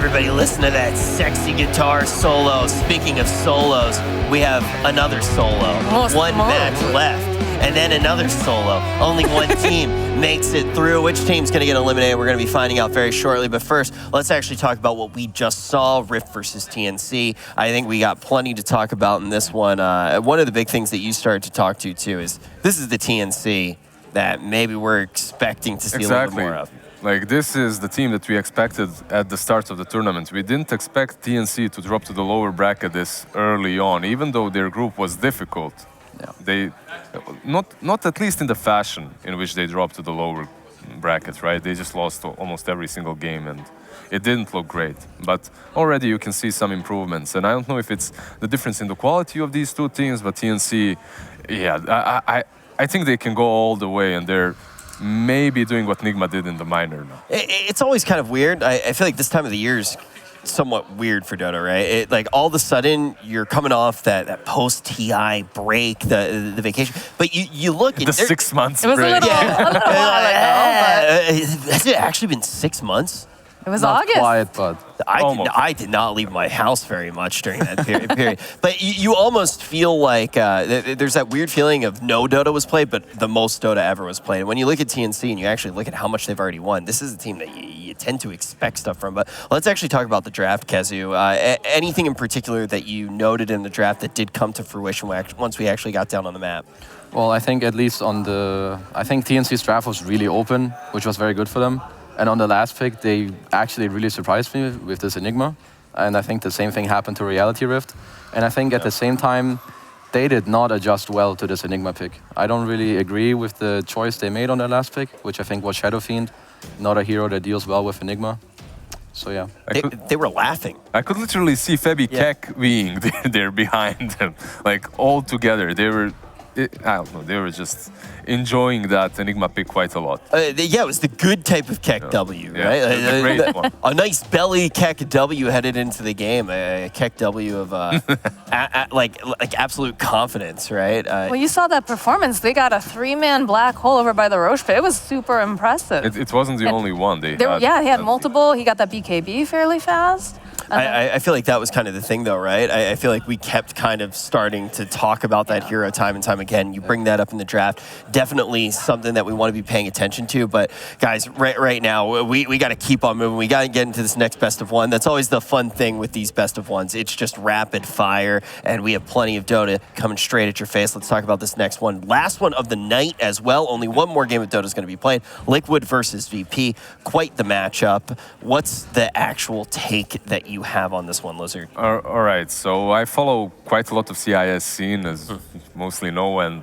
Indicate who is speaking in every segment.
Speaker 1: everybody, listen to that sexy guitar solo. Speaking of solos, we have another solo. One match left, and then another solo. Only one team makes it through. Which team's going to get eliminated? We're going to be finding out very shortly. But first, let's actually talk about what we just saw, Rift versus TNC. I think we got plenty to talk about in this one. One of the big things that you started to talk to, too, is this is the TNC that maybe we're expecting to see a little bit more of.
Speaker 2: Like, this is the team that we expected at the start of the tournament. We didn't expect TNC to drop to the lower bracket this early on, even though their group was difficult.
Speaker 1: No.
Speaker 2: They, not at least in the fashion in which they dropped to the lower bracket, right? They just lost almost every single game, and it didn't look great. But already you can see some improvements. And I don't know if it's the difference in the quality of these two teams, but TNC, yeah, I think they can go all the way, and they're maybe doing what Nigma did in the minor now.
Speaker 1: It's always kind of weird. I feel like this time of the year is somewhat weird for Dota, right? Like all of a sudden you're coming off that post-TI break, the vacation, but you look at
Speaker 2: the 6 months
Speaker 3: break. It was
Speaker 2: break.
Speaker 3: a little while ago, but
Speaker 1: has it actually been 6 months?
Speaker 3: It was
Speaker 4: Not
Speaker 3: August.
Speaker 4: quiet, but
Speaker 1: I did not leave my house very much during that period. But you almost feel like there's that weird feeling of no Dota was played, but the most Dota ever was played. And when you look at TNC and you actually look at how much they've already won, this is a team that you tend to expect stuff from. But let's actually talk about the draft, Kezu. Anything in particular that you noted in the draft that did come to fruition once we actually got down on the map?
Speaker 4: well, I think at least I think TNC's draft was really open, which was very good for them. And on the last pick, they actually really surprised me with this Enigma. And I think the same thing happened to Reality Rift. And I think at the same time, they did not adjust well to this Enigma pick. I don't really agree with the choice they made on their last pick, which I think was Shadow Fiend, not a hero that deals well with Enigma. So yeah.
Speaker 1: They were laughing.
Speaker 2: I could literally see Febi Keck being there behind them, like all together. They were, I don't know, they were just enjoying that Enigma pick quite a lot.
Speaker 1: Yeah, it was the good type of Keck W, right?
Speaker 2: The great one.
Speaker 1: A nice belly Keck W headed into the game. A Keck W of like absolute confidence, right?
Speaker 3: Well, you saw that performance. They got a 3-man black hole over by the Roche pit. It was super impressive.
Speaker 2: It wasn't the only one they had.
Speaker 3: Yeah, he had multiple. He got that BKB fairly fast.
Speaker 1: I feel like that was kind of the thing, though, right? I feel like we kept kind of starting to talk about that hero time and time again. You bring that up in the draft. Definitely something that we want to be paying attention to. But, guys, right now, we got to keep on moving. We got to get into this next best of one. That's always the fun thing with these best of ones. It's just rapid fire, and we have plenty of Dota coming straight at your face. Let's talk about this next one. Last one of the night as well. Only one more game of Dota is going to be played. Liquid versus VP. Quite the matchup. What's the actual take that you have on this one, Lizard?
Speaker 2: All right, so I follow quite a lot of CIS scene, as you mostly know, and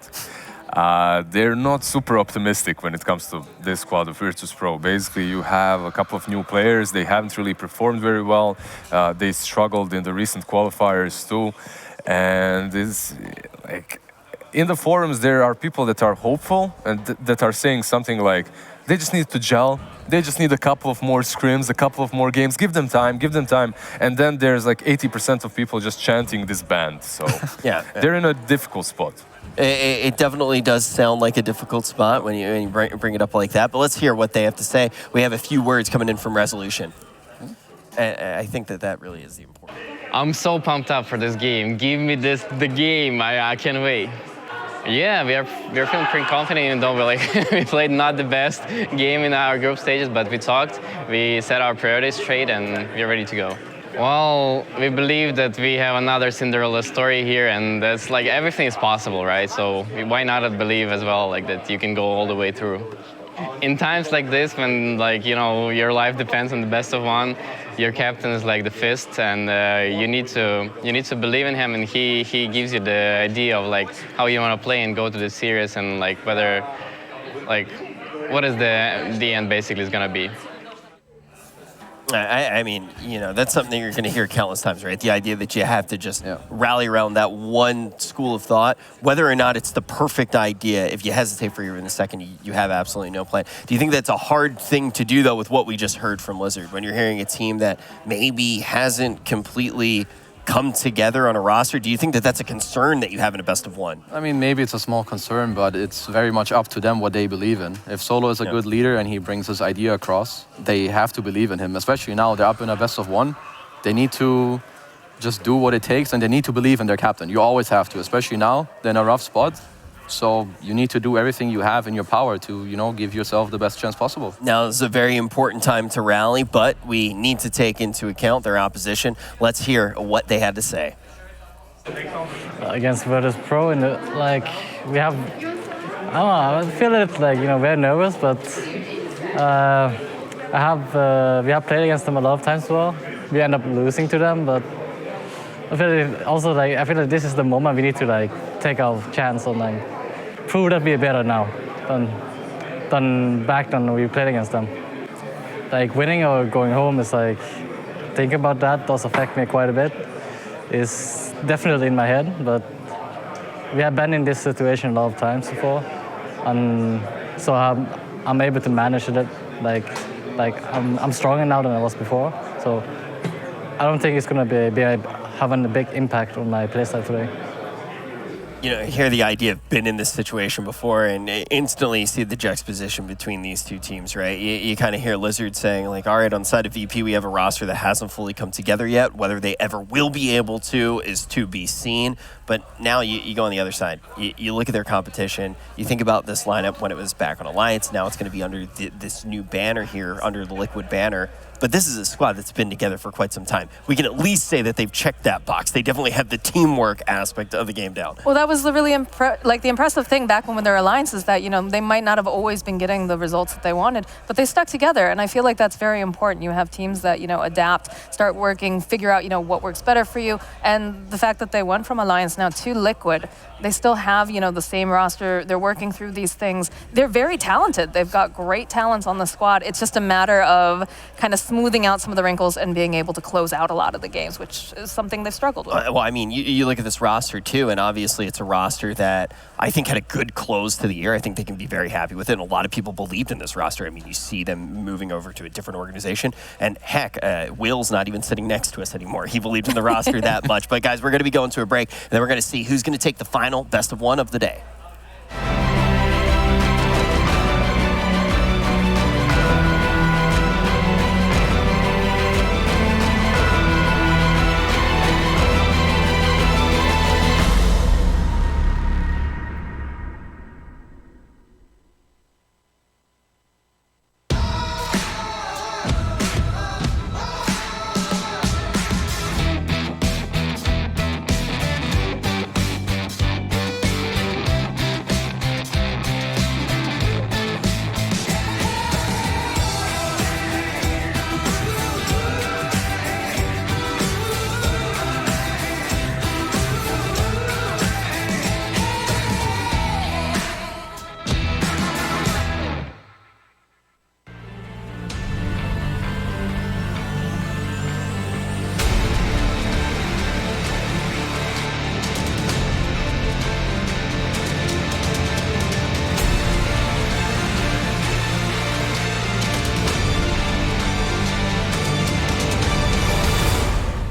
Speaker 2: they're not super optimistic when it comes to this squad of Virtus.pro. Basically, you have a couple of new players. They haven't really performed very well. They struggled in the recent qualifiers too, and it's like in the forums there are people that are hopeful and that are saying something like, they just need to gel. They just need a couple of more scrims, a couple of more games. Give them time, give them time. And then there's like 80% of people just chanting this band. So
Speaker 1: yeah,
Speaker 2: they're in a difficult spot.
Speaker 1: It definitely does sound like a difficult spot when you bring it up like that. But let's hear what they have to say. We have a few words coming in from Resolution. And I think that really is the important.
Speaker 5: I'm so pumped up for this game. Give me the game. I can't wait. Yeah, we're feeling pretty confident, even though we played not the best game in our group stages, but we talked, we set our priorities straight, and we're ready to go. Well, we believe that we have another Cinderella story here, and that's like everything is possible, right? So why not believe as well, like that you can go all the way through. In times like this, when your life depends on the best of one, your captain is like the fist, and you need to believe in him, and he gives you the idea of like how you want to play and go to the series, and like whether what is the end basically is gonna be.
Speaker 1: I mean, that's something that you're going to hear countless times, right? The idea that you have to just rally around that one school of thought, whether or not it's the perfect idea. If you hesitate for even a second, you have absolutely no plan. Do you think that's a hard thing to do, though, with what we just heard from Lizard, when you're hearing a team that maybe hasn't completely come together on a roster? Do you think that that's a concern that you have in a best of one?
Speaker 4: I mean, maybe it's a small concern, but it's very much up to them what they believe in. If Solo is a good leader and he brings his idea across, they have to believe in him. Especially now, they're up in a best of one. They need to just do what it takes, and they need to believe in their captain. You always have to, especially now. They're in a rough spot. So you need to do everything you have in your power to, give yourself the best chance possible.
Speaker 1: Now, this is a very important time to rally, but we need to take into account their opposition. Let's hear what they had to say.
Speaker 6: Against Virtus.pro, and we have, I don't know, I feel it very nervous, but we have played against them a lot of times as well. We end up losing to them, but I feel like this is the moment we need to take our chance and prove that we are better now than back when we played against them. Winning or going home is thinking about that does affect me quite a bit. It's definitely in my head, but we have been in this situation a lot of times before, and so I'm able to manage it. I'm stronger now than I was before, so I don't think it's going to be having a big impact on my playstyle today.
Speaker 1: I hear the idea of been in this situation before, and instantly you see the juxtaposition between these two teams, right? You kind of hear Lizard saying, all right, on the side of VP, we have a roster that hasn't fully come together yet. Whether they ever will be able to is to be seen. But now you go on the other side. You look at their competition. You think about this lineup when it was back on Alliance. Now it's going to be under this new banner here, under the Liquid banner. But this is a squad that's been together for quite some time. We can at least say that they've checked that box. They definitely have the teamwork aspect of the game down.
Speaker 3: Well, that was the really the impressive thing back when their alliance is that, they might not have always been getting the results that they wanted, but they stuck together. And I feel like that's very important. You have teams that, adapt, start working, figure out, what works better for you. And the fact that they went from Alliance now to Liquid, they still have, the same roster. They're working through these things. They're very talented. They've got great talents on the squad. It's just a matter of kind of smoothing out some of the wrinkles and being able to close out a lot of the games, which is something they've struggled with.
Speaker 1: Well, I mean, you look at this roster too, and obviously it's a roster that I think had a good close to the year. I think they can be very happy with it, and a lot of people believed in this roster. I mean, you see them moving over to a different organization, and heck, Will's not even sitting next to us anymore. He believed in the roster that much. But guys, we're going to be going to a break, and then we're going to see who's going to take the final best of one of the day.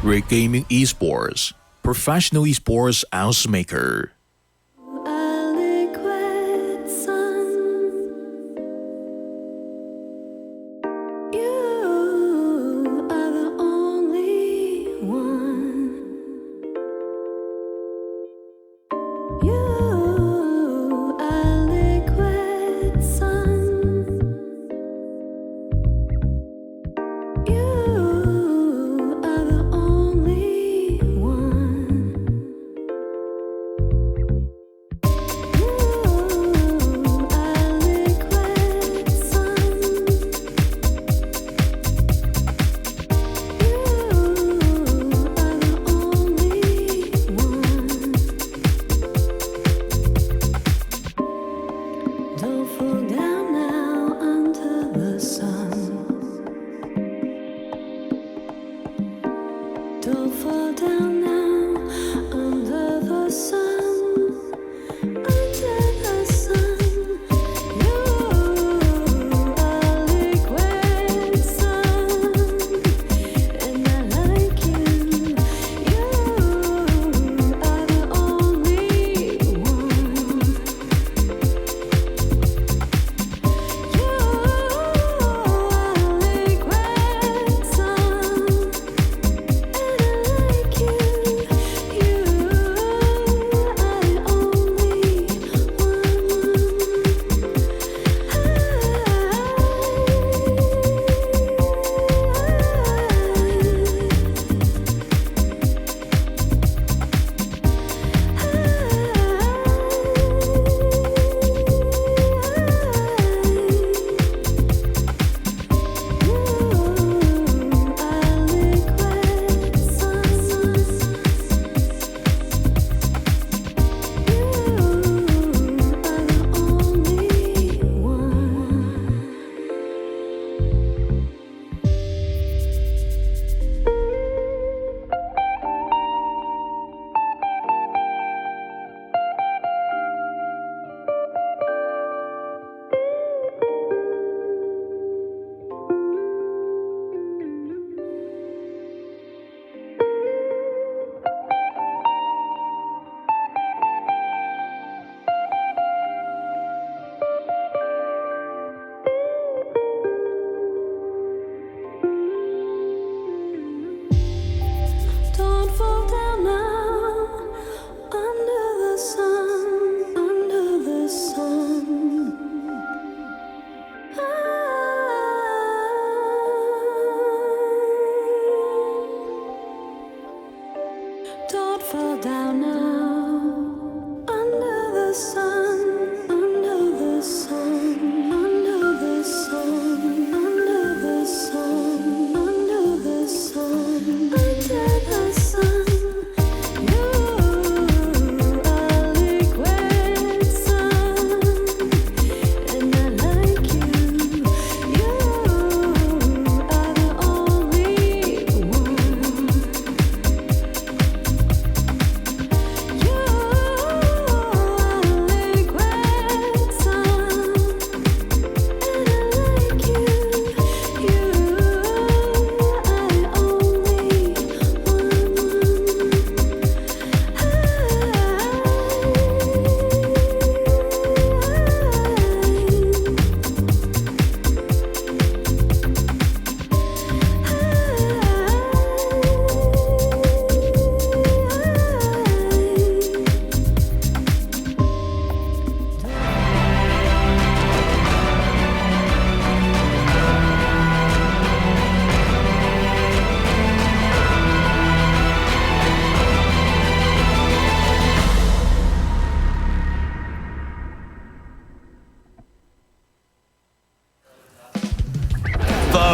Speaker 7: Great Gaming Esports, professional esports house maker.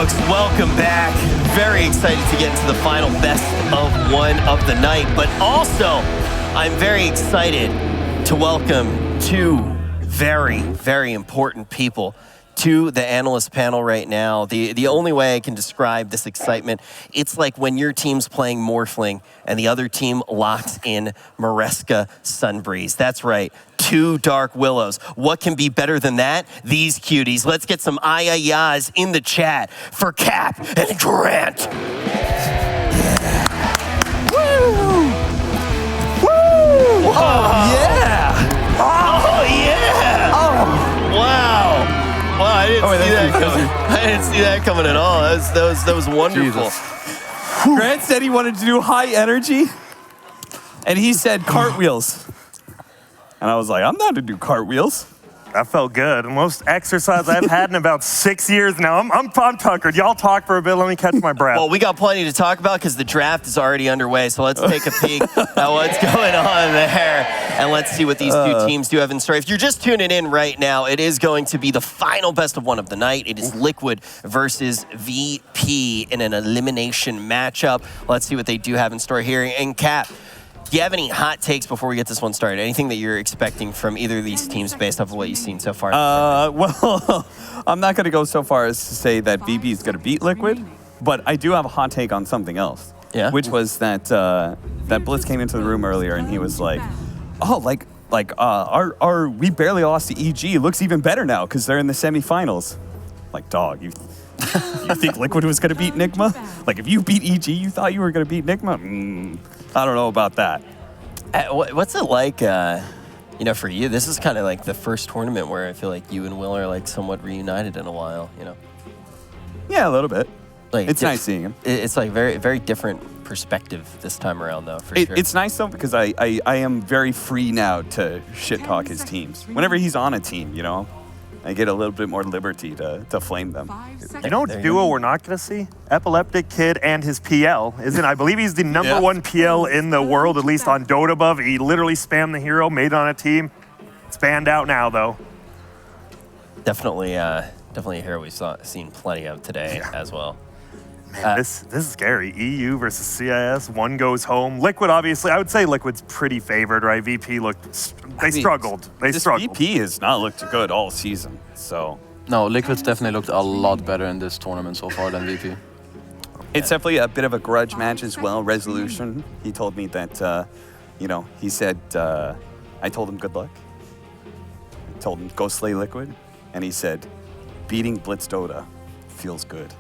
Speaker 1: folks, welcome back. Very excited to get into the final best of one of the night, but also I'm very excited to welcome two very, very important people to the analyst panel right now. The only way I can describe this excitement, it's like when your team's playing Morphling and the other team locks in Maresca Sunbreeze. That's right, 2 Dark Willows. What can be better than that? These cuties. Let's get some ayayas in the chat for Cap and Grant. Woo! Woo! Oh, yeah! Oh, yeah! Oh, wow! Wow, I didn't see that coming. I didn't see that coming at all. That was wonderful.
Speaker 8: Grant said he wanted to do high energy, and he said cartwheels. And I was like, I'm not to do cartwheels.
Speaker 9: That felt good. The most exercise I've had in about 6 years now. I'm tuckered. Y'all talk for a bit. Let me catch my breath.
Speaker 1: Well, we got plenty to talk about because the draft is already underway. So let's take a peek at what's going on there. And let's see what these two teams do have in store. If you're just tuning in right now, it is going to be the final best of one of the night. It is Liquid versus VP in an elimination matchup. Let's see what they do have in store here. And Cap, do you have any hot takes before we get this one started? Anything that you're expecting from either of these teams based off of what you've seen so far?
Speaker 8: Well, I'm not going to go so far as to say that VP is going to beat Liquid, but I do have a hot take on something else.
Speaker 1: Yeah?
Speaker 8: Which was that that Blitz came into the room earlier and he was like, oh, our we barely lost to EG. It looks even better now because they're in the semifinals. Like, dog, you think Liquid was going to beat Nigma? Like, if you beat EG, you thought you were going to beat Nigma? I don't know about that.
Speaker 1: What's it like, for you? This is kind of like the first tournament where I feel like you and Will are like somewhat reunited in a while,
Speaker 8: Yeah, a little bit.
Speaker 1: Like
Speaker 8: it's nice seeing him.
Speaker 1: It's like very, very different perspective this time around, though, for sure.
Speaker 8: It's nice, though, because I am very free now to shit-talk his teams. Whenever he's on a team, I get a little bit more liberty to flame them.
Speaker 9: You know what duo we're not going to see? Epileptic Kid and his PL. I believe he's the number one PL in the world, at least on Dota Above. He literally spammed the hero, made it on a team. It's banned out now, though.
Speaker 1: Definitely a hero we've seen plenty of today as well.
Speaker 9: Man, this is scary. EU versus CIS. One goes home. Liquid, obviously, I would say Liquid's pretty favored, right? VP struggled. They struggled.
Speaker 8: VP has not looked good all season, so.
Speaker 4: No, Liquid's definitely looked a lot better in this tournament so far than VP.
Speaker 8: It's definitely a bit of a grudge match as well. Resolution, he told me that, he said, I told him good luck. I told him go slay Liquid. And he said, beating Blitz Dota feels good.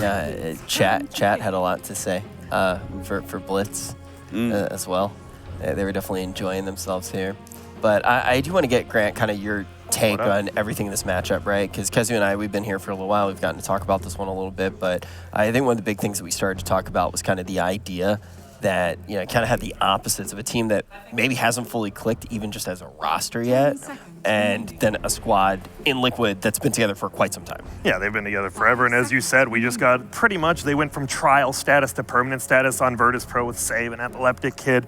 Speaker 1: Yeah, chat had a lot to say for Blitz as well. They were definitely enjoying themselves here. But I do want to get, Grant, kind of your take on everything in this matchup, right? Because Kezu and I, we've been here for a little while. We've gotten to talk about this one a little bit. But I think one of the big things that we started to talk about was kind of the idea that, kind of had the opposites of a team that maybe hasn't fully clicked even just as a roster yet, and then a squad in Liquid that's been together for quite some time.
Speaker 9: Yeah, they've been together forever, and as you said, we just got pretty much, they went from trial status to permanent status on Virtus.pro with Save and Epileptic Kid,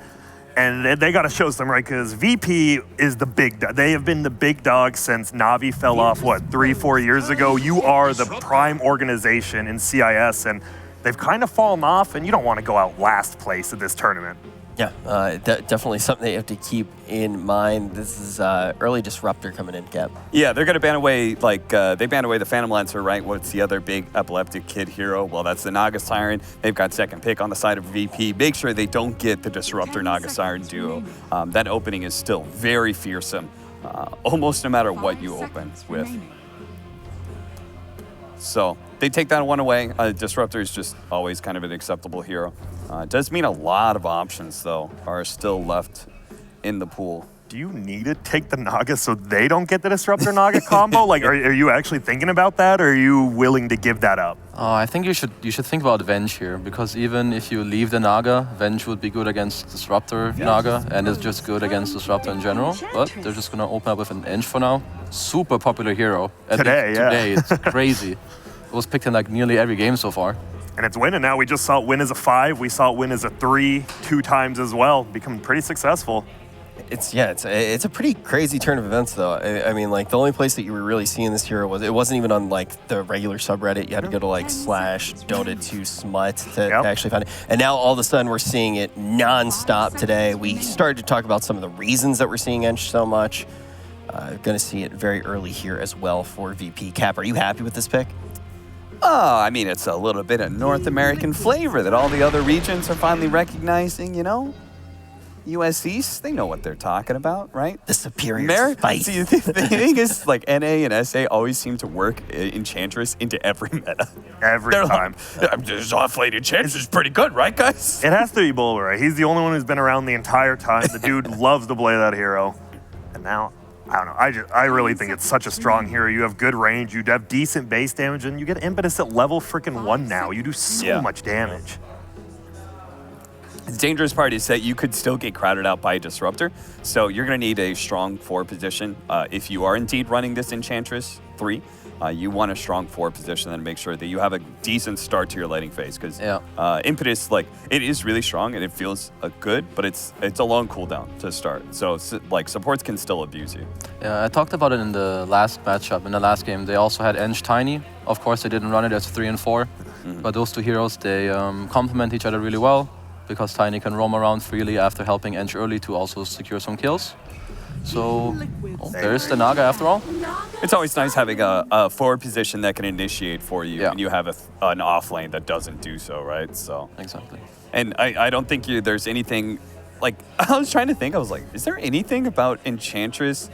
Speaker 9: and they got to show some, right, because VP is the big dog. They have been the big dog since Navi fell off, 3-4 years ago? You are the prime organization in CIS, and they've kind of fallen off, and you don't want to go out last place at this tournament.
Speaker 1: Yeah, definitely something that you have to keep in mind. This is early Disruptor coming in, Cap.
Speaker 8: Yeah, they're going to ban away, they banned away the Phantom Lancer, right? What's the other big Epileptic Kid hero? Well, that's the Naga Siren. They've got second pick on the side of VP. Make sure they don't get the Disruptor Naga Siren duo. That opening is still very fearsome, almost no matter what you open with. So they take that one away. Disruptor is just always kind of an acceptable hero. It does mean a lot of options, though, are still left in the pool.
Speaker 9: Do you need to take the Naga so they don't get the Disruptor Naga combo? Like, are you actually thinking about that, or are you willing to give that up?
Speaker 4: I think you should think about Venge here, because even if you leave the Naga, Venge would be good against Disruptor Naga, and it's just good against Disruptor in general. But they're just gonna open up with an Eng for now. Super popular hero. Today, it's crazy. It was picked in like nearly every game so far.
Speaker 9: And it's winning now. We just saw it win as a 5. We saw it win as a 3 2 times as well. Becoming pretty successful.
Speaker 1: It's a pretty crazy turn of events, though. I mean, like, the only place that you were really seeing this hero it wasn't even on, like, the regular subreddit. You had to go to, like, /Dota2Smut to actually find it. And now, all of a sudden, we're seeing it nonstop today. We started to talk about some of the reasons that we're seeing Ench so much. Going to see it very early here as well for VP. Cap, are you happy with this pick?
Speaker 8: I mean, it's a little bit of North American flavor that all the other regions are finally recognizing, you know? US East, they know what they're talking about, right?
Speaker 1: The superior spice.
Speaker 8: See, the thing is, like, NA and SA always seem to work Enchantress into every meta.
Speaker 9: Every time.
Speaker 8: This offlane Enchantress is pretty good, right, guys?
Speaker 9: It has to be Bulwer, right? He's the only one who's been around the entire time. The dude loves to play that hero. And now, I don't know. I really think it's such a strong hero. You have good range, you have decent base damage, and you get impetus at level freaking 1 now. You do so much damage.
Speaker 8: The dangerous part is that you could still get crowded out by a Disruptor, so you're going to need a strong 4 position. If you are indeed running this Enchantress 3, you want a strong 4 position and make sure that you have a decent start to your laning phase, because Impetus, like, it is really strong and it feels good, but it's a long cooldown to start. So, like, supports can still abuse you.
Speaker 4: Yeah, I talked about it in the last matchup, in the last game. They also had Ench Tiny. Of course, they didn't run it as 3 and 4, but those 2 heroes, they complement each other really well, because Tiny can roam around freely after helping Ench early to also secure some kills. So, there's the Naga after all.
Speaker 8: It's always nice having a forward position that can initiate for you, and you have an off lane that doesn't do so, right? So
Speaker 4: exactly.
Speaker 8: And I don't think there's anything, like, I was trying to think, I was like, is there anything about Enchantress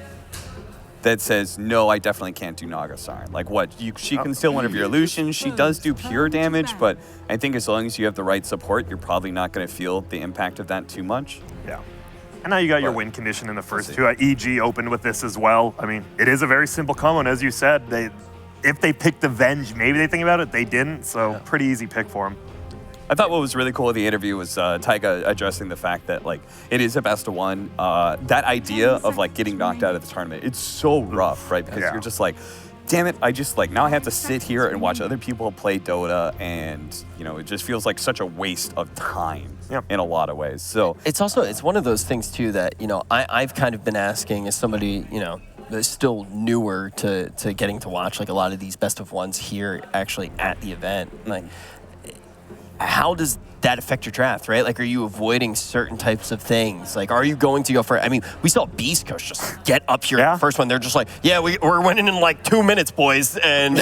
Speaker 8: that says, no, I definitely can't do Naga Siren? Like, what? She can steal one of your illusions. She does do pure damage, but I think as long as you have the right support, you're probably not going to feel the impact of that too much.
Speaker 9: Yeah. And now you got your win condition in the first 2. EG opened with this as well. I mean, it is a very simple combo, and as you said, if they picked the Venge, maybe they think about it. They didn't, so pretty easy pick for them.
Speaker 8: I thought what was really cool in the interview was Taiga addressing the fact that, like, it is a best of 1. That idea of, like, getting knocked out of the tournament, it's so rough, right? Because you're just like, damn it, now I have to sit here and watch other people play Dota, and, you know, it just feels like such a waste of time in a lot of ways. So
Speaker 1: it's one of those things too that, you know, I've kind of been asking as somebody, you know, that's still newer to getting to watch, like, a lot of these best of 1s here actually at the event. Like, how does that affect your draft, right? Like, are you avoiding certain types of things? Like, are you going to go for, I mean, we saw Beast Coast just get up here in the first one. They're just like, yeah, we're winning in like 2 minutes, boys. And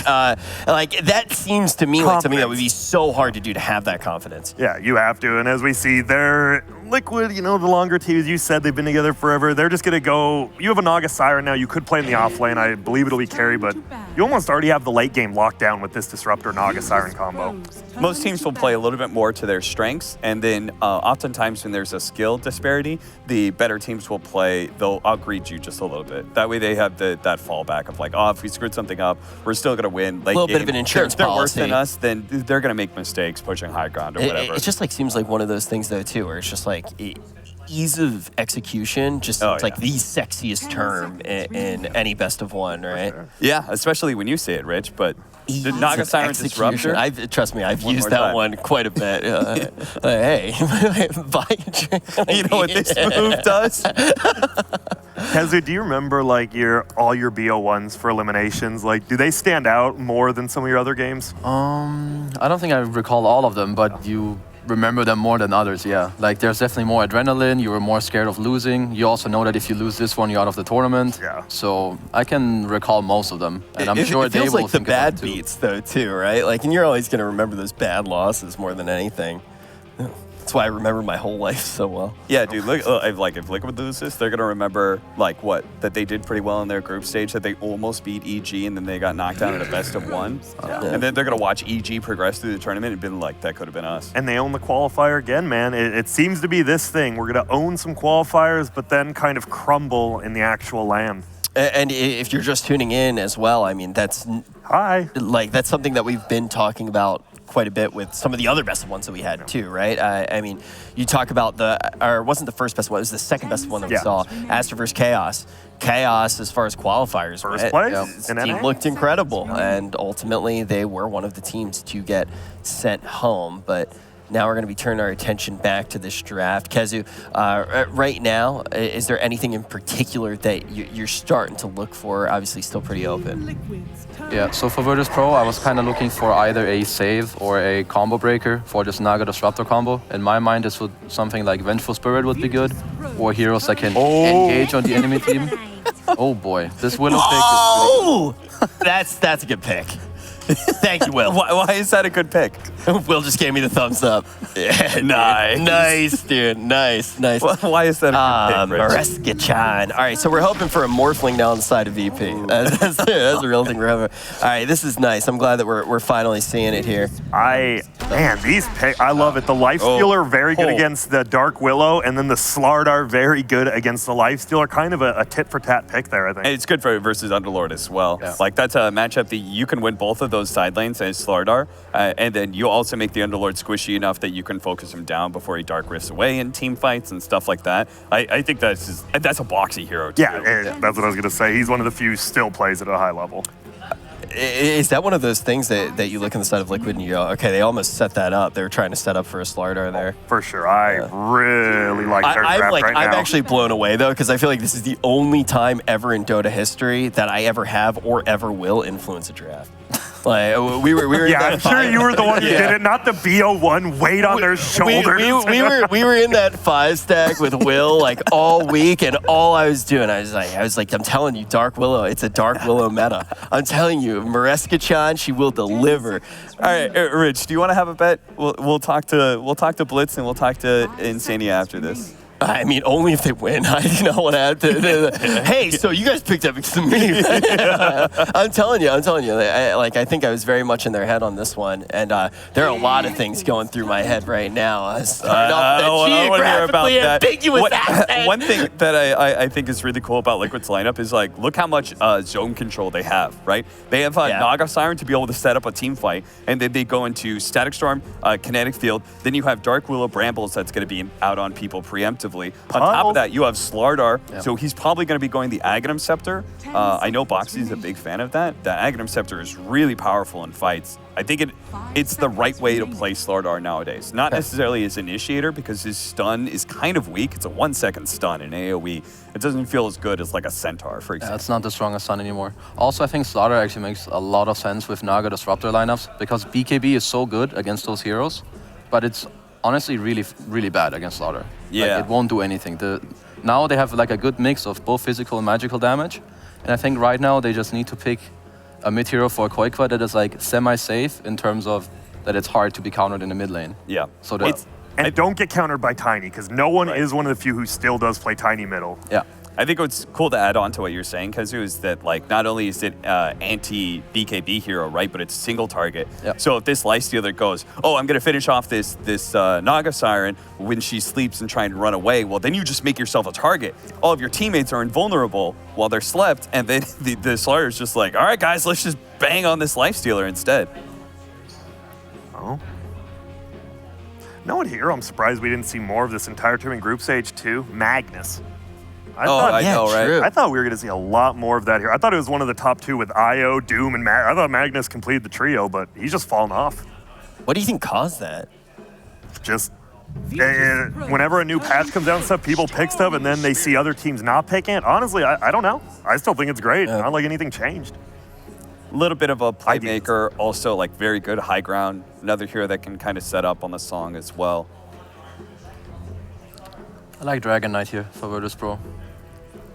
Speaker 1: like, that seems to me like something that would be so hard to do, to have that confidence.
Speaker 9: Yeah, you have to. And as we see, they're Liquid, you know, the longer teams, you said they've been together forever. They're just going to go, you have a Naga Siren now. You could play in the off lane. I believe it'll be carry, but you almost already have the late game locked down with this Disruptor Naga Siren combo.
Speaker 8: Most teams will play a little bit more to their strengths, and then oftentimes when there's a skill disparity, the better teams will play, they'll outgreed you just a little bit. That way they have that fallback of like, oh, if we screwed something up, we're still going to win. Like,
Speaker 1: a little bit of an insurance
Speaker 8: they're
Speaker 1: policy.
Speaker 8: Worse than us, then they're going to make mistakes pushing high ground or whatever.
Speaker 1: It just like seems like one of those things though too, where it's just like ease of execution, just it's like the sexiest term in any best of one, right?
Speaker 8: Yeah, especially when you say it, Rich, but the Naga Siren Disruptor.
Speaker 1: Trust me, I've used that one quite a bit. Hey, buy a drink.
Speaker 8: You know what this move does?
Speaker 9: Hezu, do you remember like all your BO1s for eliminations? Like, do they stand out more than some of your other games?
Speaker 4: I don't think I recall all of them, but you remember them more than others, yeah. Like, there's definitely more adrenaline, you were more scared of losing. You also know that if you lose this one, you're out of the tournament.
Speaker 9: Yeah.
Speaker 4: So I can recall most of them, and I'm sure they will
Speaker 1: like the
Speaker 4: think about it
Speaker 1: bad beats, though, too, right? Like, and you're always going to remember those bad losses more than anything. That's why I remember my whole life so well.
Speaker 8: Yeah, dude, look, like if Liquid loses, they're gonna remember like that they did pretty well in their group stage, that they almost beat EG and then they got knocked out at a best of one. And then they're gonna watch EG progress through the tournament and be like, that could have been us.
Speaker 9: And they own the qualifier again, man. It seems to be this thing. We're gonna own some qualifiers, but then kind of crumble in the actual LAN.
Speaker 1: And if you're just tuning in as well, I mean, that's something that we've been talking about quite a bit with some of the other best of ones that we had too, right? I mean, you talk about it wasn't the first best one, it was the second best one that we saw, Aster versus Chaos. Chaos, as far as qualifiers,
Speaker 9: first place,
Speaker 1: the team looked incredible, and ultimately they were one of the teams to get sent home. But Now we're going to be turning our attention back to this draft. Kezu, right now, is there anything in particular that you're starting to look for? Obviously, still pretty open.
Speaker 4: Yeah, so for Virtus.pro, I was kind of looking for either a save or a combo breaker for this Naga Disruptor combo. In my mind, this would something like Vengeful Spirit would be good, or heroes that can engage on the enemy team. Oh boy, this Willow pick is really
Speaker 1: That's a good pick. Thank you, Will.
Speaker 8: Why is that a good pick?
Speaker 1: Will just gave me the thumbs up. Yeah,
Speaker 8: Nice.
Speaker 1: Nice, dude. Nice.
Speaker 8: Why is that a good pick, Rich?
Speaker 1: Mareska-chan. All right, so we're hoping for a Morphling now on the side of VP. That's a real thing we're hoping. All right, this is nice. I'm glad that we're finally seeing it here.
Speaker 9: Man, these picks, I love it. The Lifestealer, very good against the Dark Willow, and then the Slardar, very good against the Lifestealer. Kind of a tit-for-tat pick there, I think.
Speaker 8: And it's good for versus Underlord as well. Yeah. Like, that's a matchup that you can win both of those side lanes as Slardar, and then you also make the Underlord squishy enough that you can focus him down before he Dark Rifts away in team fights and stuff like that. I think that's a boxy hero, too.
Speaker 9: Yeah, that's what I was going to say. He's one of the few still plays at a high level.
Speaker 1: Is that one of those things that you look on the side of Liquid and you go, okay, they almost set that up. They were trying to set up for a Slardar there.
Speaker 9: For sure. I really like their draft right now.
Speaker 1: I'm actually blown away, though, because I feel like this is the only time ever in Dota history that I ever have or ever will influence a draft. Like, we were
Speaker 9: yeah, I'm sure you were the one who did it, not the BO1 weight on their shoulders.
Speaker 1: We were in that 5-stack with Will like all week, and all I was doing, I was like, I'm telling you, Dark Willow, it's a Dark Willow meta. I'm telling you, Mareska-chan, she will deliver.
Speaker 8: All right, Rich, do you want to have a bet? We'll talk to Blitz and we'll talk to Insania after this.
Speaker 1: I mean, only if they win. I do not want to have to. Hey, so you guys picked up because of me. I'm telling you. I think I was very much in their head on this one, and there are a lot of things going through my head right now. I want to hear about that.
Speaker 8: One thing that I think is really cool about Liquid's lineup is like, look how much zone control they have, right? They have Naga Siren to be able to set up a team fight, and then they go into Static Storm, Kinetic Field. Then you have Dark Willow Brambles that's going to be out on people preemptively. On top of that, you have Slardar, so he's probably going to be going the Aghanim Scepter. I know Boxy's a big fan of that. The Aghanim Scepter is really powerful in fights. I think it's the right way to play Slardar nowadays. Not necessarily as initiator, because his stun is kind of weak. It's a 1-second stun in AoE. It doesn't feel as good as like a Centaur, for example.
Speaker 4: Yeah, it's not the strongest stun anymore. Also, I think Slardar actually makes a lot of sense with Naga Disruptor lineups, because BKB is so good against those heroes, but it's honestly really, really bad against Slardar.
Speaker 8: Yeah.
Speaker 4: Like, it won't do anything. Now they have like a good mix of both physical and magical damage, and I think right now they just need to pick a mid hero for Koikwa that is like semi-safe in terms of that it's hard to be countered in the mid lane.
Speaker 8: Yeah.
Speaker 4: So
Speaker 9: and don't get countered by Tiny, because no one is one of the few who still does play Tiny middle.
Speaker 4: Yeah.
Speaker 8: I think what's cool to add on to what you're saying, Kazu, is that like not only is it anti-BKB hero, right, but it's single target.
Speaker 4: Yep.
Speaker 8: So if this Lifestealer goes, oh, I'm going to finish off this Naga Siren when she sleeps and trying to run away, well, then you just make yourself a target. All of your teammates are invulnerable while they're slept, and then the Slayer is just like, all right, guys, let's just bang on this Lifestealer instead.
Speaker 9: Oh. Know what hero I'm surprised we didn't see more of this entire time in group stage too? Magnus. I
Speaker 8: know, right?
Speaker 9: I thought we were going to see a lot more of that here. I thought it was one of the top two with Io, Doom, and I thought Magnus completed the trio, but he's just fallen off.
Speaker 1: What do you think caused that?
Speaker 9: Just whenever a new patch comes out and stuff, people pick stuff, and then they see other teams not picking it. Honestly, I don't know. I still think it's great. Not like anything changed.
Speaker 8: A little bit of a playmaker, also like very good high ground. Another hero that can kind of set up on the song as well.
Speaker 4: I like Dragon Knight here for Virtus.pro.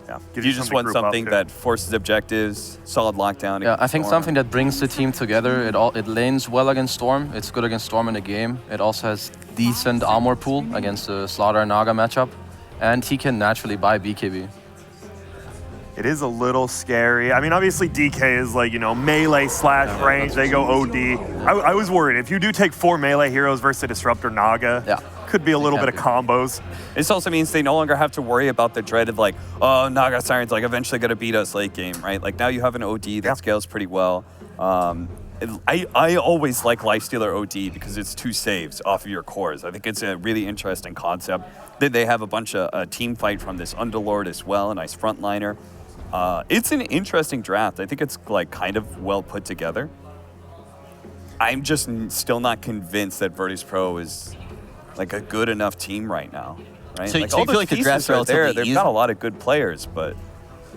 Speaker 8: Yeah. You just want something that forces objectives, solid lockdown.
Speaker 4: Yeah, I think something that brings the team together. It lanes well against Storm. It's good against Storm in the game. It also has decent armor pool against the Slardar Naga matchup, and he can naturally buy BKB.
Speaker 9: It is a little scary. I mean, obviously DK is like, melee / range. They go OD. I was worried. If you do take 4 melee heroes versus a Disruptor Naga, could be a little bit of combos.
Speaker 8: This also means they no longer have to worry about the dread of like, oh, Naga Siren's like eventually going to beat us late game, right? Like now you have an OD that scales pretty well. I always like Lifestealer OD because it's 2 saves off of your cores. I think it's a really interesting concept. Then they have a bunch of team fight from this Underlord as well, a nice frontliner. It's an interesting draft. I think it's like kind of well put together. I'm just still not convinced that Virtus.pro is like a good enough team right now, right?
Speaker 1: So,
Speaker 8: like
Speaker 1: so you feel like the draft's
Speaker 8: are there.
Speaker 1: relatively
Speaker 8: They've
Speaker 1: easy?
Speaker 8: got a lot of good players, but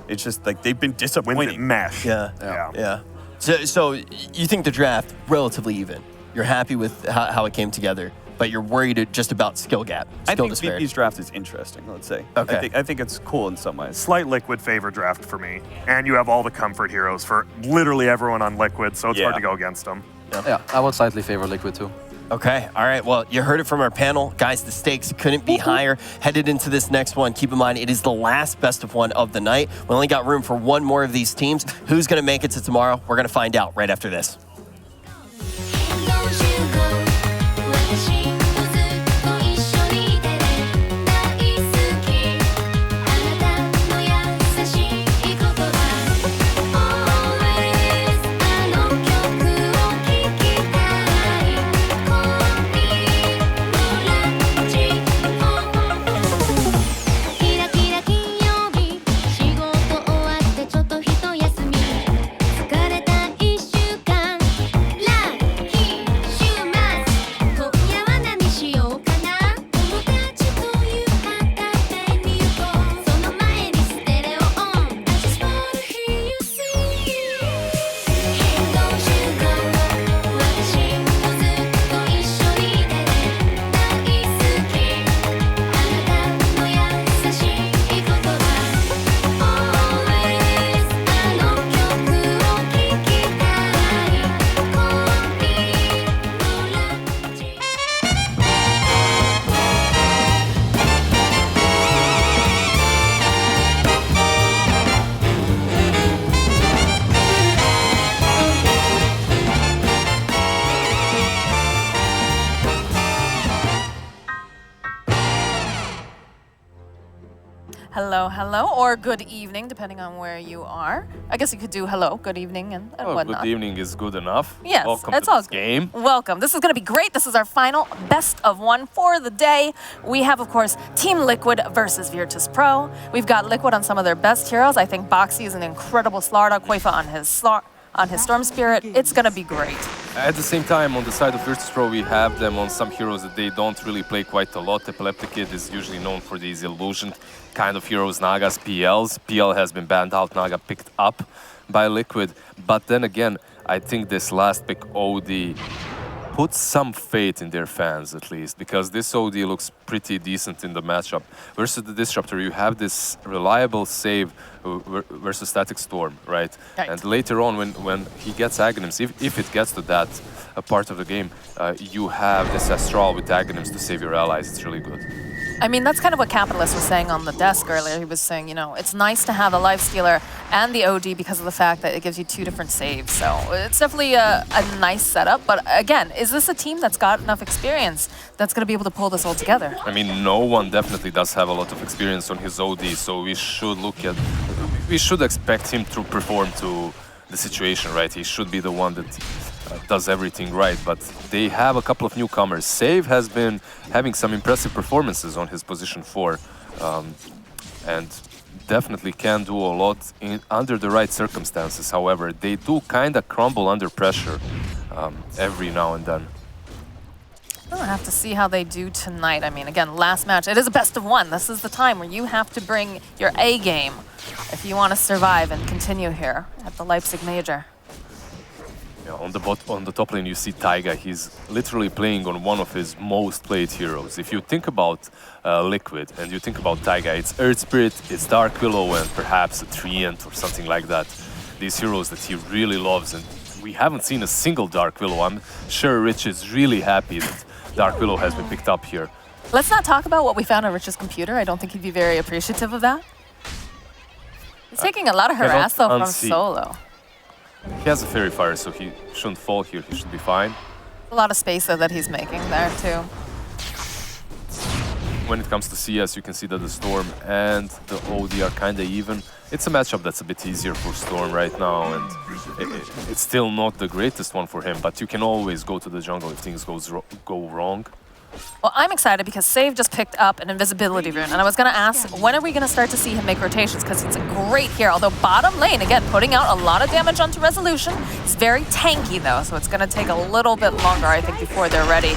Speaker 8: it's just like they've been
Speaker 9: When
Speaker 8: disappointing.
Speaker 9: it mesh.
Speaker 1: Yeah. So you think the draft relatively even? You're happy with how it came together, but you're worried just about skill gap,
Speaker 8: I
Speaker 1: skill
Speaker 8: think
Speaker 1: disparity.
Speaker 8: VP's draft is interesting, let's say.
Speaker 1: Okay.
Speaker 8: I think it's cool in some ways.
Speaker 9: Slight Liquid favor draft for me. And you have all the comfort heroes for literally everyone on Liquid, so it's hard to go against them.
Speaker 4: Yeah, I would slightly favor Liquid too.
Speaker 1: Okay, all right. Well, you heard it from our panel. Guys, the stakes couldn't be higher. Headed into this next one, keep in mind, it is the last best of one of the night. We only got room for one more of these teams. Who's going to make it to tomorrow? We're going to find out right after this.
Speaker 3: Hello, or good evening, depending on where you are. I guess you could do hello, good evening, and whatnot.
Speaker 2: Good evening is good enough.
Speaker 3: Yes,
Speaker 2: Welcome
Speaker 3: it's
Speaker 2: to
Speaker 3: all
Speaker 2: this game.
Speaker 3: Welcome. This is going to be great. This is our final best of one for the day. We have, of course, Team Liquid versus Virtus.pro. We've got Liquid on some of their best heroes. I think Boxy is an incredible Slardog, Koifa on his Storm Spirit. It's going to be great.
Speaker 2: At the same time, on the side of Virtus.pro, we have them on some heroes that they don't really play quite a lot. Epileptic Kid is usually known for these illusion kind of heroes, Naga's PLs. PL has been banned out, Naga picked up by Liquid. But then again, I think this last pick, OD, puts some faith in their fans at least, because this OD looks pretty decent in the matchup. Versus the Disruptor, you have this reliable save versus Static Storm, right? And later on, when he gets Aghanims, if it gets to that part of the game, you have this Astral with Aghanims to save your allies. It's really good.
Speaker 3: I mean, that's kind of what Capitalist was saying on the desk earlier. He was saying, you know, it's nice to have the Lifestealer and the OD because of the fact that it gives you two different saves. So it's definitely a nice setup. But again, is this a team that's got enough experience that's going to be able to pull this all together?
Speaker 2: I mean, no one definitely does have a lot of experience on his OD, so we should expect him to perform to the situation, right? He should be the one that does everything right, but they have a couple of newcomers. Save has been having some impressive performances on his position 4, and definitely can do a lot under the right circumstances. However, they do kind of crumble under pressure every now and then.
Speaker 3: We'll have to see how they do tonight. I mean, again, last match, it is a best of one. This is the time where you have to bring your A game if you want to survive and continue here at the Leipzig Major.
Speaker 2: Yeah, on the top lane, you see Taiga. He's literally playing on one of his most played heroes. If you think about Liquid and you think about Taiga, it's Earth Spirit, it's Dark Willow, and perhaps a Treant or something like that. These heroes that he really loves, and we haven't seen a single Dark Willow. I'm sure Rich is really happy that Dark Willow has been picked up here.
Speaker 3: Let's not talk about what we found on Rich's computer. I don't think he'd be very appreciative of that. He's taking a lot of harass, though, from solo.
Speaker 2: He has a Fairy Fire, so he shouldn't fall here. He should be fine.
Speaker 3: A lot of space, though, that he's making there, too.
Speaker 2: When it comes to CS, you can see that the Storm and the OD are kind of even. It's a matchup that's a bit easier for Storm right now, and it's still not the greatest one for him, but you can always go to the jungle if things go wrong.
Speaker 3: Well, I'm excited because Save just picked up an invisibility rune, and I was going to ask, when are we going to start to see him make rotations? Because it's great here, although bottom lane, again, putting out a lot of damage onto Resolution. It's very tanky, though, so it's going to take a little bit longer, I think, before they're ready.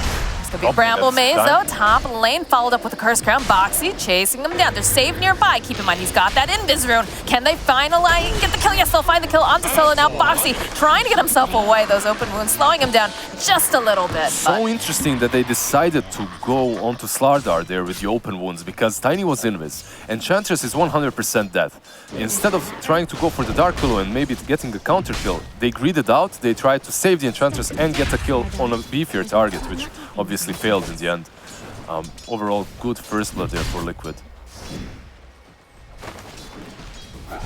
Speaker 3: Could be Bramble Maze, though. Top lane, followed up with a Curse Crown. Boxy chasing them down. There's save nearby. Keep in mind, he's got that Invis rune. Can they finally get the kill? Yes, they'll find the kill onto Solo. Now Boxy trying to get himself away. Those open wounds slowing him down just a little bit.
Speaker 2: So interesting that they decided to go onto Slardar there with the open wounds, because Tiny was Invis. Enchantress is 100% dead. Instead of trying to go for the Dark Pillow and maybe getting the counter kill, they greeded out. They tried to save the Enchantress and get a kill on a beefier target, which obviously failed in the end. Overall, good first blood there for Liquid.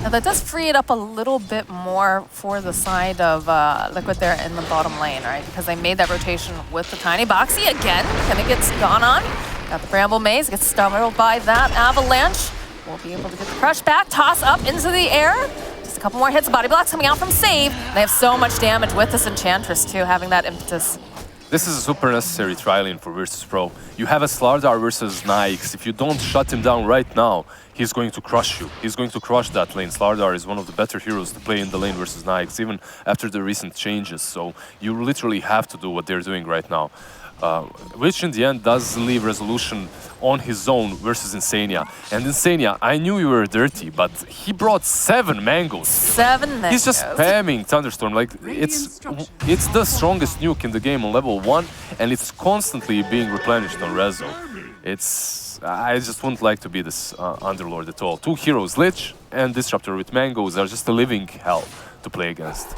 Speaker 3: Now that does free it up a little bit more for the side of Liquid there in the bottom lane, right? Because they made that rotation with the Tiny. Boxy again, kind of gets gone on. Got the Bramble Maze, gets stumbled by that Avalanche. We'll be able to get the crush back, toss up into the air. Just a couple more hits, body blocks coming out from Save. They have so much damage with this Enchantress too, having that impetus.
Speaker 2: This is a super necessary trial lane for Virtus.pro. You have a Slardar versus Nyx. If you don't shut him down right now, he's going to crush you. He's going to crush that lane. Slardar is one of the better heroes to play in the lane versus Nyx, even after the recent changes. So you literally have to do what they're doing right now. Which in the end does leave Resolution on his own versus Insania. And Insania, I knew you were dirty, but he brought 7 mangoes.
Speaker 3: 7 mangoes.
Speaker 2: He's just spamming Thunderstorm. Like, it's the strongest nuke in the game on level 1, and it's constantly being replenished on Rezo. I just wouldn't like to be this Underlord at all. 2 heroes, Lich and Disruptor with mangoes, are just a living hell to play against.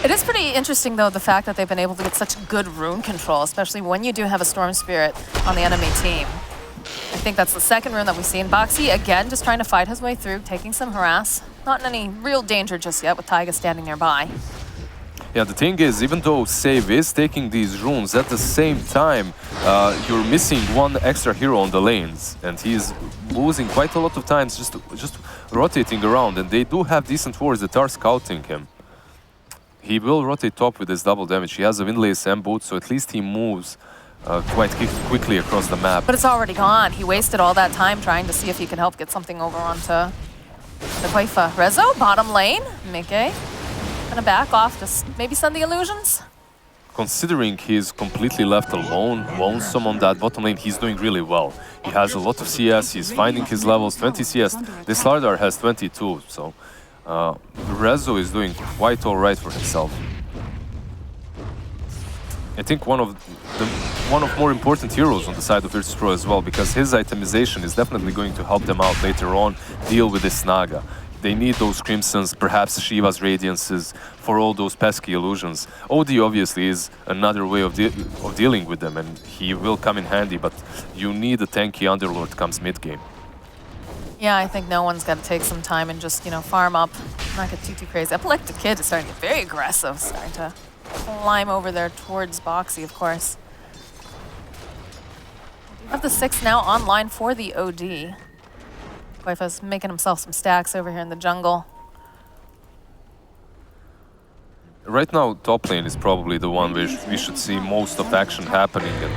Speaker 3: It is pretty interesting, though, the fact that they've been able to get such good rune control, especially when you do have a Storm Spirit on the enemy team. I think that's the second rune that we've seen. Boxy, again, just trying to fight his way through, taking some harass. Not in any real danger just yet, with Taiga standing nearby.
Speaker 2: Yeah, the thing is, even though Save is taking these runes, at the same time, you're missing 1 extra hero on the lanes, and he's losing quite a lot of times just rotating around, and they do have decent wards that are scouting him. He will rotate top with his double damage. He has a Windlace and boot, so at least he moves quite quickly across the map.
Speaker 3: But it's already gone. He wasted all that time trying to see if he can help get something over onto the Koifa. Rezo, bottom lane. Mickey, gonna back off to maybe send the illusions.
Speaker 2: Considering he's completely left alone, lonesome on that bottom lane, he's doing really well. He has a lot of CS, he's finding his levels, 20 CS. This Slardar has 22, so Rezo is doing quite all right for himself. I think one of more important heroes on the side of Virtus.pro as well, because his itemization is definitely going to help them out later on deal with this Naga. They need those Crimsons, perhaps Shiva's Radiances for all those pesky illusions. OD obviously is another way of dealing with them, and he will come in handy, but you need a tanky Underlord comes mid-game.
Speaker 3: Yeah, I think no one's got to take some time and just, farm up, not get too crazy. Epileptic Kid is starting to get very aggressive, starting to climb over there towards Boxy, of course. We have the 6 now online for the OD. Koifa's making himself some stacks over here in the jungle.
Speaker 2: Right now, top lane is probably the one where we should see most of the action happening. And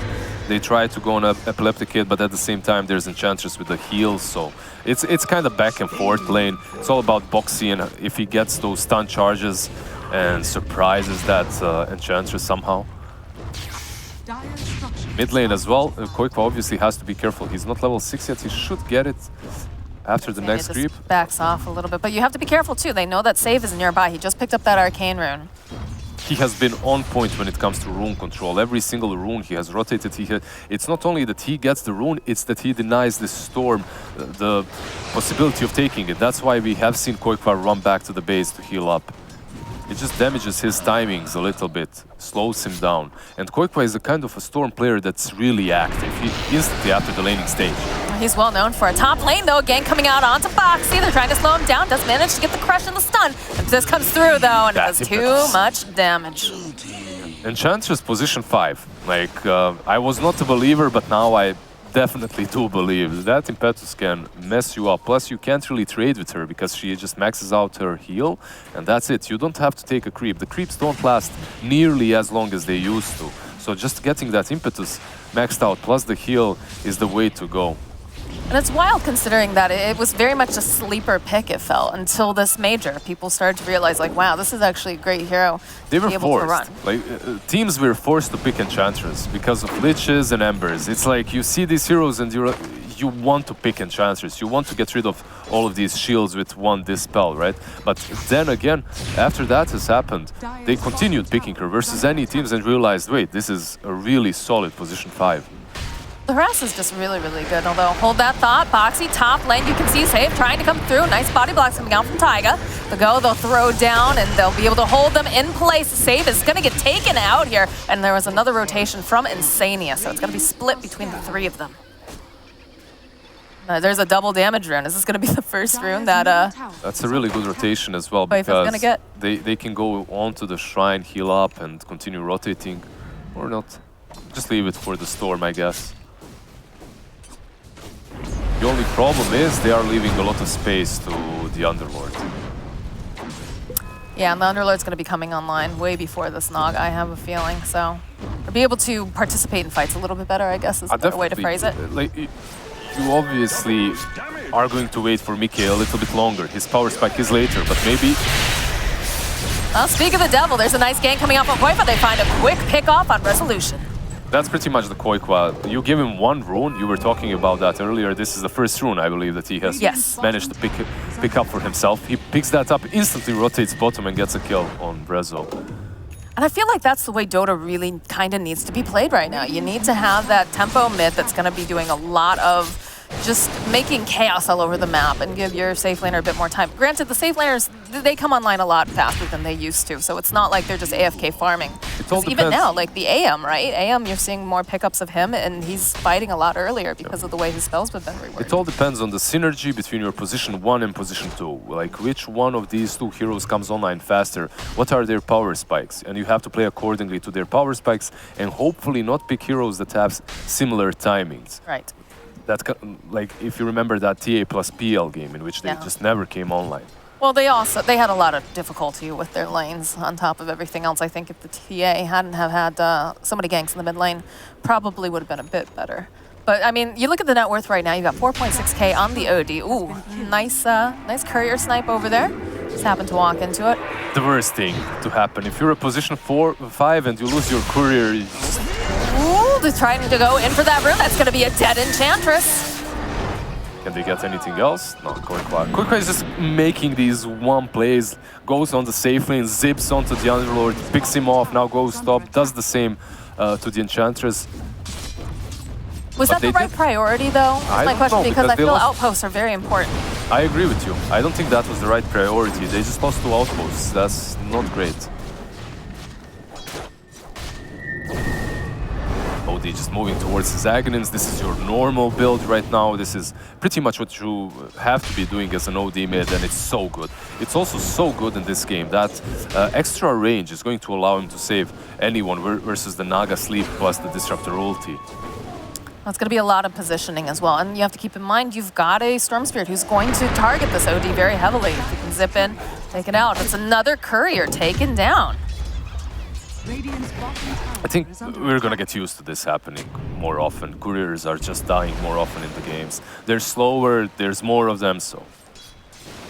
Speaker 2: they try to go on Epileptic Kid, but at the same time, there's Enchantress with the heals, so it's kind of back and forth lane. It's all about Boxy, and if he gets those stun charges and surprises that Enchantress somehow. Mid lane as well, Koifa obviously has to be careful. He's not level 6 yet, he should get it after the next creep.
Speaker 3: Backs off a little bit, but you have to be careful too. They know that Save is nearby. He just picked up that Arcane rune.
Speaker 2: He has been on point when it comes to rune control. Every single rune he has rotated. It's not only that he gets the rune, it's that he denies the Storm the possibility of taking it. That's why we have seen Koifa run back to the base to heal up. It just damages his timings a little bit, slows him down. And Koifa is a kind of a Storm player that's really active, instantly after the laning stage.
Speaker 3: He's well known for a top lane, though. Again, coming out onto Boxy. They're trying to slow him down. Does manage to get the crush and the stun. This comes through, though, and it does too much damage.
Speaker 2: Enchantress position 5. Like, I was not a believer, but now I definitely do believe that Impetus can mess you up. Plus, you can't really trade with her because she just maxes out her heal, and that's it. You don't have to take a creep. The creeps don't last nearly as long as they used to. So just getting that Impetus maxed out plus the heal is the way to go.
Speaker 3: And it's wild considering that it was very much a sleeper pick, it felt, until this major. People started to realize, like, wow, this is actually a great hero
Speaker 2: They
Speaker 3: to
Speaker 2: were
Speaker 3: be able to run.
Speaker 2: forced. Like teams were forced to pick Enchantress because of Liches and Embers. It's like you see these heroes and you want to pick Enchantress. You want to get rid of all of these shields with one Dispel, right? But then again, after that has happened, they continued picking her versus any teams and realized, wait, this is a really solid position 5.
Speaker 3: The harass is just really, really good, although hold that thought. Boxy, top lane, you can see Save trying to come through. Nice body blocks coming out from Taiga. They'll throw down and they'll be able to hold them in place. Save is gonna get taken out here. And there was another rotation from Insania, so it's gonna be split between the 3 of them. There's a double damage rune. Is this gonna be the first rune that
Speaker 2: That's a really good rotation as well
Speaker 3: Koifa's
Speaker 2: because
Speaker 3: gonna get?
Speaker 2: they can go onto the shrine, heal up and continue rotating or not. Just leave it for the storm, I guess. The only problem is they are leaving a lot of space to the Underlord.
Speaker 3: Yeah, and the Underlord's going to be coming online way before this Nog, I have a feeling. So, or be able to participate in fights a little bit better, I guess, is a better way to phrase it.
Speaker 2: Like, you obviously are going to wait for Mickey a little bit longer. His power spike is later, but maybe...
Speaker 3: Well, speak of the devil, there's a nice gank coming out from Koifa. They find a quick pick-off on Resolution.
Speaker 2: That's pretty much the Koikwa. You give him one rune, you were talking about that earlier. This is the first rune, I believe, that he has managed to pick up for himself. He picks that up, instantly rotates bottom and gets a kill on Rezo.
Speaker 3: And I feel like that's the way Dota really kind of needs to be played right now. You need to have that tempo mid that's going to be doing a lot of just making chaos all over the map and give your safe laner a bit more time. Granted, the safe laners, they come online a lot faster than they used to, so it's not like they're just AFK farming. Even now, like the AM, right? AM, you're seeing more pickups of him, and he's fighting a lot earlier because of the way his spells have been reworked.
Speaker 2: It all depends on the synergy between your position 1 and position 2. Like, which one of these 2 heroes comes online faster? What are their power spikes? And you have to play accordingly to their power spikes and hopefully not pick heroes that have similar timings.
Speaker 3: Right.
Speaker 2: That, like, if you remember that TA plus PL game in which they just never came online.
Speaker 3: Well, they had a lot of difficulty with their lanes on top of everything else. I think if the TA hadn't have had so many ganks in the mid lane, probably would have been a bit better. But I mean, you look at the net worth right now. You got 4.6k on the OD. Ooh, nice courier snipe over there. Just happened to walk into it.
Speaker 2: The worst thing to happen if you're a position 4-5 and you lose your courier.
Speaker 3: Ooh, they're trying to go in for that rune. That's going to be a dead Enchantress.
Speaker 2: Can they get anything else? No, Koikwa. Koikwa is just making these one plays, goes on the safe lane, zips onto the Underlord, picks him off, now goes top, does the same to the Enchantress.
Speaker 3: Was that the right priority, though? That's my question, because I feel outposts are very important.
Speaker 2: I agree with you. I don't think that was the right priority. They just lost 2 outposts. That's not great. OD just moving towards his Aghanim's. This is your normal build right now. This is pretty much what you have to be doing as an OD mid, and it's so good. It's also so good in this game that extra range is going to allow him to save anyone versus the Naga Sleep plus the Disruptor ulti.
Speaker 3: It's going to be a lot of positioning as well. And you have to keep in mind, you've got a Storm Spirit who's going to target this OD very heavily. If you can zip in, take it out. It's another courier taken down.
Speaker 2: I think we're going to get used to this happening more often. Couriers are just dying more often in the games. They're slower, there's more of them, so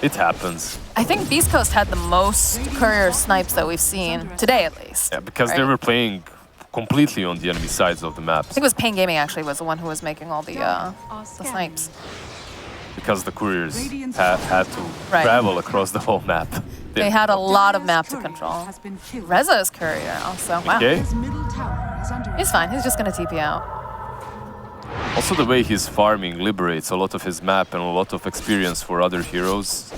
Speaker 2: it happens.
Speaker 3: I think Beast Coast had the most courier snipes that we've seen, today at least.
Speaker 2: Yeah, because they were playing completely on the enemy sides of the map.
Speaker 3: I think it was Pain Gaming actually was the one who was making all the snipes.
Speaker 2: Because the couriers had to travel across the whole map.
Speaker 3: They had a lot of map to control. Reza is courier also. Wow.
Speaker 2: Okay.
Speaker 3: He's fine. He's just going to TP out.
Speaker 2: Also, the way he's farming liberates a lot of his map and a lot of experience for other heroes.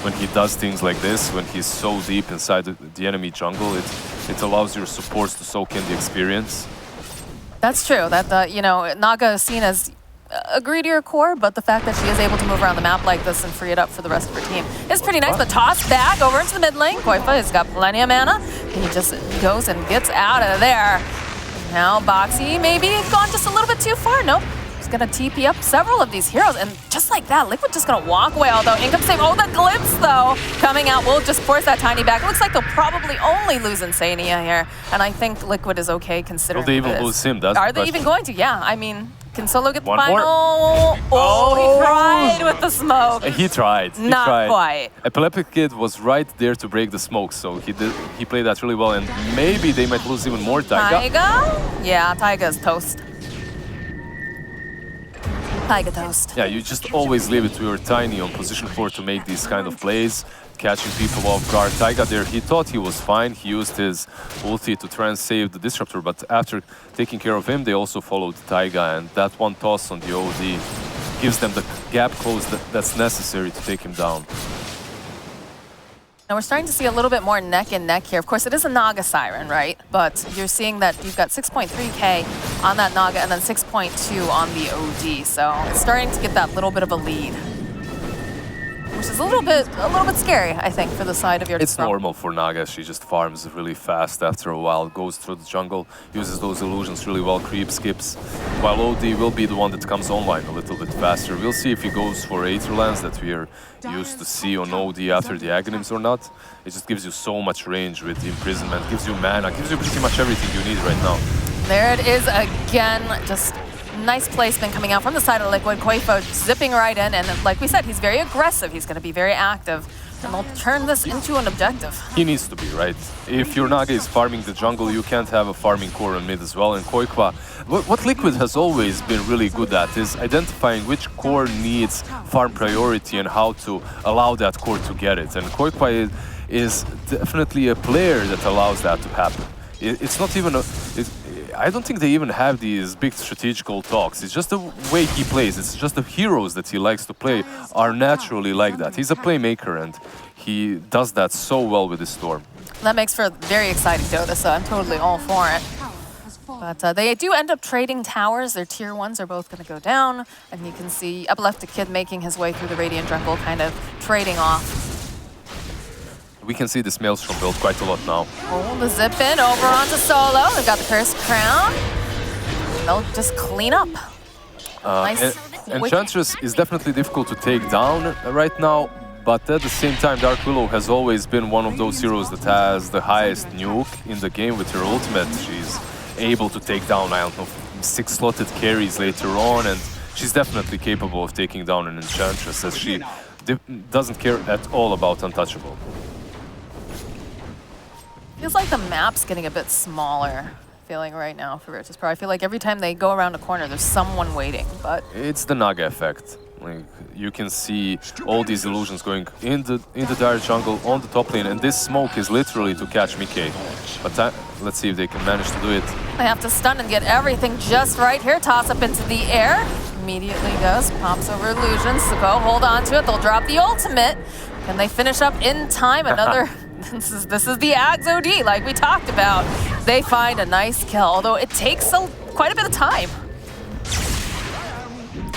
Speaker 2: When he does things like this, when he's so deep inside the enemy jungle, it allows your supports to soak in the experience.
Speaker 3: That's true. That you know, Naga is seen as a greedier core, but the fact that she is able to move around the map like this and free it up for the rest of her team is pretty nice. The toss back over into the mid lane. Koifa has got plenty of mana. He just goes and gets out of there. Now Boxy maybe gone just a little bit too far. Nope. He's gonna TP up several of these heroes, and just like that, Liquid just gonna walk away. Although income save, oh, the glimpse though coming out will just force that tiny back. It looks like they'll probably only lose Insania here, and I think Liquid is okay considering.
Speaker 2: Will they even lose him? That's
Speaker 3: Are they even going to? Yeah, I mean, Can Solo get the
Speaker 2: One
Speaker 3: final?
Speaker 2: more.
Speaker 3: Oh, he tried with the smoke.
Speaker 2: He tried.
Speaker 3: Not quite.
Speaker 2: Epileptic Kid was right there to break the smoke, so he played that really well, and maybe they might lose even more Taiga.
Speaker 3: Taiga? Yeah, Taiga's toast. Taiga toast.
Speaker 2: Yeah, you just always leave it to your Tiny on position 4 to make these kind of plays, catching people off guard. Taiga there, he thought he was fine. He used his ulti to try and save the Disruptor, but after taking care of him, they also followed Taiga, and that one toss on the OD gives them the gap close that's necessary to take him down.
Speaker 3: Now we're starting to see a little bit more neck and neck here. Of course, it is a Naga Siren, right? But you're seeing that you've got 6.3K on that Naga and then 6.2 on the OD. So it's starting to get that little bit of a lead, which is a little bit scary, I think, for the side of your.
Speaker 2: It's normal for Naga. She just farms really fast after a while, goes through the jungle, uses those illusions really well, creep skips, while OD will be the one that comes online a little bit faster. We'll see if he goes for Aetherlands that we are used to see on OD after the Aghanims or not. It just gives you so much range with the Imprisonment, gives you mana, gives you pretty much everything you need right now.
Speaker 3: There it is again, just nice placement coming out from the side of Liquid. Koifo zipping right in, and like we said, he's very aggressive. He's going to be very active, and they'll turn this into an objective.
Speaker 2: He needs to be, right? If your Naga is farming the jungle, you can't have a farming core on mid as well. And Koikwa, what Liquid has always been really good at is identifying which core needs farm priority and how to allow that core to get it. And Koikwa is definitely a player that allows that to happen. It's not even a... I don't think they even have these big strategical talks. It's just the way he plays. It's just the heroes that he likes to play are naturally like that. He's a playmaker, and he does that so well with his Storm.
Speaker 3: That makes for a very exciting Dota, so I'm totally all for it. But they do end up trading towers. Their tier 1s are both going to go down, and you can see Epileptic Kid making his way through the Radiant jungle, kind of trading off.
Speaker 2: We can see this Maelstrom build quite a lot now.
Speaker 3: Oh, the zip in over onto Solo. They've got the Cursed Crown. They'll just clean up. Nice.
Speaker 2: Enchantress is definitely difficult to take down right now, but at the same time, Dark Willow has always been one of those heroes that has the highest nuke in the game with her ultimate. She's able to take down, I don't know, 6 slotted carries later on, and she's definitely capable of taking down an Enchantress, as she doesn't care at all about Untouchable.
Speaker 3: Feels like the map's getting a bit smaller, feeling right now for Virtus.pro. I feel like every time they go around a corner, there's someone waiting, but...
Speaker 2: It's the Naga effect. Like, you can see all these illusions going in the dire jungle on the top lane, and this smoke is literally to catch Mickey. But let's see if they can manage to do it.
Speaker 3: They have to stun and get everything just right here. Toss up into the air. Immediately goes, pops over illusions. So go hold on to it. They'll drop the ultimate. Can they finish up in time? Another... This is the Ags OD, like we talked about. They find a nice kill, although it takes quite a bit of time.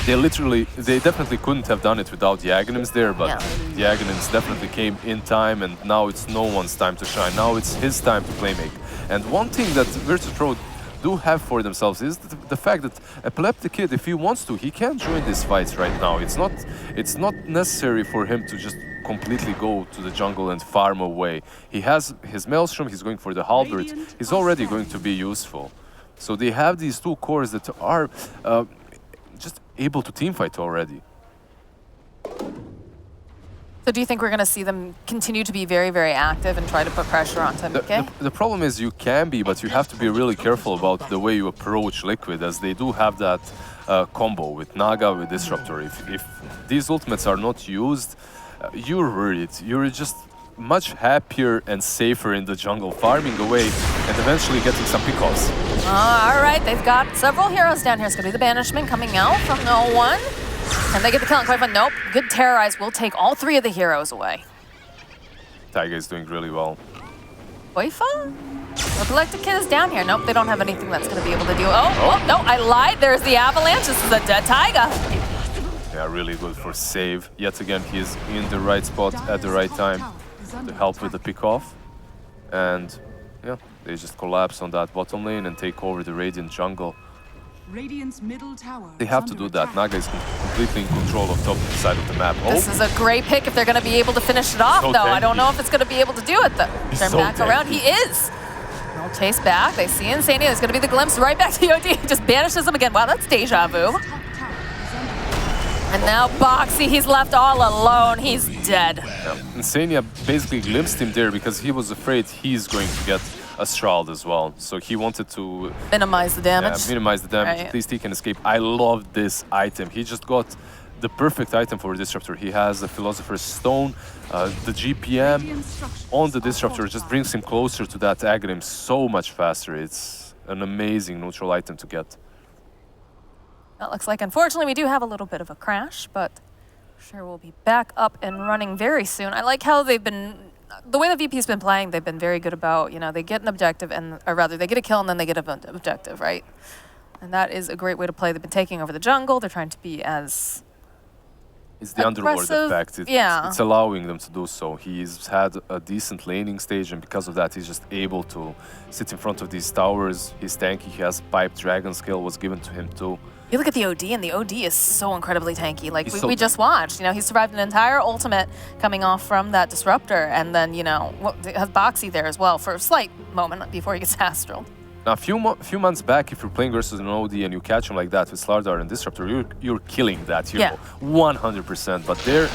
Speaker 2: They definitely couldn't have done it without the Aghanims there, but the Aghanims definitely came in time, and now it's no one's time to shine. Now it's his time to playmake. And one thing that Virtus.pro do have for themselves is the fact that Epileptic Kid, if he wants to, he can join these fights right now. It's not necessary for him to just completely go to the jungle and farm away. He has his Maelstrom, he's going for the Halberd, he's already going to be useful. So they have these 2 cores that are just able to teamfight already.
Speaker 3: So do you think we're going to see them continue to be very, very active and try to put pressure on Mickey?
Speaker 2: The problem is you can be, but you have to be really careful about the way you approach Liquid, as they do have that combo with Naga, with Disruptor. If these ultimates are not used, you're worried. You're just much happier and safer in the jungle, farming away and eventually getting some pickoffs.
Speaker 3: All right, they've got several heroes down here. It's going to be the Banishment coming out from no one. Can they get the kill on Koifa? Nope. Good Terrorize will take all 3 of the heroes away.
Speaker 2: Taiga is doing really well.
Speaker 3: Koifa? Epileptic Kid is down here. Nope, they don't have anything that's going to be able to do. Oh, no, I lied. There's the Avalanche. This is a dead Taiga.
Speaker 2: Yeah, really good for save. Yet again, he is in the right spot at the right time to help with the pickoff. And yeah, they just collapse on that bottom lane and take over the Radiant jungle.
Speaker 10: Radiant's middle tower.
Speaker 2: They have to do that. Naga is completely in control of top side of the map.
Speaker 3: This is a great pick if they're going to be able to finish it off, though. I don't know if it's going to be able to do it, though. Turn back around. He is. They'll chase back. They see Insania. There's going to be the glimpse right back to OD. Just banishes him again. Wow, that's deja vu. And now Boxy, he's left all alone. He's dead.
Speaker 2: Yeah. Insania basically glimpsed him there because he was afraid he's going to get a Strald as well. So he wanted to
Speaker 3: minimize the damage.
Speaker 2: Yeah, minimize the damage.
Speaker 3: Right.
Speaker 2: At least he can escape. I love this item. He just got the perfect item for a Disruptor. He has the Philosopher's Stone, the GPM on the Disruptor just brings him closer to that Aghanim so much faster. It's an amazing neutral item to get.
Speaker 3: That looks like, unfortunately, we do have a little bit of a crash, but sure we'll be back up and running very soon. I like how they've been, the way the VP's been playing, they've been very good about, you know, they get an objective, and or rather, they get a kill and then they get an objective, right? And that is a great way to play. They've been taking over the jungle. They're trying to be as
Speaker 2: It's the Underlord effect. It's allowing them to do so. He's had a decent laning stage, and because of that, he's just able to sit in front of these towers. He's tanky. He has Pipe Dragon skill was given to him too.
Speaker 3: You look at the OD, and the OD is so incredibly tanky. Like we just watched, you know, he survived an entire ultimate coming off from that Disruptor, and then, you know, has Boxy there as well for a slight moment before he gets Astral.
Speaker 2: Now, a few months back, if you're playing versus an OD and you catch him like that with Slardar and Disruptor, you're killing that hero, 100%. But they're...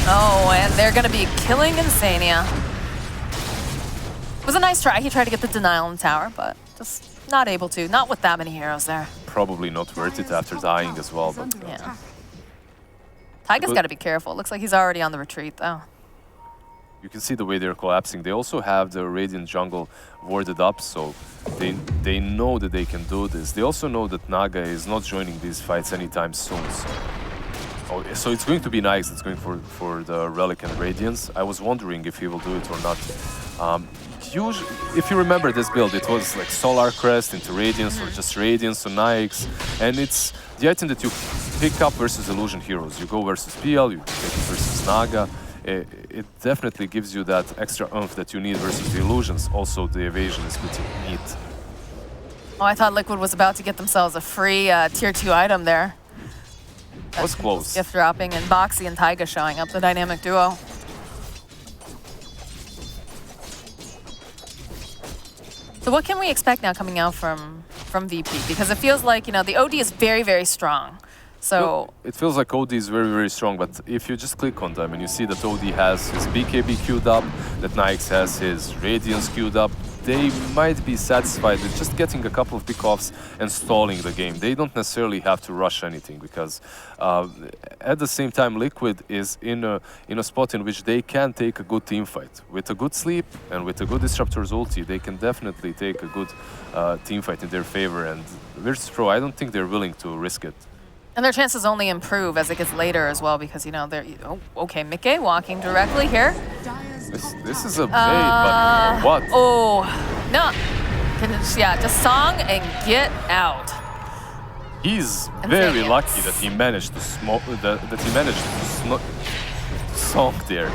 Speaker 3: Oh, and they're going to be killing Insania. It was a nice try. He tried to get the denial in the tower, but just not able to. Not with that many heroes there.
Speaker 2: Probably not worth it after dying as well. But
Speaker 3: yeah. Taiga's got to be careful. Looks like he's already on the retreat, though.
Speaker 2: You can see the way they're collapsing. They also have the Radiant jungle warded up, so they know that they can do this. They also know that Naga is not joining these fights anytime soon. So it's going to be nice. It's going for the Relic and Radiance. I was wondering if he will do it or not. Usually, if you remember this build, it was like Solar Crest into Radiance or just Radiance on Nyx, and it's the item that you pick up versus Illusion heroes. You go versus PL, you take it versus Naga. It definitely gives you that extra oomph that you need versus the Illusions. Also, the evasion is pretty neat.
Speaker 3: Oh, I thought Liquid was about to get themselves a free tier 2 item there.
Speaker 2: That was close.
Speaker 3: Gift dropping, and Boxy and Taiga showing up, the dynamic duo. So what can we expect now coming out from VP? Because it feels like, you know, the OD is very, very strong. So
Speaker 2: it feels like OD is very, very strong, but if you just click on them and you see that OD has his BKB queued up, that Nyx has his Radiance queued up, they might be satisfied with just getting a couple of pickoffs and stalling the game. They don't necessarily have to rush anything, because at the same time, Liquid is in a spot in which they can take a good team fight. With a good sleep and with a good Disruptor's ulti, they can definitely take a good team fight in their favor. And Virtus.pro, I don't think they're willing to risk it.
Speaker 3: And their chances only improve as it gets later as well, because, you know, they're... Oh, okay, Mickey walking directly here.
Speaker 2: This is a bait, but what?
Speaker 3: Oh, no. Just song and get out.
Speaker 2: He's very lucky that he managed to smoke, that he managed to song there.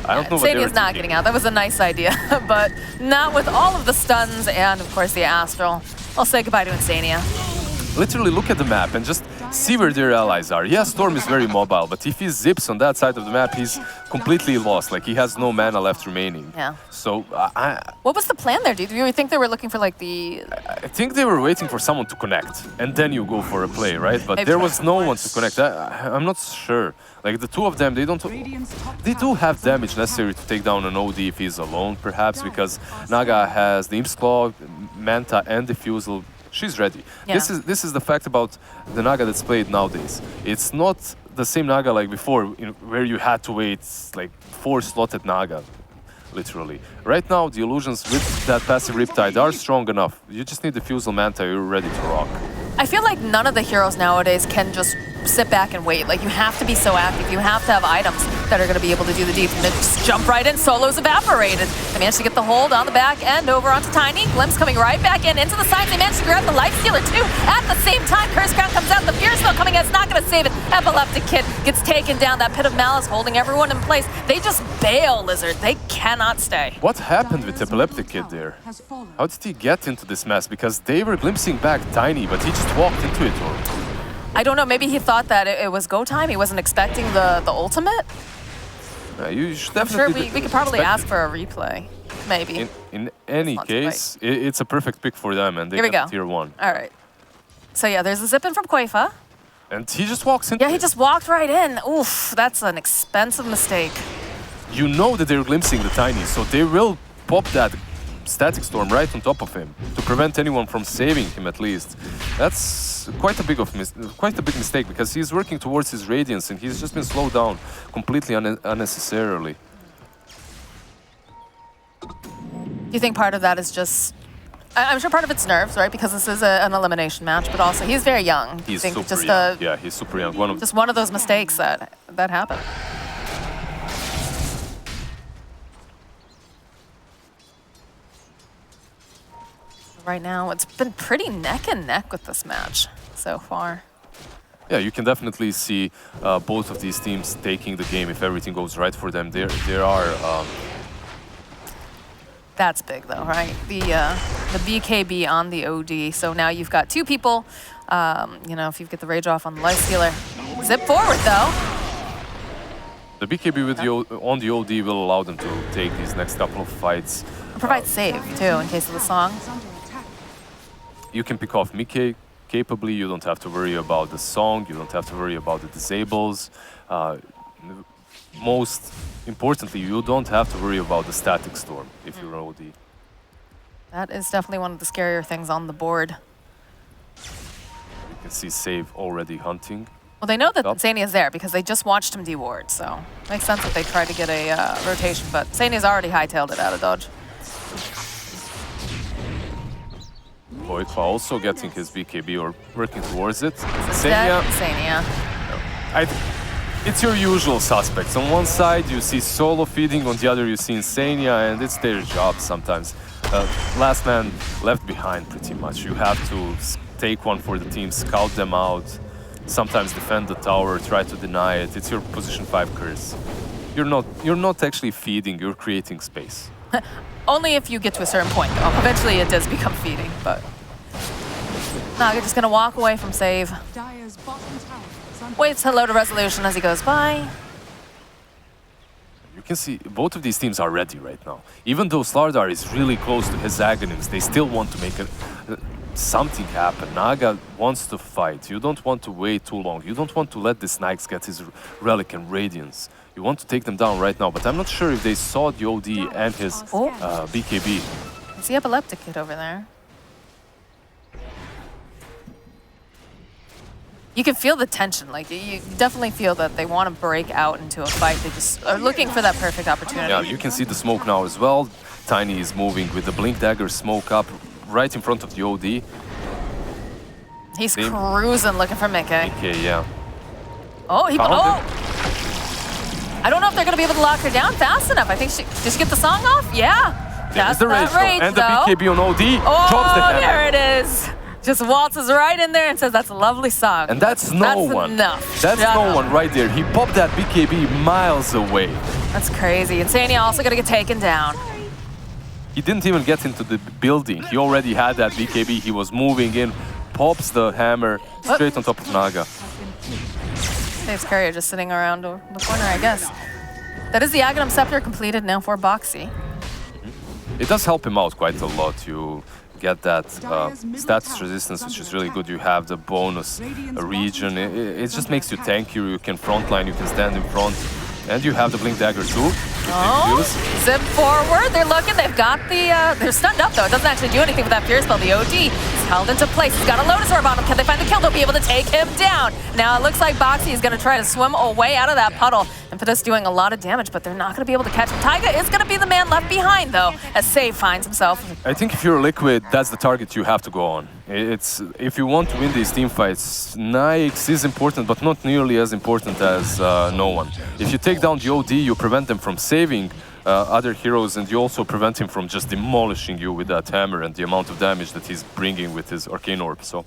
Speaker 2: I don't know what they were
Speaker 3: Insania's not getting out. That was a nice idea, but not with all of the stuns and, of course, the Astral. I'll say goodbye to Insania.
Speaker 2: Literally look at the map and just see where their allies are. Yeah, Storm is very mobile, but if he zips on that side of the map, he's completely lost. Like, he has no mana left remaining.
Speaker 3: Yeah.
Speaker 2: So,
Speaker 3: what was the plan there? Do you think they were looking for, like, the...
Speaker 2: I think they were waiting for someone to connect, and then you go for a play, right? But there was no one to connect. I'm not sure. Like, the two of them, they do have damage necessary to take down an OD if he's alone, perhaps, because Naga has the Imp's Claw, Manta, and Diffusal. She's ready.
Speaker 3: Yeah.
Speaker 2: This is the fact about the Naga that's played nowadays. It's not the same Naga like before, where you had to wait like 4-slotted Naga, literally. Right now, the Illusions with that passive Riptide are strong enough. You just need the Fusel Manta, you're ready to rock.
Speaker 3: I feel like none of the heroes nowadays can just sit back and wait. Like, you have to be so active. You have to have items that are going to be able to do the deeds. And then just jump right in. Solo's evaporated. They managed to get the hold on the back end over onto Tiny. Glimpse coming right back into the sides. They managed to grab the Lifestealer too. At the same time, Curse Crown comes out. The Fear Spell coming in. It's not going to save it. Epileptic Kid gets taken down. That Pit of Malice holding everyone in place. They just bail, Lizard. They cannot stay.
Speaker 2: What happened with Epileptic Kid there? How did he get into this mess? Because they were glimpsing back Tiny, but he just walked into it.
Speaker 3: I don't know, maybe he thought that it was go time. He wasn't expecting the ultimate.
Speaker 2: You should definitely...
Speaker 3: I'm sure we could probably ask for a replay. maybe.
Speaker 2: In any case, it's a perfect pick for them, and they get tier 1.
Speaker 3: All right. So yeah, there's a zip in from Quaifa.
Speaker 2: And he just walks in.
Speaker 3: Yeah, he just walked right in. Oof, that's an expensive mistake.
Speaker 2: You know that they're glimpsing the Tiny, so they will pop that Static Storm right on top of him to prevent anyone from saving him at least. That's quite a big mistake because he's working towards his Radiance and he's just been slowed down completely unnecessarily.
Speaker 3: Do you think part of that is just... I'm sure part of it's nerves, right? Because this is an elimination match, but also he's very young.
Speaker 2: He's super young. Yeah, he's super young.
Speaker 3: Just one of those mistakes that happen. Right now, it's been pretty neck and neck with this match so far.
Speaker 2: Yeah, you can definitely see both of these teams taking the game if everything goes right for them. There are...
Speaker 3: That's big though, right? The BKB on the OD. So now you've got 2 people. You know, if you get the rage off on the lifestealer. Zip forward though.
Speaker 2: The BKB with on the OD will allow them to take these next couple of fights.
Speaker 3: Provide save too in case of the song.
Speaker 2: You can pick off Mickey capably. You don't have to worry about the song. You don't have to worry about the disables. Most importantly, you don't have to worry about the Static Storm if you're OD.
Speaker 3: That is definitely one of the scarier things on the board.
Speaker 2: You can see Save already hunting.
Speaker 3: Well, they know that Sania's there because they just watched him deward, so makes sense that they try to get a rotation, but Sania's already hightailed it out of dodge.
Speaker 2: Quaifa also getting his BKB or working towards it.
Speaker 3: Sania.
Speaker 2: It's your usual suspects. On one side you see solo feeding, on the other you see Insania, and it's their job sometimes. Last man left behind pretty much. You have to take one for the team, scout them out, sometimes defend the tower, try to deny it. It's your position 5 curse. You're not actually feeding, you're creating space.
Speaker 3: Only if you get to a certain point though. Eventually it does become feeding, but Naga just gonna walk away from save. Waves hello to Resolution as he goes by.
Speaker 2: You can see both of these teams are ready right now. Even though Slardar is really close to his Aghanims, they still want to make something happen. Naga wants to fight. You don't want to wait too long. You don't want to let this Nyx get his Relic and Radiance. You want to take them down right now, but I'm not sure if they saw the OD and his BKB.
Speaker 3: Is the Epileptic Kid over there? You can feel the tension, like you definitely feel that they want to break out into a fight. They just are looking for that perfect opportunity.
Speaker 2: Yeah, you can see the smoke now as well. Tiny is moving with the Blink Dagger smoke up right in front of the OD.
Speaker 3: He's cruising looking for Mickey.
Speaker 2: Mickey, yeah.
Speaker 3: Oh, I don't know if they're going to be able to lock her down fast enough. I think did she get the song off? Yeah.
Speaker 2: That's the rage, and the BKB on OD drops the hammer.
Speaker 3: There it is. Just waltzes right in there and says, that's a lovely song.
Speaker 2: And that's no one.
Speaker 3: Enough.
Speaker 2: That's no one right there. He popped that BKB miles away.
Speaker 3: That's crazy. Insania also going to get taken down.
Speaker 2: He didn't even get into the building. He already had that BKB. He was moving in, pops the hammer straight on top of Naga.
Speaker 3: Saves Courier just sitting around the corner, I guess. That is the Aghanim Scepter completed now for Boxy.
Speaker 2: It does help him out quite a lot. You get that status resistance, which is really good. You have the bonus region. It just makes you tankier. You can frontline, you can stand in front. And you have the Blink Dagger too.
Speaker 3: Oh, zip forward. They're looking. They've got the... they're stunned up, though. It doesn't actually do anything with that Fear Spell. The OD is held into place. He's got a Lotus Orb on him. Can they find the kill? They'll be able to take him down. Now, it looks like Boxy is going to try to swim away out of that puddle. Impetus doing a lot of damage, but they're not going to be able to catch him. Taiga is going to be the man left behind, though, as Save finds himself.
Speaker 2: I think if you're Liquid, that's the target you have to go on. If you want to win these team fights, Nyx is important, but not nearly as important as no one. If you take down the OD, you prevent them from saving other heroes, and you also prevent him from just demolishing you with that hammer and the amount of damage that he's bringing with his Arcane Orb. So,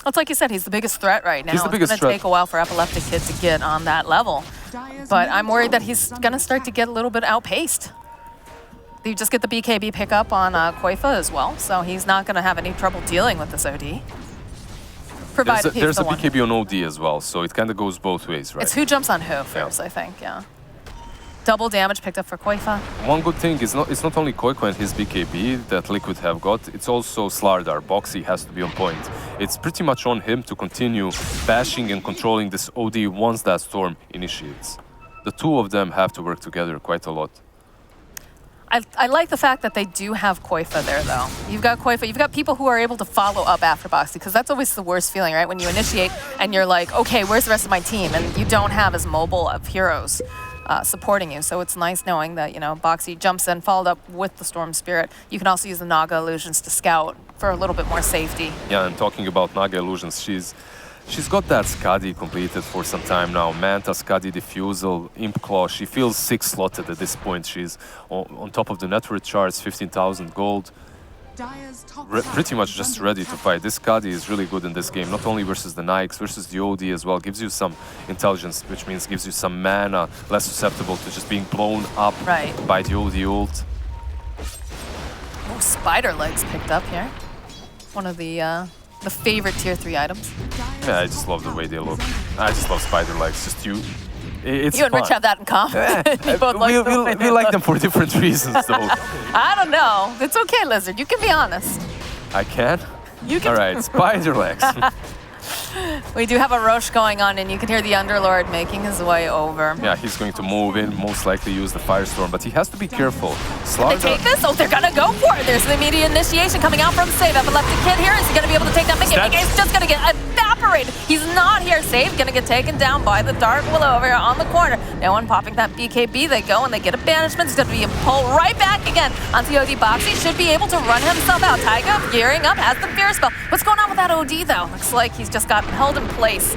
Speaker 3: it's like you said, he's the biggest threat right now.
Speaker 2: He's the biggest
Speaker 3: threat. It's going to take a while for Epileptic Kid to get on that level. But I'm worried that he's going to start to get a little bit outpaced. You just get the BKB pickup on Quaifa as well, so he's not going to have any trouble dealing with this OD. Provided
Speaker 2: there's a BKB on OD as well, so it kind of goes both ways, right?
Speaker 3: It's who jumps on who first, I think, yeah. Double damage picked up for Koifa.
Speaker 2: One good thing is it's not only Koiko and his BKB that Liquid have got, it's also Slardar. Boxy has to be on point. It's pretty much on him to continue bashing and controlling this OD once that storm initiates. The two of them have to work together quite a lot.
Speaker 3: I like the fact that they do have Koifa there, though. You've got Koifa, you've got people who are able to follow up after Boxy, because that's always the worst feeling, right? When you initiate and you're like, okay, where's the rest of my team? And you don't have as mobile of heroes supporting you. So it's nice knowing that, you know, Boxy jumps in, followed up with the Storm Spirit. You can also use the Naga Illusions to scout for a little bit more safety.
Speaker 2: Yeah, and talking about Naga Illusions, she's got that Skadi completed for some time now. Manta, Skadi, Diffusal, Imp Claw. She feels 6-slotted at this point. She's on top of the net worth charts, 15,000 gold. Pretty much just ready to fight. This Skadi is really good in this game, not only versus the Nikes, versus the OD as well. Gives you some intelligence, which means gives you some mana, less susceptible to just being blown up by the OD ult.
Speaker 3: Oh, Spider Legs picked up here. One of the favorite tier 3 items.
Speaker 2: Yeah, I just love the way they look. I just love Spider Legs. Just it's
Speaker 3: you and
Speaker 2: fun.
Speaker 3: Rich have that in common.
Speaker 2: We like them for different reasons, though.
Speaker 3: I don't know. It's okay, Lizard. You can be honest.
Speaker 2: I can?
Speaker 3: You can.
Speaker 2: All right, Spider Legs.
Speaker 3: We do have a Roche going on, and you can hear the Underlord making his way over.
Speaker 2: Yeah, he's going to move in, most likely use the Firestorm, but he has to be careful.
Speaker 3: They take this? Oh, they're gonna go for it. There's the immediate initiation coming out from Save. Epileptic Kid here. Is he gonna be able to take down Mickey? Mickey's just gonna get evaporated. He's not here. Save gonna get taken down by the Dark Willow over here on the corner. No one popping that BKB. They go and they get a banishment. There's gonna be a pull right back again onto OD Boxy. Should be able to run himself out. Taiga gearing up, has the Fear Spell. What's going on with that OD though? Looks like he's just got held in place.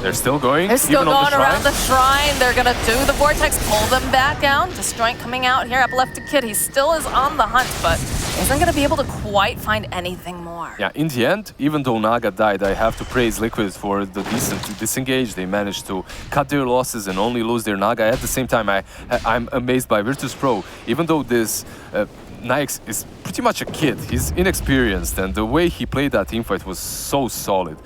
Speaker 2: They're still going?
Speaker 3: They're still going around the shrine. They're going to do the Vortex, pull them back down. Disjoint coming out here. Epileptic Kid, he still is on the hunt, but isn't going to be able to quite find anything more.
Speaker 2: Yeah, in the end, even though Naga died, I have to praise Liquid for the decent disengage. They managed to cut their losses and only lose their Naga. At the same time, I'm amazed by Virtus.pro. Even though this Nyx is pretty much a kid, he's inexperienced, and the way he played that teamfight was so solid.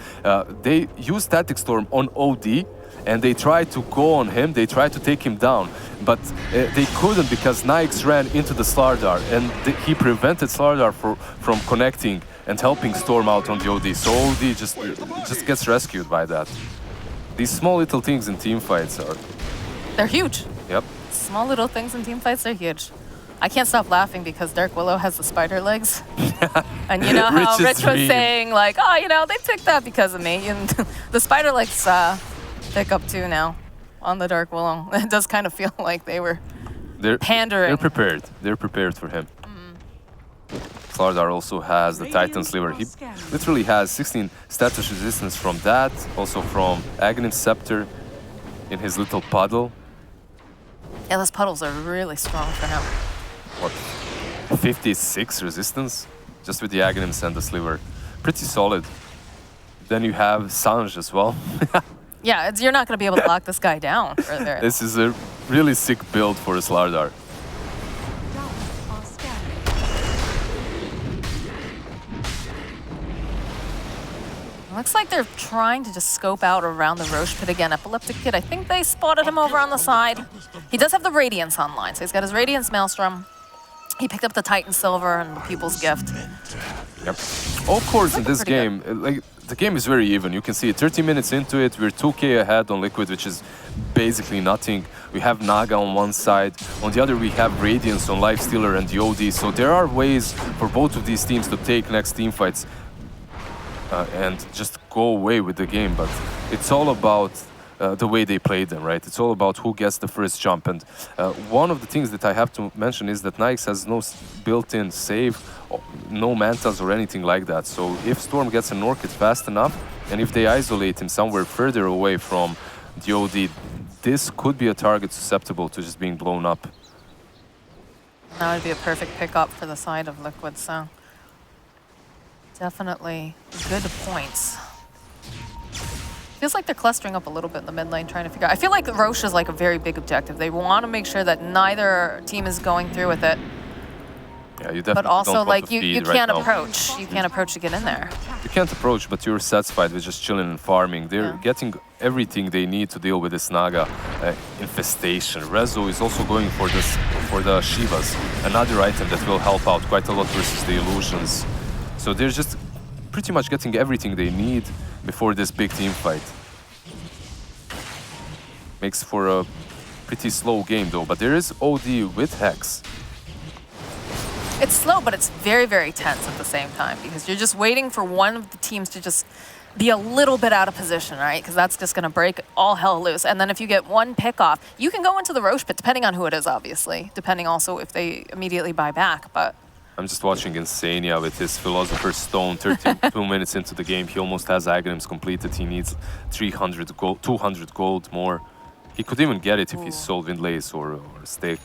Speaker 2: They used Static Storm on OD, and they tried to go on him, they tried to take him down, but they couldn't because Nyx ran into the Slardar, and he prevented Slardar from connecting and helping Storm out on the OD, so OD just gets rescued by that. These small little things in teamfights are...
Speaker 3: They're huge.
Speaker 2: Yep.
Speaker 3: Small little things in teamfights are huge. I can't stop laughing because Dark Willow has the spider legs. And you know how Rich was saying, like, oh, you know, they picked that because of me. And the spider legs pick up too now on the Dark Willow. It does kind of feel like they were pandering.
Speaker 2: They're prepared. They're prepared for him. Slardar also has the Titan Sliver. He literally has 16 status resistance from that, also from Aghanim Scepter in his little puddle.
Speaker 3: Yeah, those puddles are really strong for him.
Speaker 2: What, 56 resistance? Just with the Aghanims and the Sliver. Pretty solid. Then you have Sanj as well.
Speaker 3: Yeah, you're not going to be able to lock this guy down further.
Speaker 2: This is a really sick build for a Slardar.
Speaker 3: Looks like they're trying to just scope out around the Roche pit again. Epileptic Kid, I think they spotted him over on the side. He does have the Radiance online, so he's got his Radiance Maelstrom. He picked up the Titan Silver and the People's Gift.
Speaker 2: Yep. All cores in this game, like the game is very even. You can see it 30 minutes into it, we're 2k ahead on Liquid, which is basically nothing. We have Naga on one side, on the other we have Radiance on Lifestealer and the OD, so there are ways for both of these teams to take next teamfights and just go away with the game, but it's all about the way they play them, right? It's all about who gets the first jump, and one of the things that I have to mention is that Nyx has no built-in save, no mantas or anything like that, so if Storm gets an Orchid fast enough, and if they isolate him somewhere further away from the OD, this could be a target susceptible to just being blown up.
Speaker 3: That would be a perfect pickup for the side of Liquid, so definitely good points. Feels like they're clustering up a little bit in the mid lane, trying to figure out. I feel like Roche is like a very big objective. They want to make sure that neither team is going through with it.
Speaker 2: Yeah, you definitely
Speaker 3: but also,
Speaker 2: don't
Speaker 3: like,
Speaker 2: want to
Speaker 3: you
Speaker 2: feed
Speaker 3: can't
Speaker 2: right
Speaker 3: approach. You can't approach to get in there.
Speaker 2: You can't approach, but you're satisfied with just chilling and farming. They're getting everything they need to deal with this Naga infestation. Rezo is also going for the Shivas, another item that will help out quite a lot versus the illusions. So they're just pretty much getting everything they need before this big team fight. Makes for a pretty slow game though, but there is OD with Hex.
Speaker 3: It's slow, but it's very, very tense at the same time because you're just waiting for one of the teams to just be a little bit out of position, right? Because that's just going to break all hell loose. And then if you get one pick off, you can go into the Roche pit, depending on who it is, obviously, depending also if they immediately buy back. But
Speaker 2: I'm just watching Insania with his Philosopher's Stone, 32 minutes into the game. He almost has Aghanims completed. He needs 300 gold, 200 gold more. He could even get it if he sold Windlace or Stake.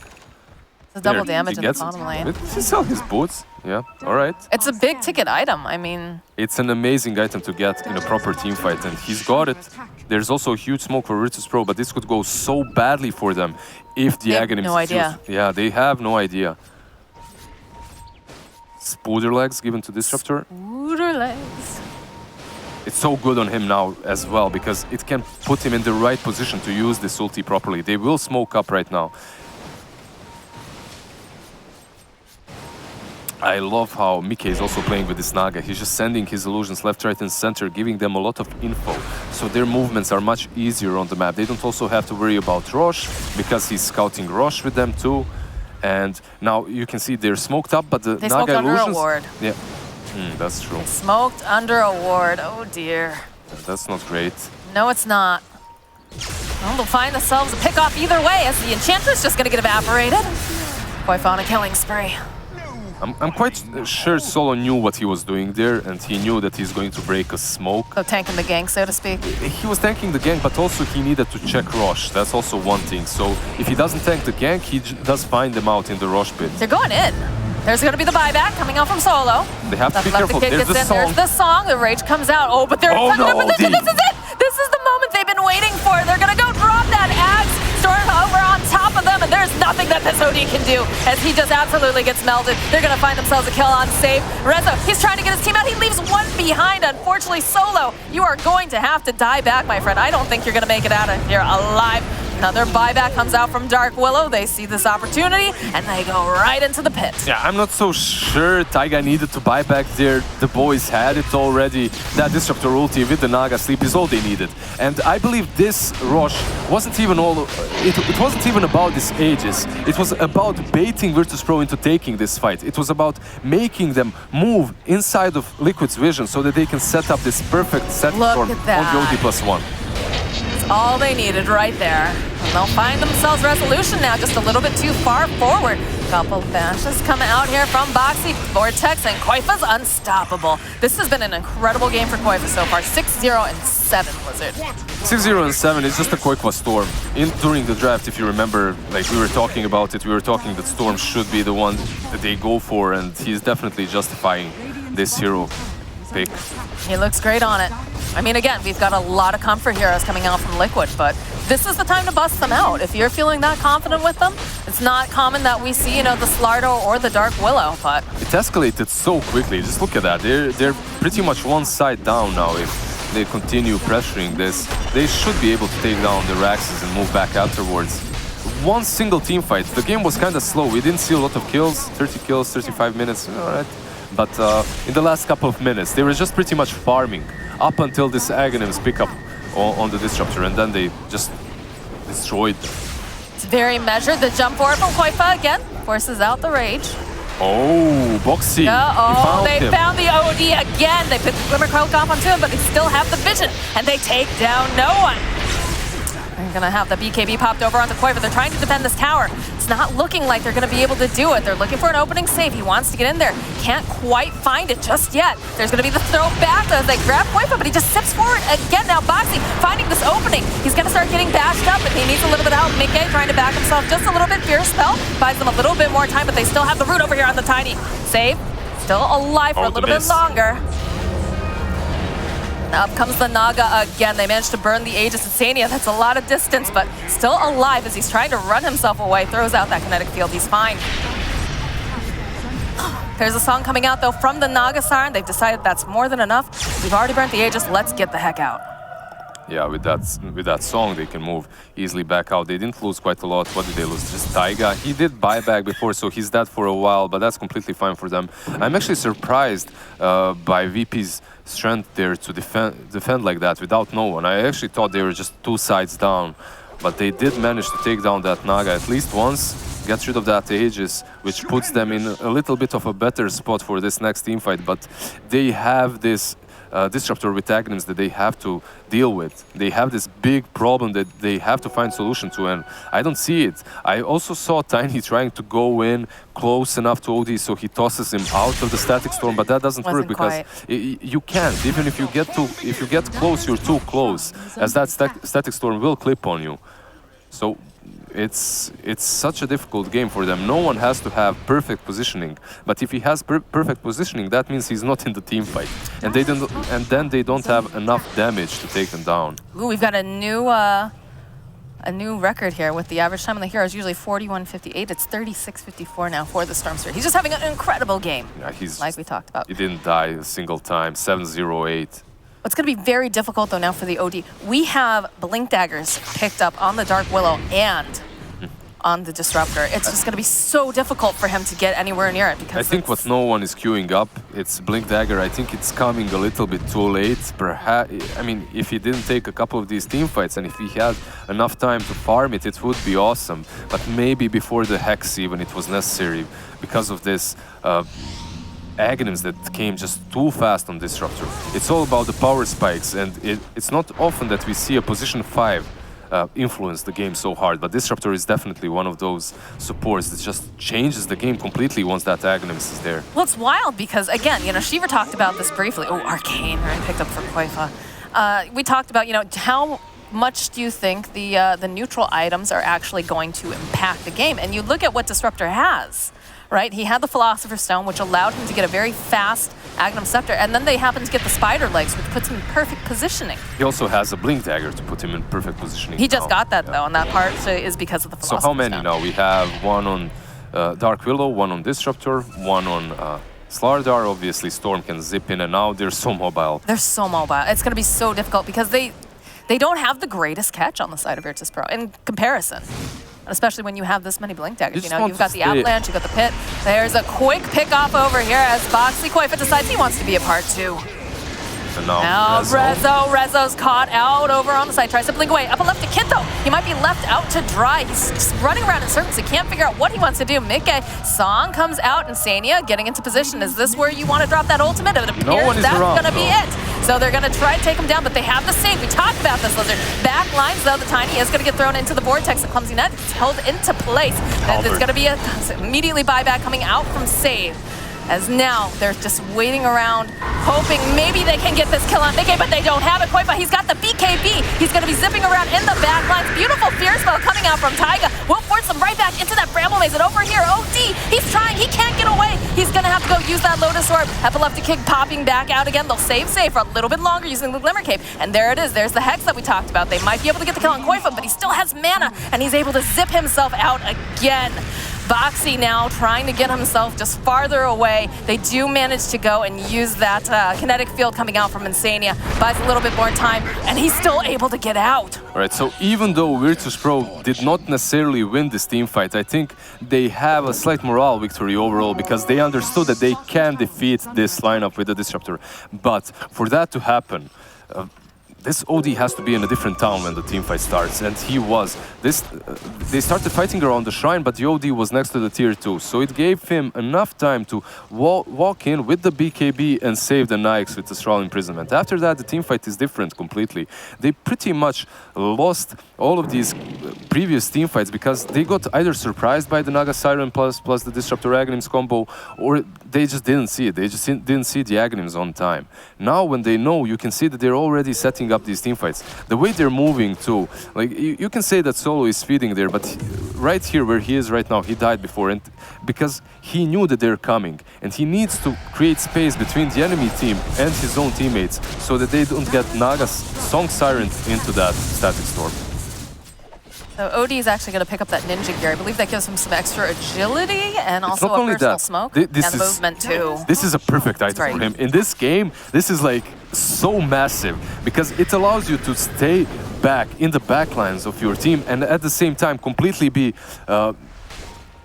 Speaker 3: It's a double damage in the bottom lane.
Speaker 2: He sell his boots. Yeah, all right.
Speaker 3: It's a big ticket item. I mean,
Speaker 2: it's an amazing item to get in a proper team fight, and he's got it. There's also a huge smoke for Virtus.pro, but this could go so badly for them if the Aghanims...
Speaker 3: no idea.
Speaker 2: Yeah, they have no idea. Spooder legs given to Disruptor.
Speaker 3: Spooder legs.
Speaker 2: It's so good on him now as well, because it can put him in the right position to use this ulti properly. They will smoke up right now. I love how Mike is also playing with this Naga. He's just sending his illusions left, right, and center, giving them a lot of info. So their movements are much easier on the map. They don't also have to worry about Roche, because he's scouting Roche with them too. And now you can see they're smoked up, but the
Speaker 3: they
Speaker 2: Naga
Speaker 3: smoked
Speaker 2: illusions...
Speaker 3: under a ward.
Speaker 2: Yeah, that's true.
Speaker 3: They smoked under a ward. Oh dear.
Speaker 2: That's not great.
Speaker 3: No, it's not. Well, they'll find themselves a pick off either way, as the Enchantress just going to get evaporated. Quite on a killing spree.
Speaker 2: I'm quite sure Solo knew what he was doing there, and he knew that he's going to break a smoke.
Speaker 3: So tanking the gank, so to speak.
Speaker 2: He was tanking the gank, but also he needed to check Roche. That's also one thing. So if he doesn't tank the gank, he does find them out in the Roche pit.
Speaker 3: They're going in. There's going to be the buyback coming out from Solo.
Speaker 2: They have to be careful.
Speaker 3: There's the song. The rage comes out. Oh, but they're in no, position. This is it. This is the moment they've been waiting for. They're going to go drop that axe, store it over on top of them, and there's nothing that this OD can do as he just absolutely gets melted. They're going to find themselves a kill on save. Rezo, he's trying to get his team out. He leaves one behind. Unfortunately, Solo, you are going to have to die back, my friend. I don't think you're going to make it out of here alive. Another buyback comes out from Dark Willow. They see this opportunity, and they go right into the pit.
Speaker 2: Yeah, I'm not so sure Taiga needed to buy back there. The boys had it already. That Disruptor ulti with the Naga sleep is all they needed. And I believe this Roche wasn't even all... It wasn't even about this Aegis. It was about baiting Virtus.pro into taking this fight. It was about making them move inside of Liquid's vision so that they can set up this perfect set storm on the OD+1.
Speaker 3: All they needed right there. And they'll find themselves resolution now, just a little bit too far forward. Couple bashes coming out here from Boxy, Vortex, and Koifa's unstoppable. This has been an incredible game for Koifa so far. 6-0 and 7, Blizzard.
Speaker 2: 6-0 and 7 is just a Koifa Storm. During the draft, if you remember, like we were talking about it, we were talking that Storm should be the one that they go for, and he's definitely justifying this hero pick.
Speaker 3: He looks great on it. I mean, again, we've got a lot of comfort heroes coming out from Liquid, but this is the time to bust them out. If you're feeling that confident with them, it's not common that we see, you know, the Slardo or the Dark Willow, but...
Speaker 2: It escalated so quickly. Just look at that. They're pretty much one side down now. If they continue pressuring this, they should be able to take down the Raxes and move back afterwards. One single team fight. The game was kind of slow. We didn't see a lot of kills. 30 kills, 35 minutes. All right. But in the last couple of minutes, they were just pretty much farming up until this Aghanims pick up on the Disruptor, and then they just destroyed them.
Speaker 3: It's very measured. The jump forward from Koifa again forces out the rage.
Speaker 2: Oh, Boxy.
Speaker 3: They found the OD again. They put the Glimmer Cloak off onto him, but they still have the vision, and they take down no one. They're gonna have the BKB popped over onto Koifa. They're trying to defend this tower. It's not looking like they're gonna be able to do it. They're looking for an opening save. He wants to get in there. Can't quite find it just yet. There's gonna be the throw back as they grab Koifa, but he just steps forward again. Now Boxy finding this opening. He's gonna start getting bashed up, and he needs a little bit of help. Mike trying to back himself just a little bit. Fierce spell buys them a little bit more time, but they still have the root over here on the Tiny. Save, still alive for a little bit longer. Up comes the Naga again. They managed to burn the Aegis Insania. That's a lot of distance, but still alive as he's trying to run himself away. Throws out that kinetic field. He's fine. There's a song coming out, though, from the Naga Siren. They've decided that's more than enough. We've already burnt the Aegis. Let's get the heck out.
Speaker 2: Yeah, with that song, they can move easily back out. They didn't lose quite a lot. What did they lose? Just Taiga. He did buyback before, so he's dead for a while, but that's completely fine for them. I'm actually surprised by VP's strength there to defend like that without no one. I actually thought they were just 2 sides down, but they did manage to take down that Naga at least once, get rid of that Aegis, which puts them in a little bit of a better spot for this next team fight, but they have this disruptor with Aghanim's that they have to deal with. They have this big problem that they have to find solution to, and I don't see it. I also saw Tiny trying to go in close enough to OD, so he tosses him out of the static storm, but that doesn't work because you can't. Even if you get close, you're too close, as that static storm will clip on you. So it's such a difficult game for them. No one has to have perfect positioning, but if he has perfect positioning, that means he's not in the team fight, and then they don't have enough damage to take them down.
Speaker 3: Ooh, we've got a new record here with the average time on the hero is usually 41:58. It's 36:54 now for the Stormster. He's just having an incredible game, like we talked about.
Speaker 2: He didn't die a single time. 7-0-8.
Speaker 3: It's going to be very difficult, though, now for the OD. We have Blink Daggers picked up on the Dark Willow and on the Disruptor. It's just going to be so difficult for him to get anywhere near it. Because
Speaker 2: I think what no one is queuing up, it's Blink Dagger. I think it's coming a little bit too late. Perhaps, I mean, if he didn't take a couple of these team fights and if he had enough time to farm it, it would be awesome. But maybe before the Hex even it was necessary because of this Aghanims that came just too fast on Disruptor. It's all about the power spikes, and it's not often that we see a position 5 influence the game so hard, but Disruptor is definitely one of those supports that just changes the game completely once that Aghanims is there.
Speaker 3: Well, it's wild because, again, you know, Shiva talked about this briefly. Oh, Arcane, right, picked up for Koifa. We talked about, you know, how much do you think the neutral items are actually going to impact the game? And you look at what Disruptor has. Right? He had the Philosopher's Stone, which allowed him to get a very fast Aghanim Scepter, and then they happen to get the Spider Legs, which puts him in perfect positioning.
Speaker 2: He also has a Blink Dagger to put him in perfect positioning.
Speaker 3: He just got that, though, and that part is because of the Philosopher's Stone.
Speaker 2: So how many now? We have one on Dark Willow, one on Disruptor, one on Slardar. Obviously, Storm can zip in and out. They're so mobile.
Speaker 3: They're so mobile. It's going to be so difficult because they don't have the greatest catch on the side of Virtus.pro in comparison. Especially when you have this many Blink Daggers. You know, you've got the Avalanche, you've got the Pit. There's a quick pick-off over here as Boxy Koifa decides he wants to be a part 2.
Speaker 2: And now
Speaker 3: Rezo's caught out over on the side, tries to blink away. Up and left to Kid, though. He might be left out to dry. He's just running around in circles. He can't figure out what he wants to do. Mikke, Song comes out, and Sania getting into position. Is this where you want to drop that ultimate? It appears that's going to be it. So they're going to try to take him down, but they have the save. We talked about this, Lizard. Back lines, though, the Tiny is going to get thrown into the Vortex. The Clumsy Net is held into place. There's going to be a immediately buyback coming out from save. As now, they're just waiting around, hoping maybe they can get this kill on Mikke, but they don't have it quite, but he's got the BKB. He's going to be zipping around in the back lines. Beautiful fear spell coming out from Taiga. Will force him right back into that Bramble Maze. And over here, OD, he's trying, he can't get away. He's going to have to go use that Lotus Orb. Epileptic Kick popping back out again. They'll save for a little bit longer using the Glimmer Cape. And there it is, there's the Hex that we talked about. They might be able to get the kill on Koifa, but he still has mana, and he's able to zip himself out again. Boxy now trying to get himself just farther away. They do manage to go and use that kinetic field coming out from Insania. Buys a little bit more time, and he's still able to get out.
Speaker 2: All right, so even though Virtus.pro did not necessarily win this team fight, I think they have a slight morale victory overall because they understood that they can defeat this lineup with the Disruptor. But for that to happen, this OD has to be in a different town when the team fight starts, and he was. They started fighting around the shrine, but the OD was next to the tier 2, so it gave him enough time to walk in with the BKB and save the Nyx with the Thrall Imprisonment. After that, the team fight is different completely. They pretty much lost all of these previous team fights because they got either surprised by the Naga Siren plus the Disruptor Aghanims combo, or they just didn't see it. They just didn't see the Aghanims on time. Now, when they know, you can see that they're already setting up these team fights. The way they're moving too, like you can say that Solo is feeding there, but right here where he is right now, he died before, and because he knew that they're coming, and he needs to create space between the enemy team and his own teammates so that they don't get Naga's Song Siren into that Static Storm.
Speaker 3: So OD is actually going to pick up that ninja gear. I believe that gives him some extra agility and also
Speaker 2: not
Speaker 3: a
Speaker 2: only
Speaker 3: personal
Speaker 2: that,
Speaker 3: smoke
Speaker 2: this
Speaker 3: and
Speaker 2: is-
Speaker 3: movement too.
Speaker 2: This is a perfect item
Speaker 3: right.
Speaker 2: for him. In this game, this is like so massive because it allows you to stay back in the backlines of your team and at the same time completely be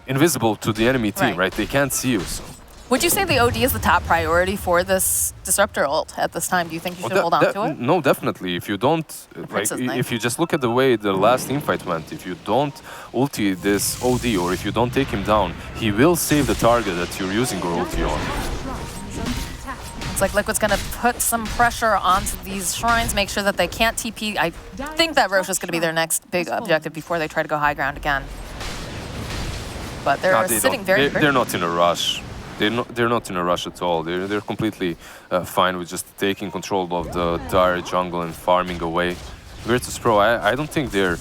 Speaker 2: invisible to the enemy team, right? They can't see you. So.
Speaker 3: Would you say the OD is the top priority for this Disruptor ult at this time? Do you think you should hold on to it?
Speaker 2: No, definitely. If you don't, like, if you just look at the way the last teamfight went, if you don't ulti this OD or if you don't take him down, he will save the target that you're using your ulti on.
Speaker 3: It's like Liquid's going to put some pressure onto these shrines, make sure that they can't TP. I think that Roche is going to be their next big objective before they try to go high ground again. But they're sitting very
Speaker 2: They're not in a rush. They're not in a rush at all. They're completely fine with just taking control of the dire jungle and farming away. Virtus.pro, I don't think they're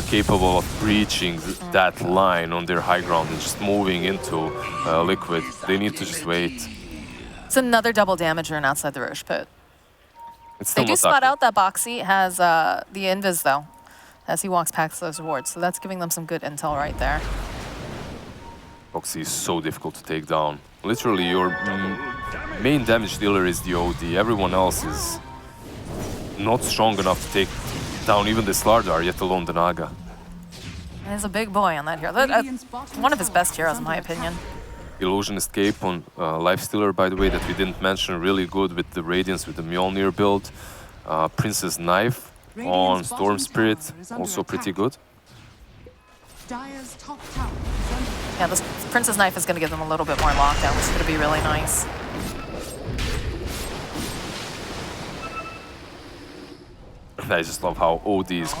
Speaker 2: capable of breaching that line on their high ground and just moving into Liquid. They need to just wait.
Speaker 3: It's another double damage rune outside the Roche pit.
Speaker 2: They
Speaker 3: do spot out that Boxy has the invis though, as he walks past those wards. So that's giving them some good intel right there.
Speaker 2: Boxy is so difficult to take down. Literally, your main damage dealer is the OD. Everyone else is not strong enough to take down even the Slardar, yet alone the Naga.
Speaker 3: And he's a big boy on that hero. One of his best heroes, in my opinion.
Speaker 2: Illusionist Cape on Lifestealer, by the way, that we didn't mention, really good with the Radiance, with the Mjolnir build. Princess Knife on Storm Spirit, also pretty good.
Speaker 10: Dire's top tower.
Speaker 3: Yeah, this Princess Knife is going to give them a little bit more lockdown, which is going to be really nice.
Speaker 2: I just love how OD is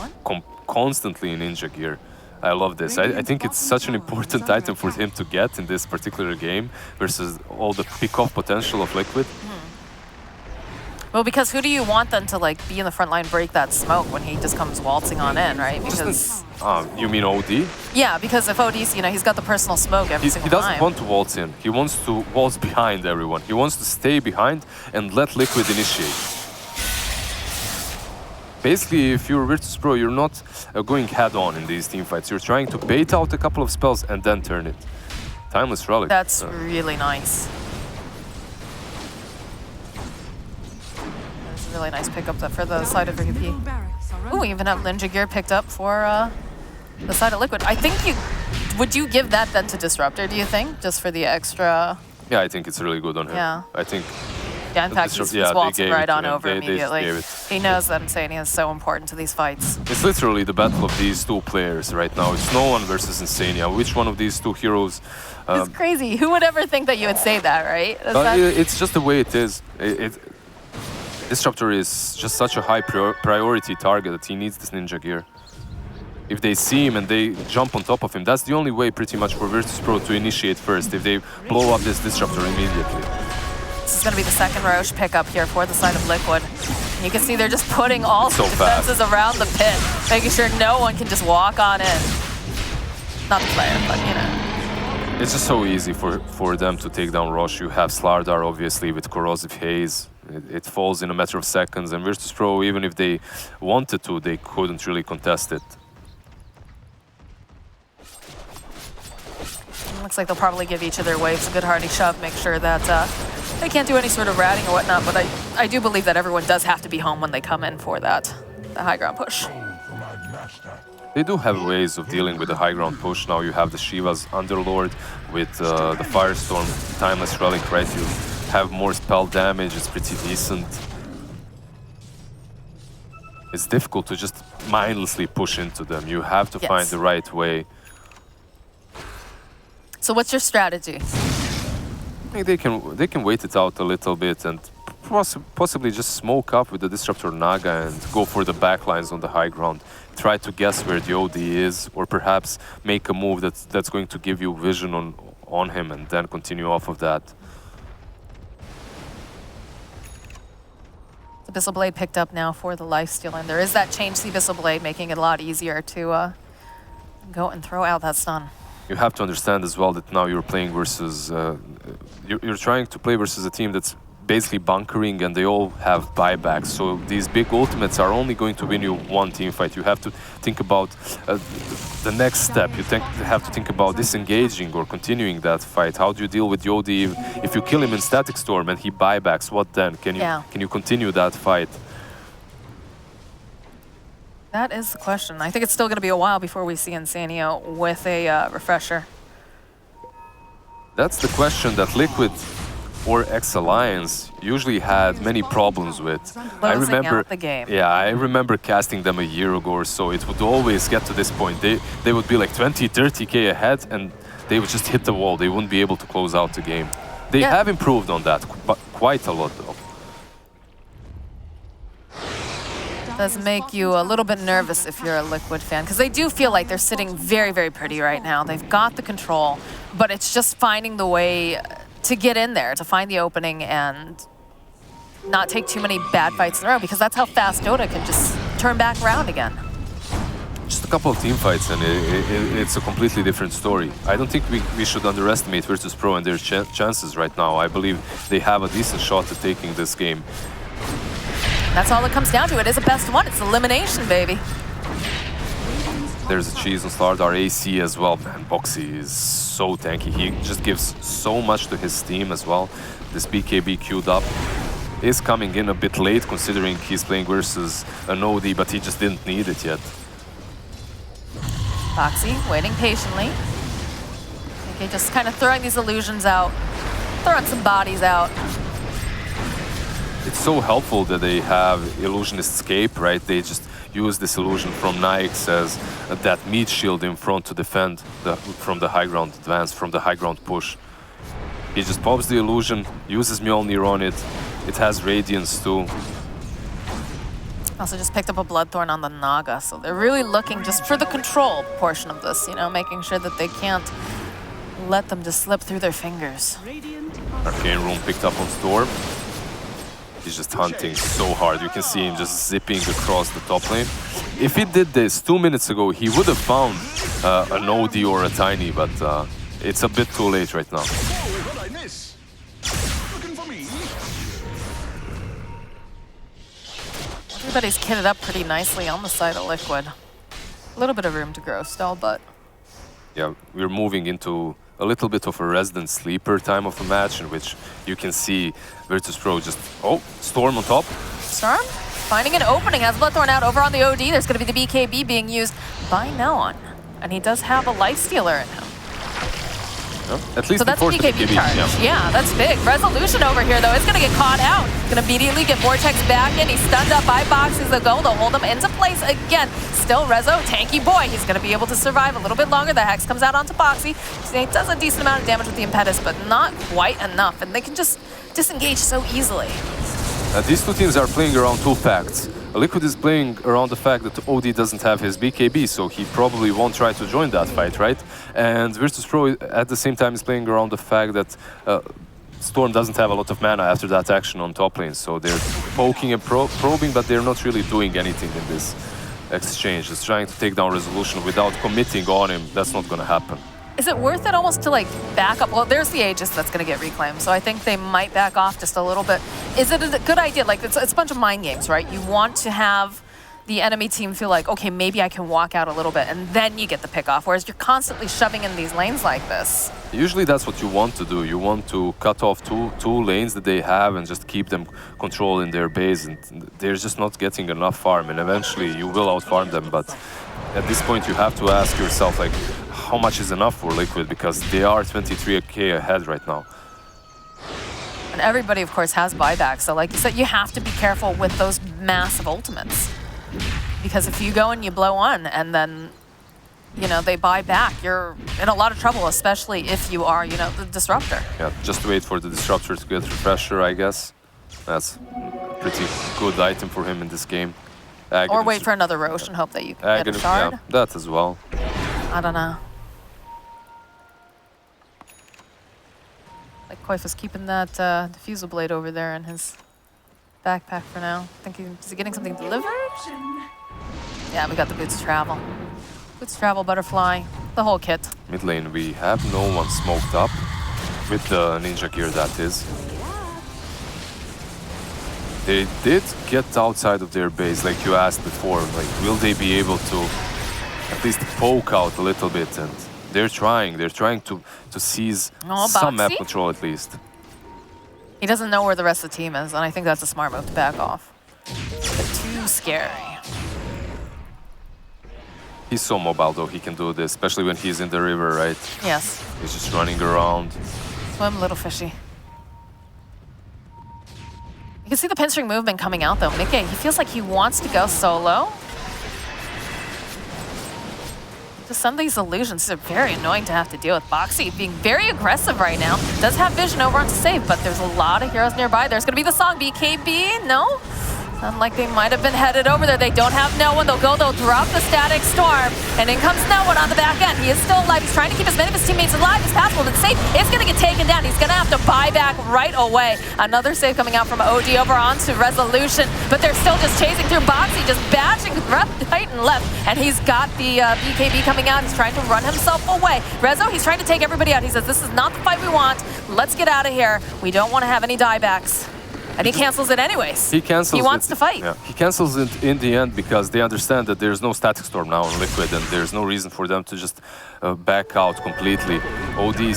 Speaker 2: constantly in ninja gear. I love this. I think it's such an important item for him to get in this particular game versus all the pick-off potential of Liquid.
Speaker 3: Well, because who do you want then to like be in the front line, break that smoke when he just comes waltzing on in, right? Because
Speaker 2: you mean OD?
Speaker 3: yeah, because if OD's, you know, he's got the personal smoke every single
Speaker 2: He doesn't
Speaker 3: time.
Speaker 2: want to waltz in. He wants to waltz behind everyone. He wants to stay behind and let Liquid initiate. Basically, if you're Virtus.pro, you're not going head-on in these teamfights. You're trying to bait out a couple of spells and then turn it. Timeless Relic.
Speaker 3: That's really nice. That's a really nice pickup for the side of VP. Ooh, we even have Ninja Gear picked up for the side of Liquid. I think would you give that then to Disruptor, do you think? Just for the extra...
Speaker 2: Yeah, I think it's really good on him.
Speaker 3: Yeah.
Speaker 2: I think...
Speaker 3: Yeah, in fact, he's waltzing right on over immediately.
Speaker 2: They
Speaker 3: he knows that Insania is so important to these fights.
Speaker 2: It's literally the battle of these two players right now. It's no one versus Insania. Which one of these two heroes...
Speaker 3: It's crazy. Who would ever think that you would say that, right?
Speaker 2: It's just the way it is. Disruptor is just such a high priority target that he needs this ninja gear. If they see him and they jump on top of him, that's the only way pretty much for Virtus.pro to initiate first, if they blow up this Disruptor immediately.
Speaker 3: This is going to be the second Roche pickup here for the side of Liquid. And you can see they're just putting all the defenses around the pit, making sure no one can just walk on in. Not the player, but you know.
Speaker 2: It's just so easy for them to take down Roche. You have Slardar, obviously, with Corrosive Haze. It falls in a matter of seconds, and Virtus.pro, even if they wanted to, they couldn't really contest it.
Speaker 3: Looks like they'll probably give each of their waves a good hearty shove, make sure that they can't do any sort of ratting or whatnot, but I do believe that everyone does have to be home when they come in for the high ground push.
Speaker 2: They do have ways of dealing with the high ground push. Now you have the Shiva's Underlord with the Firestorm Timeless Relic, right? You have more spell damage, it's pretty decent. It's difficult to just mindlessly push into them. You have to find the right way.
Speaker 3: So what's your strategy?
Speaker 2: I think they can wait it out a little bit and possibly just smoke up with the Disruptor Naga and go for the backlines on the high ground. Try to guess where the OD is, or perhaps make a move that's going to give you vision on him and then continue off of that.
Speaker 3: The Abyssal Blade picked up now for the lifesteal, and there is that change to the Abyssal Blade, making it a lot easier to go and throw out that stun.
Speaker 2: You have to understand as well that now you're playing versus... you're trying to play versus a team that's basically bunkering, and they all have buybacks. So these big ultimates are only going to win you one team fight. You have to think about the next step. You have to think about disengaging or continuing that fight. How do you deal with Yodi if you kill him in Static Storm and he buybacks? What then? Can you continue that fight?
Speaker 3: That is the question. I think it's still going to be a while before we see Insanio with a refresher.
Speaker 2: That's the question that Liquid or X-Alliance usually had many problems with. I remember
Speaker 3: the game.
Speaker 2: Yeah, I remember casting them a year ago or so. It would always get to this point. They would be like 20, 30k ahead, and they would just hit the wall. They wouldn't be able to close out the game. They have improved on that, but quite a lot though.
Speaker 3: Does make you a little bit nervous if you're a Liquid fan, because they do feel like they're sitting very, very pretty right now. They've got the control, but it's just finding the way to get in there, to find the opening and not take too many bad fights in a row, because that's how fast Dota can just turn back around again.
Speaker 2: Just a couple of team fights and it's a completely different story. I don't think we should underestimate Virtus.pro and their chances right now. I believe they have a decent shot at taking this game.
Speaker 3: That's all it comes down to. It is a best one. It's elimination, baby.
Speaker 2: There's a cheese on Slard, our AC as well. Man, Boxy is so tanky. He just gives so much to his team as well. This BKB queued up is coming in a bit late, considering he's playing versus an OD, but he just didn't need it yet.
Speaker 3: Boxy waiting patiently. Okay, just kind of throwing these illusions out, throwing some bodies out.
Speaker 2: It's so helpful that they have Illusionist Escape, right? They just use this illusion from Nyx as that meat shield in front to defend from the high ground advance, from the high ground push. He just pops the illusion, uses Mjolnir on it. It has Radiance too.
Speaker 3: Also just picked up a Bloodthorn on the Naga, so they're really looking just for the control portion of this, you know, making sure that they can't let them just slip through their fingers.
Speaker 2: Arcane Room picked up on Storm. He's just hunting so hard. You can see him just zipping across the top lane. If he did this 2 minutes ago, he would have found an OD or a Tiny, but it's a bit too late right now.
Speaker 3: Everybody's kitted up pretty nicely on the side of Liquid. A little bit of room to grow still, but...
Speaker 2: Yeah, we're moving into a little bit of a resident sleeper time of the match, in which you can see Virtus.pro just... Oh, Storm on top.
Speaker 3: Storm finding an opening, has Bloodthorn out over on the OD. There's going to be the BKB being used by Neon. And he does have a Lifestealer in him.
Speaker 2: At least
Speaker 3: so that's BKB charge. Yeah, that's big. Resolution over here, though, is going to get caught out. Going to immediately get Vortex back in. He's stunned up by Boxes. They'll go. They'll hold him into place again. Still Rezo, tanky boy. He's going to be able to survive a little bit longer. The Hex comes out onto Boxy. He does a decent amount of damage with the Impetus, but not quite enough. And they can just disengage so easily.
Speaker 2: These two teams are playing around two facts. Liquid is playing around the fact that OD doesn't have his BKB, so he probably won't try to join that fight, right? And Virtus.pro at the same time is playing around the fact that Storm doesn't have a lot of mana after that action on top lane, so they're poking and probing, but they're not really doing anything in this exchange. Just trying to take down Resolution without committing on him. That's not going to happen.
Speaker 3: Is it worth it almost to like back up? Well, there's the Aegis that's going to get reclaimed, so I think they might back off just a little bit. Is it a good idea? Like, it's a bunch of mind games, right? You want to have the enemy team feel like, okay, maybe I can walk out a little bit, and then you get the pick off, whereas you're constantly shoving in these lanes like this.
Speaker 2: Usually that's what you want to do. You want to cut off two lanes that they have and just keep them controlling their base, and they're just not getting enough farm, and eventually you will outfarm them, but at this point you have to ask yourself, like, how much is enough for Liquid, because they are 23k ahead right now.
Speaker 3: And everybody, of course, has buybacks, so like you said, you have to be careful with those massive ultimates. Because if you go and you blow one and then, you know, they buy back, you're in a lot of trouble, especially if you are, you know, the Disruptor.
Speaker 2: Yeah, just wait for the Disruptor to get Refresher, I guess. That's a pretty good item for him in this game.
Speaker 3: Or wait for another Roche and hope that you can get a shard.
Speaker 2: Yeah, that as well.
Speaker 3: I don't know. Like Koif is keeping that diffusal blade over there in his backpack for now. Is he getting something delivered? Yeah, we got the Boots Travel. Boots Travel, Butterfly, the whole kit.
Speaker 2: Mid lane, we have no one smoked up. With the ninja gear, that is. They did get outside of their base, like you asked before. Like, will they be able to at least poke out a little bit? And they're trying. They're trying to seize some map control at least.
Speaker 3: He doesn't know where the rest of the team is, and I think that's a smart move to back off. Too scary.
Speaker 2: He's so mobile, though. He can do this, especially when he's in the river, right?
Speaker 3: Yes.
Speaker 2: He's just running around.
Speaker 3: Swim, little fishy. You can see the pinstring movement coming out, though. Mickey, he feels like he wants to go solo. Just some of these illusions are very annoying to have to deal with. Boxy being very aggressive right now. Does have vision over onto save, but there's a lot of heroes nearby. There's going to be the song BKB. No? Sound like they might have been headed over there. They don't have no one. They'll go, they'll drop the static storm. And in comes no one on the back end. He is still alive. He's trying to keep as many of his teammates alive as possible. But safe is going to get taken down. He's going to have to buy back right away. Another save coming out from OD over onto Resolution. But they're still just chasing through Boxy, just bashing right and left. And he's got the BKB coming out. He's trying to run himself away. Rezo, he's trying to take everybody out. He says, this is not the fight we want. Let's get out of here. We don't want to have any diebacks. And he cancels it anyways.
Speaker 2: He cancels
Speaker 3: He wants to fight.
Speaker 2: Yeah. He cancels it in the end because they understand that there's no static storm now on Liquid and there's no reason for them to just back out completely. OD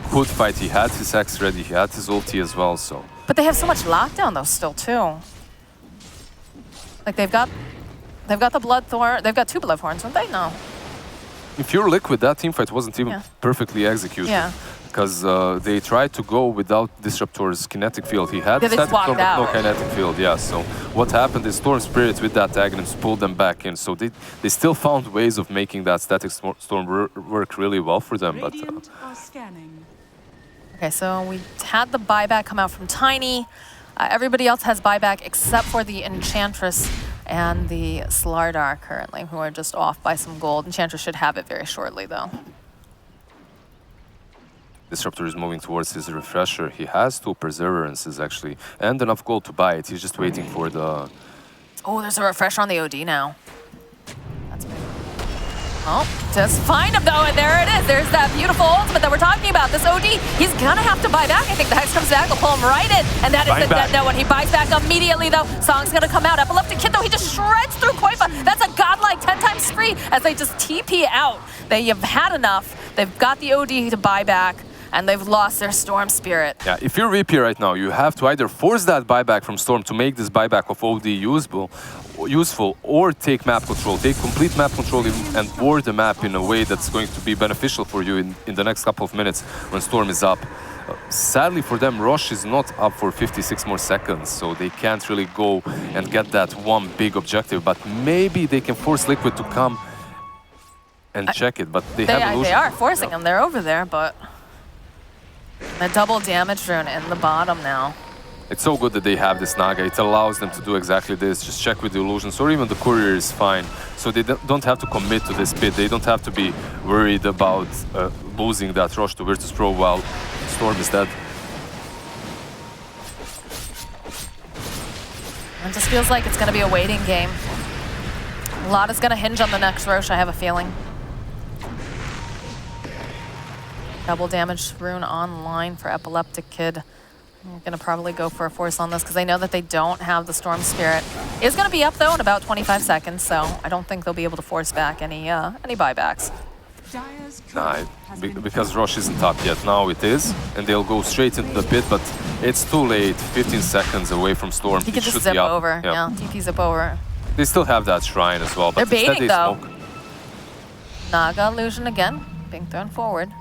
Speaker 2: could fight. He had his X ready. He had his ulti as well, so.
Speaker 3: But they have so much lockdown though still too. Like they've got the Bloodthorn. They've got 2 Bloodthorns, don't they? No.
Speaker 2: If you're Liquid, that teamfight wasn't even perfectly executed.
Speaker 3: Yeah.
Speaker 2: Because they tried to go without Disruptor's kinetic field. He had
Speaker 3: Yeah, they
Speaker 2: static
Speaker 3: just
Speaker 2: storm,
Speaker 3: walked
Speaker 2: but no
Speaker 3: out.
Speaker 2: kinetic field, yeah. So what happened is Storm Spirit with that Aghanim's pulled them back in. So they still found ways of making that static storm work really well for them. But
Speaker 10: Radiant are scanning.
Speaker 3: Okay, so we had the buyback come out from Tiny. Everybody else has buyback except for the Enchantress and the Slardar currently, who are just off by some gold. Enchantress should have it very shortly though.
Speaker 2: Disruptor is moving towards his refresher. He has 2 Perseverances actually, and enough gold to buy it. He's just waiting for the...
Speaker 3: Oh, there's a refresher on the OD now. That's big. Oh, just find him though, and there it is. There's that beautiful ultimate that we're talking about. This OD, he's gonna have to buy back. I think the Hex comes back, will pull him right in, and that is the dead no one. He buys back immediately though. Song's gonna come out. Epileptic Kid though, he just shreds through Koifa. That's a godlike 10 times free as they just TP out. They have had enough. They've got the OD to buy back, and they've lost their Storm Spirit.
Speaker 2: Yeah, if you're VP right now, you have to either force that buyback from Storm to make this buyback of OD useful, or take map control. Take complete map control and ward the map in a way that's going to be beneficial for you in the next couple of minutes when Storm is up. Sadly for them, Rosh is not up for 56 more seconds, so they can't really go and get that one big objective, but maybe they can force Liquid to come and check it, but they have illusion.
Speaker 3: They are forcing them. They're over there, but... The double damage rune in the bottom now.
Speaker 2: It's so good that they have this Naga. It allows them to do exactly this. Just check with the illusions, or even the courier is fine. So they don't have to commit to this pit. They don't have to be worried about losing that rush to Virtus.pro while Storm is dead.
Speaker 3: It just feels like it's going to be a waiting game. A lot is going to hinge on the next Roche, I have a feeling. Double damage rune online for Epileptic Kid. I'm going to probably go for a force on this because I know that they don't have the Storm Spirit. It's going to be up though in about 25 seconds, so I don't think they'll be able to force back any buybacks.
Speaker 2: Nah, because Rosh isn't up yet. Now it is, and they'll go straight into the pit, but it's too late. 15 seconds away from Storm.
Speaker 3: He can just zip over. Yeah, TP zip over.
Speaker 2: They still have that shrine as well, but
Speaker 3: they're baiting though.
Speaker 2: Smoke.
Speaker 3: Naga illusion again, being thrown forward.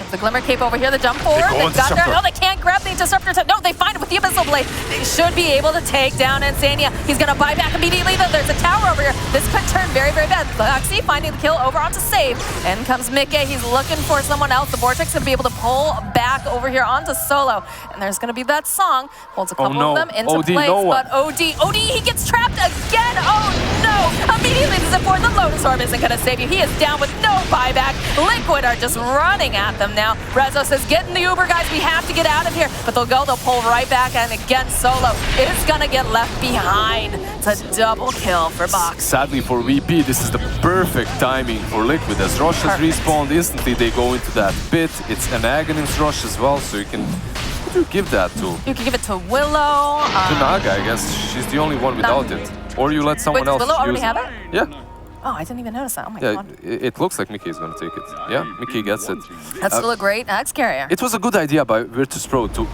Speaker 3: The Glimmer Cape over here, the jump forward. They got there. No, they can't grab the Disruptor. No, they find it with the Abyssal Blade. They should be able to take down Insania. He's going to buy back immediately, though. There's a tower over here. This could turn very, very bad. Boxy finding the kill over onto Save. In comes Mickey. He's looking for someone else. The Vortex going to be able to pull back over here onto Solo. And there's going to be that song. Holds a couple of them into place. But OD, he gets trapped again. Oh, no. Immediately the Zip the Lotus Orb isn't going to save you. He is down with no buyback. Liquid are just running at them now. Rezo says, get in the Uber, guys. We have to get out of here. But they'll pull right back. And again, Solo is going to get left behind. It's a double kill for Box.
Speaker 2: Sadly for VP, this is the perfect timing for Liquid. As Rosh has respawned instantly, they go into that pit. It's an Aghanim's Rush as well, so you can do you give that to?
Speaker 3: You can give it to Willow.
Speaker 2: To Naga, I guess. She's the only one without it. Or you let someone
Speaker 3: Wait,
Speaker 2: else
Speaker 3: does Willow already
Speaker 2: use
Speaker 3: have
Speaker 2: it.
Speaker 3: it?
Speaker 2: Yeah.
Speaker 3: Oh, I didn't even notice that. Oh my
Speaker 2: Yeah,
Speaker 3: god.
Speaker 2: it looks like Mickey is going to take it. Yeah, Mickey gets it.
Speaker 3: That's still a great axe carrier.
Speaker 2: It was a good idea by Virtus.pro to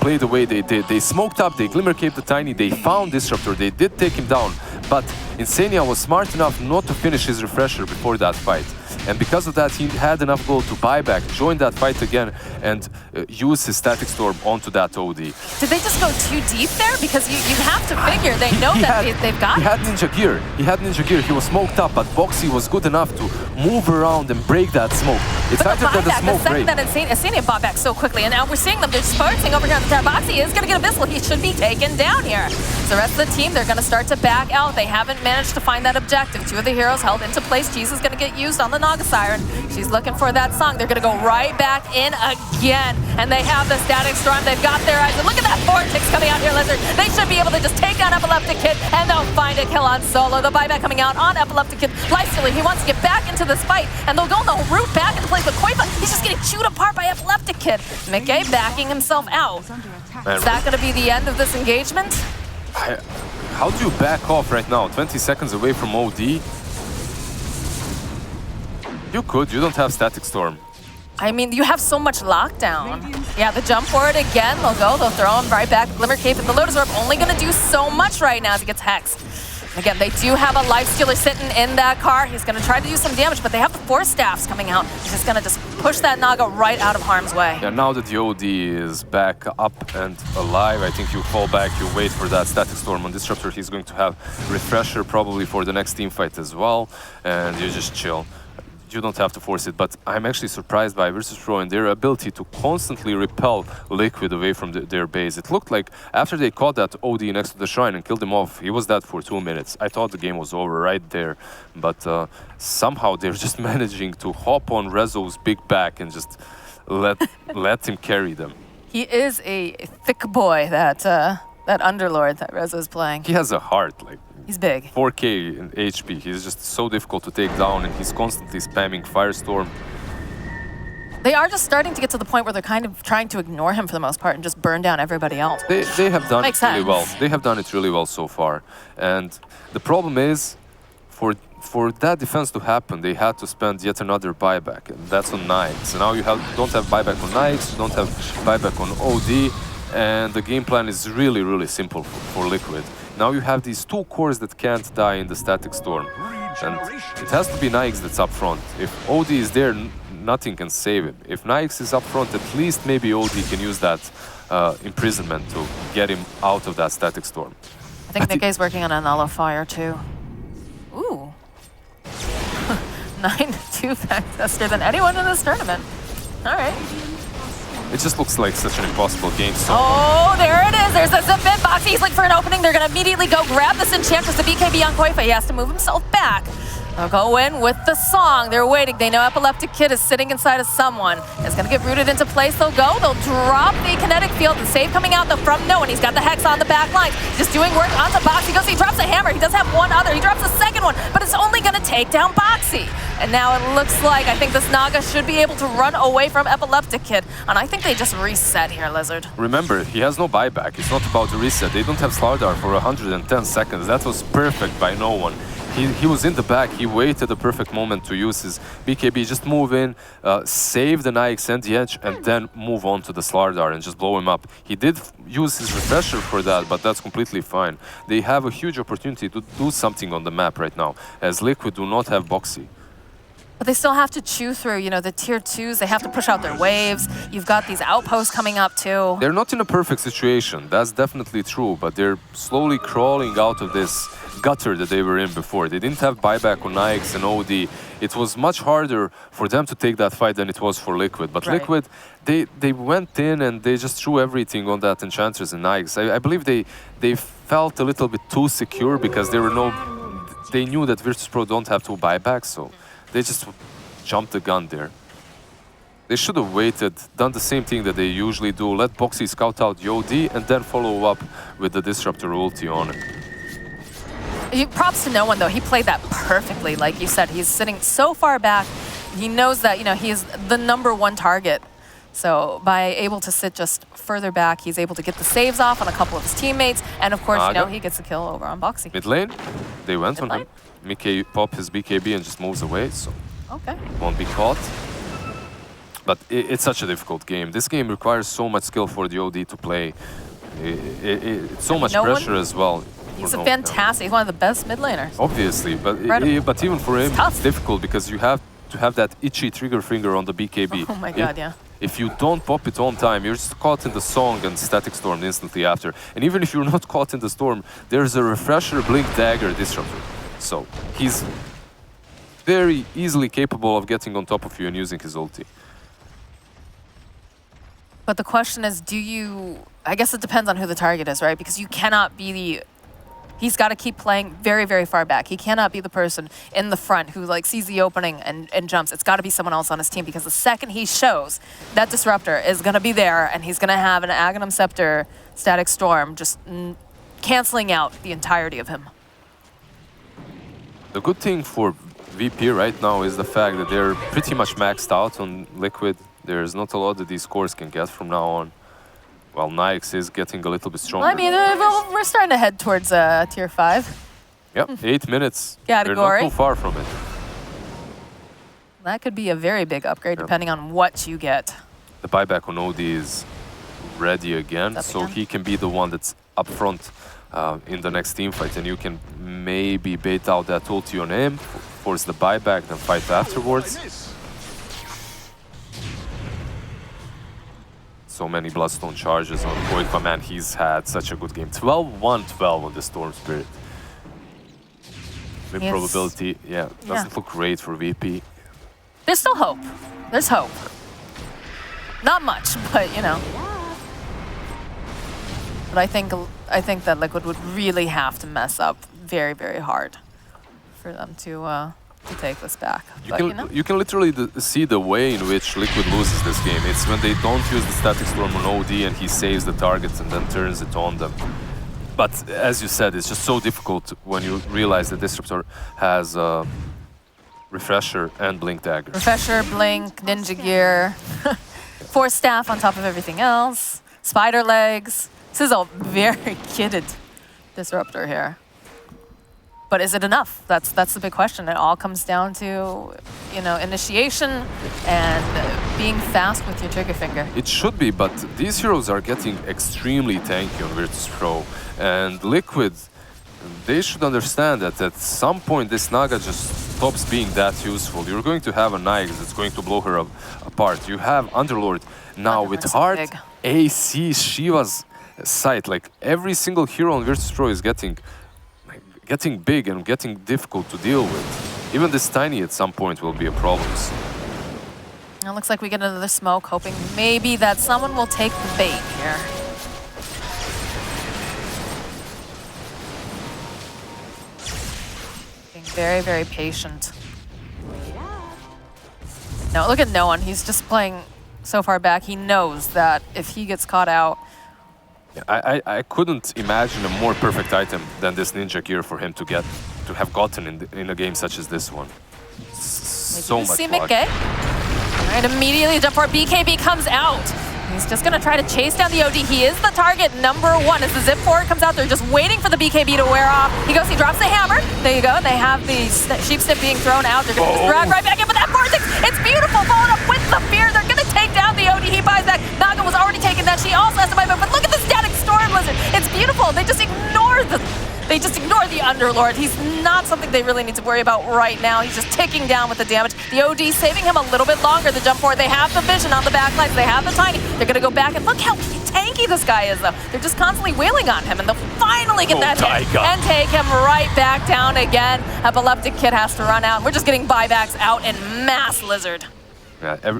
Speaker 2: play the way they did. They smoked up, they glimmer caped the Tiny, they found Disruptor, they did take him down. But Insania was smart enough not to finish his refresher before that fight. And because of that, he had enough gold to buy back, join that fight again, and use his Static Storm onto that OD.
Speaker 3: Did they just go too deep there? Because you have to figure they know that they've got
Speaker 2: He
Speaker 3: it.
Speaker 2: had Ninja Gear. He had Ninja Gear. He was smoked up, but Boxy was good enough to move around and break that smoke. It's
Speaker 3: But
Speaker 2: either that the smoke
Speaker 3: the second
Speaker 2: break.
Speaker 3: that Insania bought back so quickly, and now we're seeing them dispersing over here on the top. Boxy is going to get a Abyssal. He should be taken down here. So the rest of the team, they're going to start to back out. They haven't managed to find that objective. Two of the heroes held into place. Cheese is going to get used on the Naga Siren. She's looking for that song. They're going to go right back in again. And they have the Static Storm. They've got their eyes. And look at that Vortex coming out here, Lizard. They should be able to just take down Epileptic Kid, and they'll find a kill on Solo. The buyback coming out on Epileptic Kid. Lifestealer, he wants to get back into this fight, and they'll go the route back into place. But Koifa, he's just getting chewed apart by Epileptic Kid. Mickey backing himself out. Is that going to be the end of this engagement?
Speaker 2: How do you back off right now? 20 seconds away from OD? You could. You don't have Static Storm.
Speaker 3: I mean, you have so much lockdown. Yeah, the jump forward again. They'll throw him right back. Glimmer Cape and the Lotus Orb only going to do so much right now as he gets hexed. Again, they do have a Lifestealer sitting in that car. He's going to try to do some damage, but they have the Force Staffs coming out. He's just going to just push that Naga right out of harm's way.
Speaker 2: Yeah, now that the OD is back up and alive, I think you fall back, you wait for that Static Storm on Disruptor. He's going to have Refresher probably for the next team fight as well, and you just chill. You don't have to force it, but I'm actually surprised by Virtus.pro and their ability to constantly repel Liquid away from their base. It looked like after they caught that OD next to the shrine and killed him off, he was dead for 2 minutes. I thought the game was over right there, but somehow they're just managing to hop on Rezo's big back and just let him carry them.
Speaker 3: He is a thick boy, that Underlord that Rezo's playing.
Speaker 2: He has a heart, like
Speaker 3: he's big.
Speaker 2: 4K in HP. He's just so difficult to take down, and he's constantly spamming Firestorm.
Speaker 3: They are just starting to get to the point where they're kind of trying to ignore him for the most part and just burn down everybody else.
Speaker 2: They have done
Speaker 3: Makes
Speaker 2: it really
Speaker 3: sense.
Speaker 2: well. They have done it really well so far. And the problem is, for that defense to happen, they had to spend yet another buyback, and that's on Knights. So now you don't have buyback on Knights, you don't have buyback on OD, and the game plan is really, really simple for Liquid. Now you have these two cores that can't die in the Static Storm, and it has to be Nyx that's up front. If OD is there, nothing can save him. If Nyx is up front, at least maybe OD can use that imprisonment to get him out of that Static Storm.
Speaker 3: I think Mickey's working on a nullifier too. Ooh. 9-2 faster than anyone in this tournament. All right.
Speaker 2: It just looks like such an impossible game. So
Speaker 3: Oh, there it is. There's a zip in box. He's looking for an opening. They're going to immediately go grab this Enchantress, the BKB on Koifa. He has to move himself back. They'll go in with the song. They're waiting. They know Epileptic Kid is sitting inside of someone. It's going to get rooted into place. They'll go. They'll drop the kinetic field. The save coming out from no one. He's got the Hex on the back line. Just doing work onto Boxy. Goes, he drops a hammer. He does have one other. He drops a second one, but it's only going to take down Boxy. And now it looks like I think this Naga should be able to run away from Epileptic Kid. And I think they just reset here, Lizard.
Speaker 2: remember, he has no buyback. It's not about the reset. They don't have Slardar for 110 seconds. That was perfect by no one. He was in the back. He waited the perfect moment to use his BKB. Just move in, save the Nyx and the Edge, and then move on to the Slardar and just blow him up. He did use his Refresher for that, but that's completely fine. They have a huge opportunity to do something on the map right now, as Liquid do not have Boxy.
Speaker 3: But they still have to chew through, you know, the tier 2s. They have to push out their waves. You've got these outposts coming up too.
Speaker 2: They're not in a perfect situation. That's definitely true, but they're slowly crawling out of this gutter that they were in before. They didn't have buyback on Nyx and OD. It was much harder for them to take that fight than it was for Liquid. But
Speaker 3: Right.
Speaker 2: Liquid, they went in and they just threw everything on that Enchantress and Nyx. I believe they felt a little bit too secure because they knew that Virtus.pro don't have two buybacks, so they just jumped the gun there. They should have waited, done the same thing that they usually do, let Boxy scout out the OD and then follow up with the Disruptor ulti on it.
Speaker 3: Props to no one, though. He played that perfectly. Like you said, he's sitting so far back. He knows that, you know, he is the #1 target. So by able to sit just further back, he's able to get the saves off on a couple of his teammates, and of course, you know, he gets the kill over on Boxy.
Speaker 2: Mid lane, they went on him. Mickey pop his BKB and just moves away, so won't be caught. But it's such a difficult game. This game requires so much skill for the OD to play. It's so much pressure as well.
Speaker 3: He's a fantastic, he's one of the best mid laners.
Speaker 2: Obviously, but even for him, it's difficult because you have to have that itchy trigger finger on the BKB.
Speaker 3: Oh my god, yeah.
Speaker 2: If you don't pop it on time, you're just caught in the song and static storm instantly after. And even if you're not caught in the storm, there's a refresher, blink, dagger, disruptor. So he's very easily capable of getting on top of you and using his ulti.
Speaker 3: But the question is, do you... I guess it depends on who the target is, right? Because you cannot be the... He's got to keep playing very, very far back. He cannot be the person in the front who like sees the opening and jumps. It's got to be someone else on his team, because the second he shows that disruptor is going to be there and he's going to have an Aghanim Scepter static storm just canceling out the entirety of him.
Speaker 2: The good thing for VP right now is the fact that they're pretty much maxed out on Liquid. There's not a lot that these cores can get from now on. While Nyx is getting a little bit stronger.
Speaker 3: I mean, we're starting to head towards tier 5.
Speaker 2: Yep, 8 minutes.
Speaker 3: Category.
Speaker 2: They're not too far from it.
Speaker 3: That could be a very big upgrade depending on what you get.
Speaker 2: The buyback on OD is ready again, so he can be the one that's up front in the next team fight, and you can maybe bait out that ulti on him, force the buyback, then fight afterwards. So many Bloodstone charges on Koikwa, man, he's had such a good game. 12-1-12 on the Storm Spirit. Win probability, doesn't look great for VP.
Speaker 3: There's still hope. There's hope. Not much, but you know. But I think that Liquid would really have to mess up very, very hard for them to take this back.
Speaker 2: You can literally see the way in which Liquid loses this game. It's when they don't use the static storm on OD and he saves the targets and then turns it on them. But as you said, it's just so difficult when you realize that Disruptor has Refresher and Blink Dagger.
Speaker 3: Refresher, Blink, Ninja Gear, Force Staff on top of everything else, Spider Legs. This is a very kitted Disruptor here. But is it enough? That's the big question. It all comes down to, you know, initiation and being fast with your trigger finger.
Speaker 2: It should be, but these heroes are getting extremely tanky on Virtus.pro, and Liquid, they should understand that at some point this Naga just stops being that useful. You're going to have a Nyx that's going to blow her apart. You have Underlord now with Heart, AC, Shiva's Sight. Like every single hero on Virtus.pro is getting big and getting difficult to deal with. Even this Tiny at some point will be a problem.
Speaker 3: It looks like we get another smoke, hoping maybe that someone will take the bait here. Being very, very patient. No, look at no one. He's just playing so far back. He knows that if he gets caught out,
Speaker 2: I couldn't imagine a more perfect item than this Ninja Gear for him to have gotten in a game such as this one. So much luck.
Speaker 3: Alright, immediately jump for BKB comes out. He's just gonna try to chase down the OD. He is the target #1 as the Zip Forward comes out. They're just waiting for the BKB to wear off. He drops the hammer. There you go. They have the Sheep Snip being thrown out. They're gonna just drag right back in with that Vortex. It's beautiful, followed up with the Fear. They're gonna take down the OD. He buys that. Naga was already taken that. She also has to buy back, but look at the Static Storm Blizzard. It's beautiful. They just ignore the Underlord. He's not something they really need to worry about right now. He's just ticking down with the damage. The OD saving him a little bit longer. The jump forward. They have the vision on the back lines. They have the Tiny. They're going to go back and look how tanky this guy is, though. They're just constantly wailing on him, and they'll finally get that hit and take him right back down again. Epileptic Kid has to run out. We're just getting buybacks out in mass Lizard.
Speaker 2: Yeah,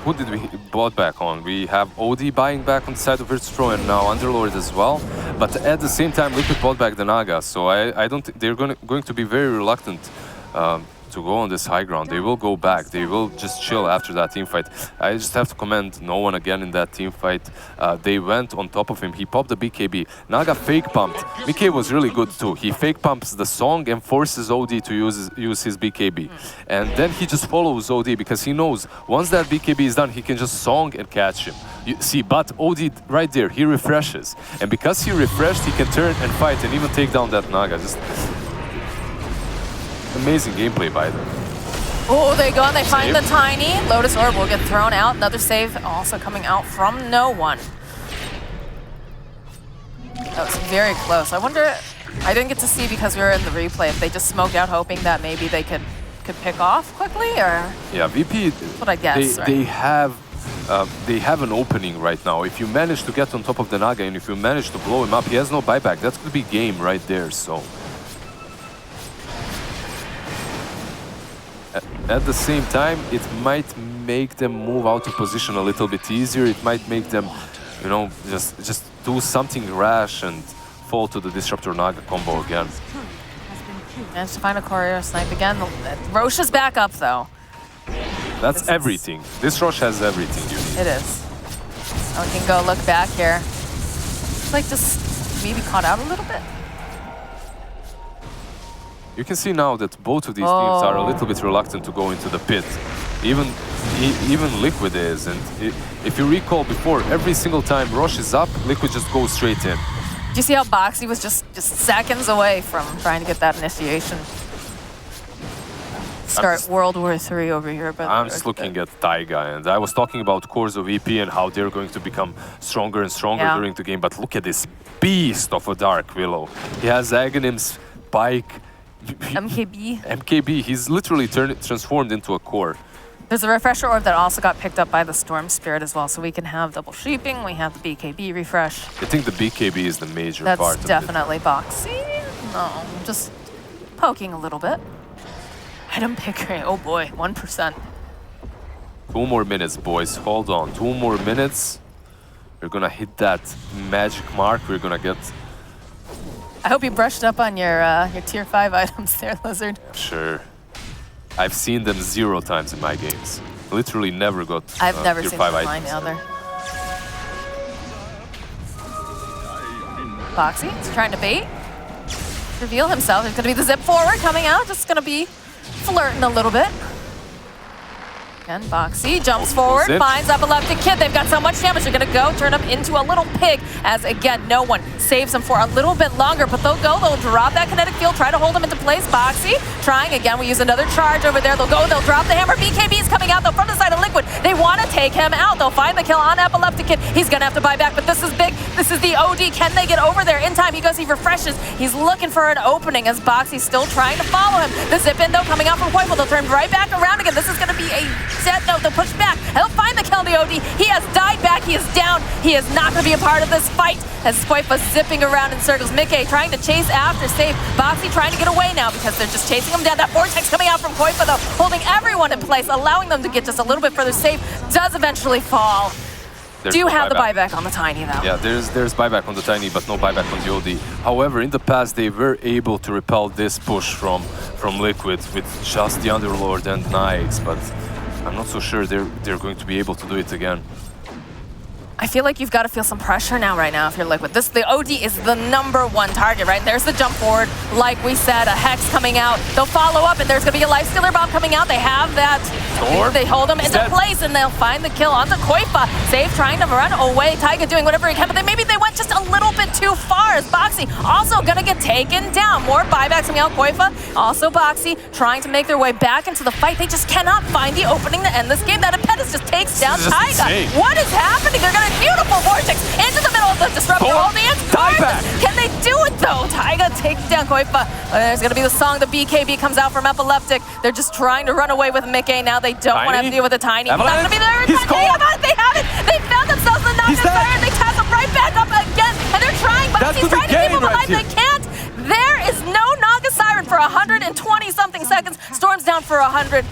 Speaker 2: who did we bought back on? We have OD buying back on the side of Virtus.pro and now Underlord as well. But at the same time, Liquid bought back the Naga, so I don't think they're going to be very reluctant to to go on this high ground. They will go back. They will just chill after that team fight. I just have to commend no one again in that team fight. They went on top of him. He popped the BKB. Naga fake pumped. Mickey was really good too. He fake pumps the song and forces OD to use his BKB. And then he just follows OD because he knows once that BKB is done, he can just song and catch him. You see, but OD right there, he refreshes. And because he refreshed, he can turn and fight and even take down that Naga. Just amazing gameplay by them.
Speaker 3: Oh, they go and they find the Tiny. Lotus Orb will get thrown out. Another save also coming out from no one. That was very close. I wonder, I didn't get to see because we were in the replay, if they just smoked out hoping that maybe they could pick off quickly, or?
Speaker 2: Yeah, VP,
Speaker 3: that's what I guess,
Speaker 2: they have an opening right now. If you manage to get on top of the Naga and if you manage to blow him up, he has no buyback. That's going to be game right there, so. At the same time, it might make them move out of position a little bit easier. It might make them, you know, just do something rash and fall to the Disruptor Naga combo again.
Speaker 3: Managed to find a courier snipe again. Roche is back up though.
Speaker 2: That's everything. This Roche has everything you need.
Speaker 3: It is. Oh, we can go look back here. It's like just maybe caught out a little bit.
Speaker 2: You can see now that both of these teams are a little bit reluctant to go into the pit. Even Liquid is, and if you recall before, every single time Roche is up, Liquid just goes straight in.
Speaker 3: Do you see how Boxy was just seconds away from trying to get that initiation? Start World War III over here. But
Speaker 2: I'm just looking at Taiga, and I was talking about cores of EP and how they're going to become stronger and stronger during the game, but look at this beast of a Dark Willow. He has Aghanim's bike. MKB, he's literally transformed into a core.
Speaker 3: There's a refresher orb that also got picked up by the Storm Spirit as well, so we can have double sheeping, we have the BKB refresh.
Speaker 2: I think the BKB is the major part of it.
Speaker 3: That's definitely Boxy. No, just poking a little bit. Item pick rate, oh boy, 1%.
Speaker 2: 2 more minutes, boys, hold on. 2 more minutes. We're gonna hit that magic mark. We're gonna get...
Speaker 3: I hope you brushed up on your tier 5 items there, Lizard.
Speaker 2: Sure. I've seen them 0 times in my games. Literally never got
Speaker 3: I've never
Speaker 2: tier
Speaker 3: seen
Speaker 2: 5
Speaker 3: them
Speaker 2: items.
Speaker 3: either. Boxy is trying to bait. Reveal himself. There's going to be the zip forward coming out. Just going to be flirting a little bit. Again, Boxy jumps forward, finds Epileptic Kid. They've got so much damage. They're going to go turn him into a little pig as, again, no one saves him for a little bit longer. But they'll go. They'll drop that kinetic field, try to hold him into place. Boxy trying again. We use another charge over there. They'll go. They'll drop the hammer. BKB is coming out, though, from the side of Liquid. They want to take him out. They'll find the kill on Epileptic Kid. He's going to have to buy back, but this is big. This is the OD. Can they get over there in time? He goes, he refreshes. He's looking for an opening as Boxy's still trying to follow him. The zip in, though, coming out from Poiple. They'll turn right back around again. This is going to be a set, though. They'll push back. He'll find the kill on the OD. He has died back. He is down. He is not going to be a part of this fight as Poipa's zipping around in circles. Mickey trying to chase after save. Boxy trying to get away now because they're just chasing him down. That vortex coming out from Poipa, though, holding everyone in place, allowing them to get just a little bit further safe. Does eventually fall. Do you have the buyback on the Tiny, though?
Speaker 2: Yeah, there's buyback on the Tiny, but no buyback on the OD. However, in the past, they were able to repel this push from Liquid with just the Underlord and Knights, but I'm not so sure they're going to be able to do it again.
Speaker 3: I feel like you've got to feel some pressure now, if you're Liquid. The OD is the #1 target, right? There's the jump forward, like we said, a Hex coming out. They'll follow up, and there's going to be a Lifestealer bomb coming out. They have that. They hold him into place, and they'll find the kill onto Koifa. Save trying to run away. Taiga doing whatever he can, but maybe they went just a little bit too far as Boxy also going to get taken down. More buybacks coming out. Koifa, also Boxy, trying to make their way back into the fight. They just cannot find the opening to end this game. That Impetus just takes down Taiga.
Speaker 2: Insane. What
Speaker 3: is happening? They're going to beautiful vortex into the middle of the disruptor. Can they do it though? Taiga takes down Koifa. There's gonna be the song. The BKB comes out from Epileptic. They're just trying to run away with Mickey now. They don't want to have to deal with the Tiny. He's not gonna be there. They have it. They found themselves the Naga Siren. They tap him right back up again, and they're trying, but he's trying to keep him alive. They can't. There is no Naga Siren for 120 something seconds. Storm's down for 100.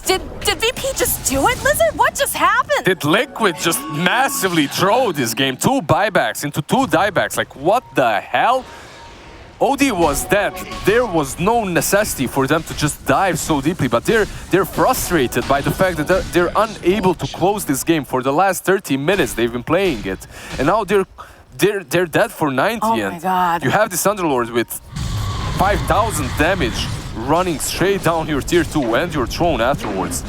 Speaker 3: Did VP just do it, Lizard? What just happened?
Speaker 2: Did Liquid just massively throw this game? 2 buybacks into 2 diebacks? Like, what the hell? OD was dead. There was no necessity for them to just dive so deeply, but they're frustrated by the fact that they're unable to close this game. For the last 30 minutes, they've been playing it, and now they're dead for 90.
Speaker 3: Oh
Speaker 2: and
Speaker 3: my God.
Speaker 2: You have this Underlord with 5,000 damage running straight down your tier 2 and your throne afterwards.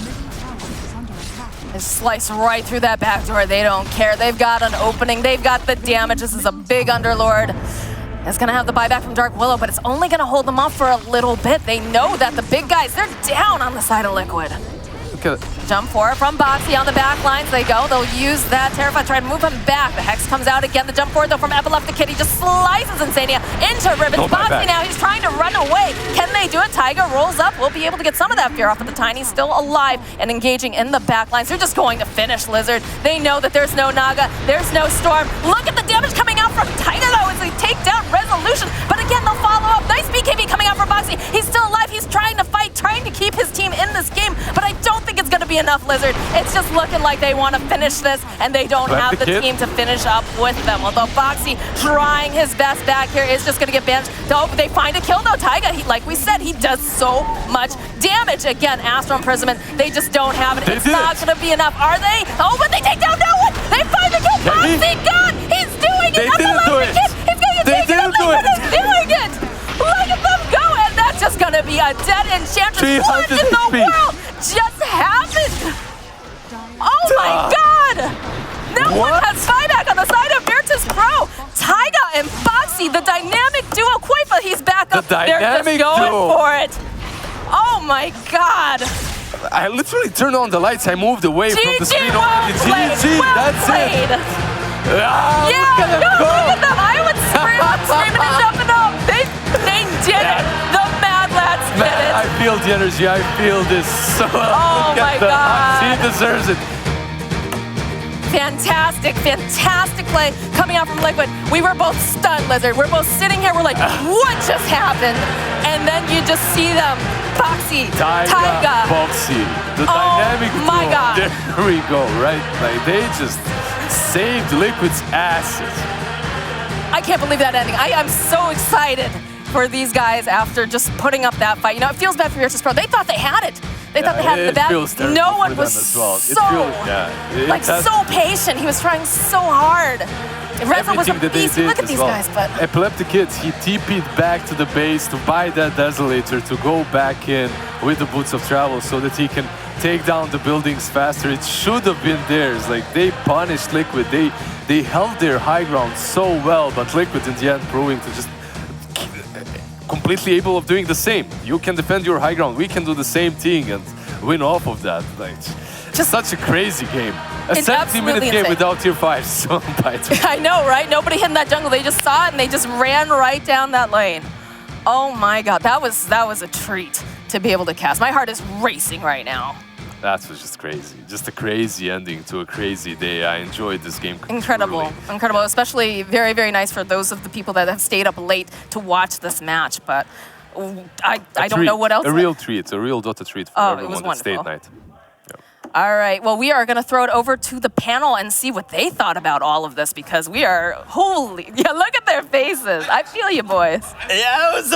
Speaker 3: They slice right through that back door. They don't care. They've got an opening. They've got the damage. This is a big Underlord. It's going to have the buyback from Dark Willow, but it's only going to hold them off for a little bit. They know that the big guys, they're down on the side of Liquid.
Speaker 2: Okay.
Speaker 3: Jump forward from Boxy on the back lines. They go. They'll use that Terrify, try to move him back. The Hex comes out again. The jump forward, though, from Epileptic Kid. He just slices Insania into Ribbons.
Speaker 2: No
Speaker 3: Boxy
Speaker 2: buyback.
Speaker 3: now, he's trying to run away. Can they do it? Taiga rolls up. We'll be able to get some of that fear off, but the Tiny's still alive and engaging in the back lines. They're just going to finish Lizard. They know that there's no Naga. There's no Storm. Look at the damage coming out from Taiga, though, as they take down Resolution. But again, they'll follow up. Nice BKB coming out from Boxy. He's still alive. He's trying to fight, trying to keep his team in this game, but I don't think it's going to be enough, Lizard. It's just looking like they want to finish this, and they don't have the team to finish up with them. Although Boxy trying his best back here is just going to get banished. They find a kill, though. Taiga, like we said, he does so much damage. Again, Astral Imprisonment, they just don't have it. It's not going to be enough, are they? Oh, but they take down no one! They find the kill! Boxy, God! He's doing it!
Speaker 2: They didn't do it!
Speaker 3: He's going to take it! Liquid is doing it! Look at them go! And that's just going to be a dead Enchantress. What in the world just happened? Oh my God! No one has buyback on the side of Virtus.pro. Taiga and Boxy, the dynamic duo. Quaifa, he's back up. They're just going for it. Oh my God!
Speaker 2: I literally turned on the lights. I moved away from the screen.
Speaker 3: GG,
Speaker 2: That's it. Ah,
Speaker 3: yeah,
Speaker 2: look at them go.
Speaker 3: Look at them. I would scream, screaming and jumping up. They did it. The Mad Lads did it.
Speaker 2: I feel the energy. I feel this. So
Speaker 3: oh my God!
Speaker 2: He deserves it.
Speaker 3: Fantastic, fantastic play coming out from Liquid. We were both stunned, Lizard. We're both sitting here, we're like, what just happened? And then you just see them, Boxy, Taiga.
Speaker 2: Boxy, the dynamic duo.
Speaker 3: My God.
Speaker 2: There we go, right? Like, they just saved Liquid's asses.
Speaker 3: I can't believe that ending. I am so excited for these guys after just putting up that fight. You know, it feels bad for Virtus.pro. They thought they had it. They thought they had the bag. No one was so so patient. He was trying so hard. Reza was a beast. Look at these guys, but
Speaker 2: Epileptic Kids, he TP'd back to the base to buy that Desolator to go back in with the Boots of Travel so that he can take down the buildings faster. It should have been theirs. Like, they punished Liquid. They held their high ground so well, but Liquid in the end proving to just completely able of doing the same. You can defend your high ground, we can do the same thing and win off of that. Like, just such a crazy game. A 70-minute game insane. Without tier 5. So
Speaker 3: I know, right? Nobody hit in that jungle. They just saw it and they just ran right down that lane. Oh my God, that was a treat to be able to cast. My heart is racing right now.
Speaker 2: That was just crazy. Just a crazy ending to a crazy day. I enjoyed this game.
Speaker 3: Incredible, incredible. Especially very, very nice for those of the people that have stayed up late to watch this match. But I don't know what else.
Speaker 2: A real treat, a real Dota treat for everyone that stayed night.
Speaker 3: All right, well, we are going to throw it over to the panel and see what they thought about all of this, because we are, holy, yeah, look at their faces. I feel you, boys.
Speaker 1: Yeah, it was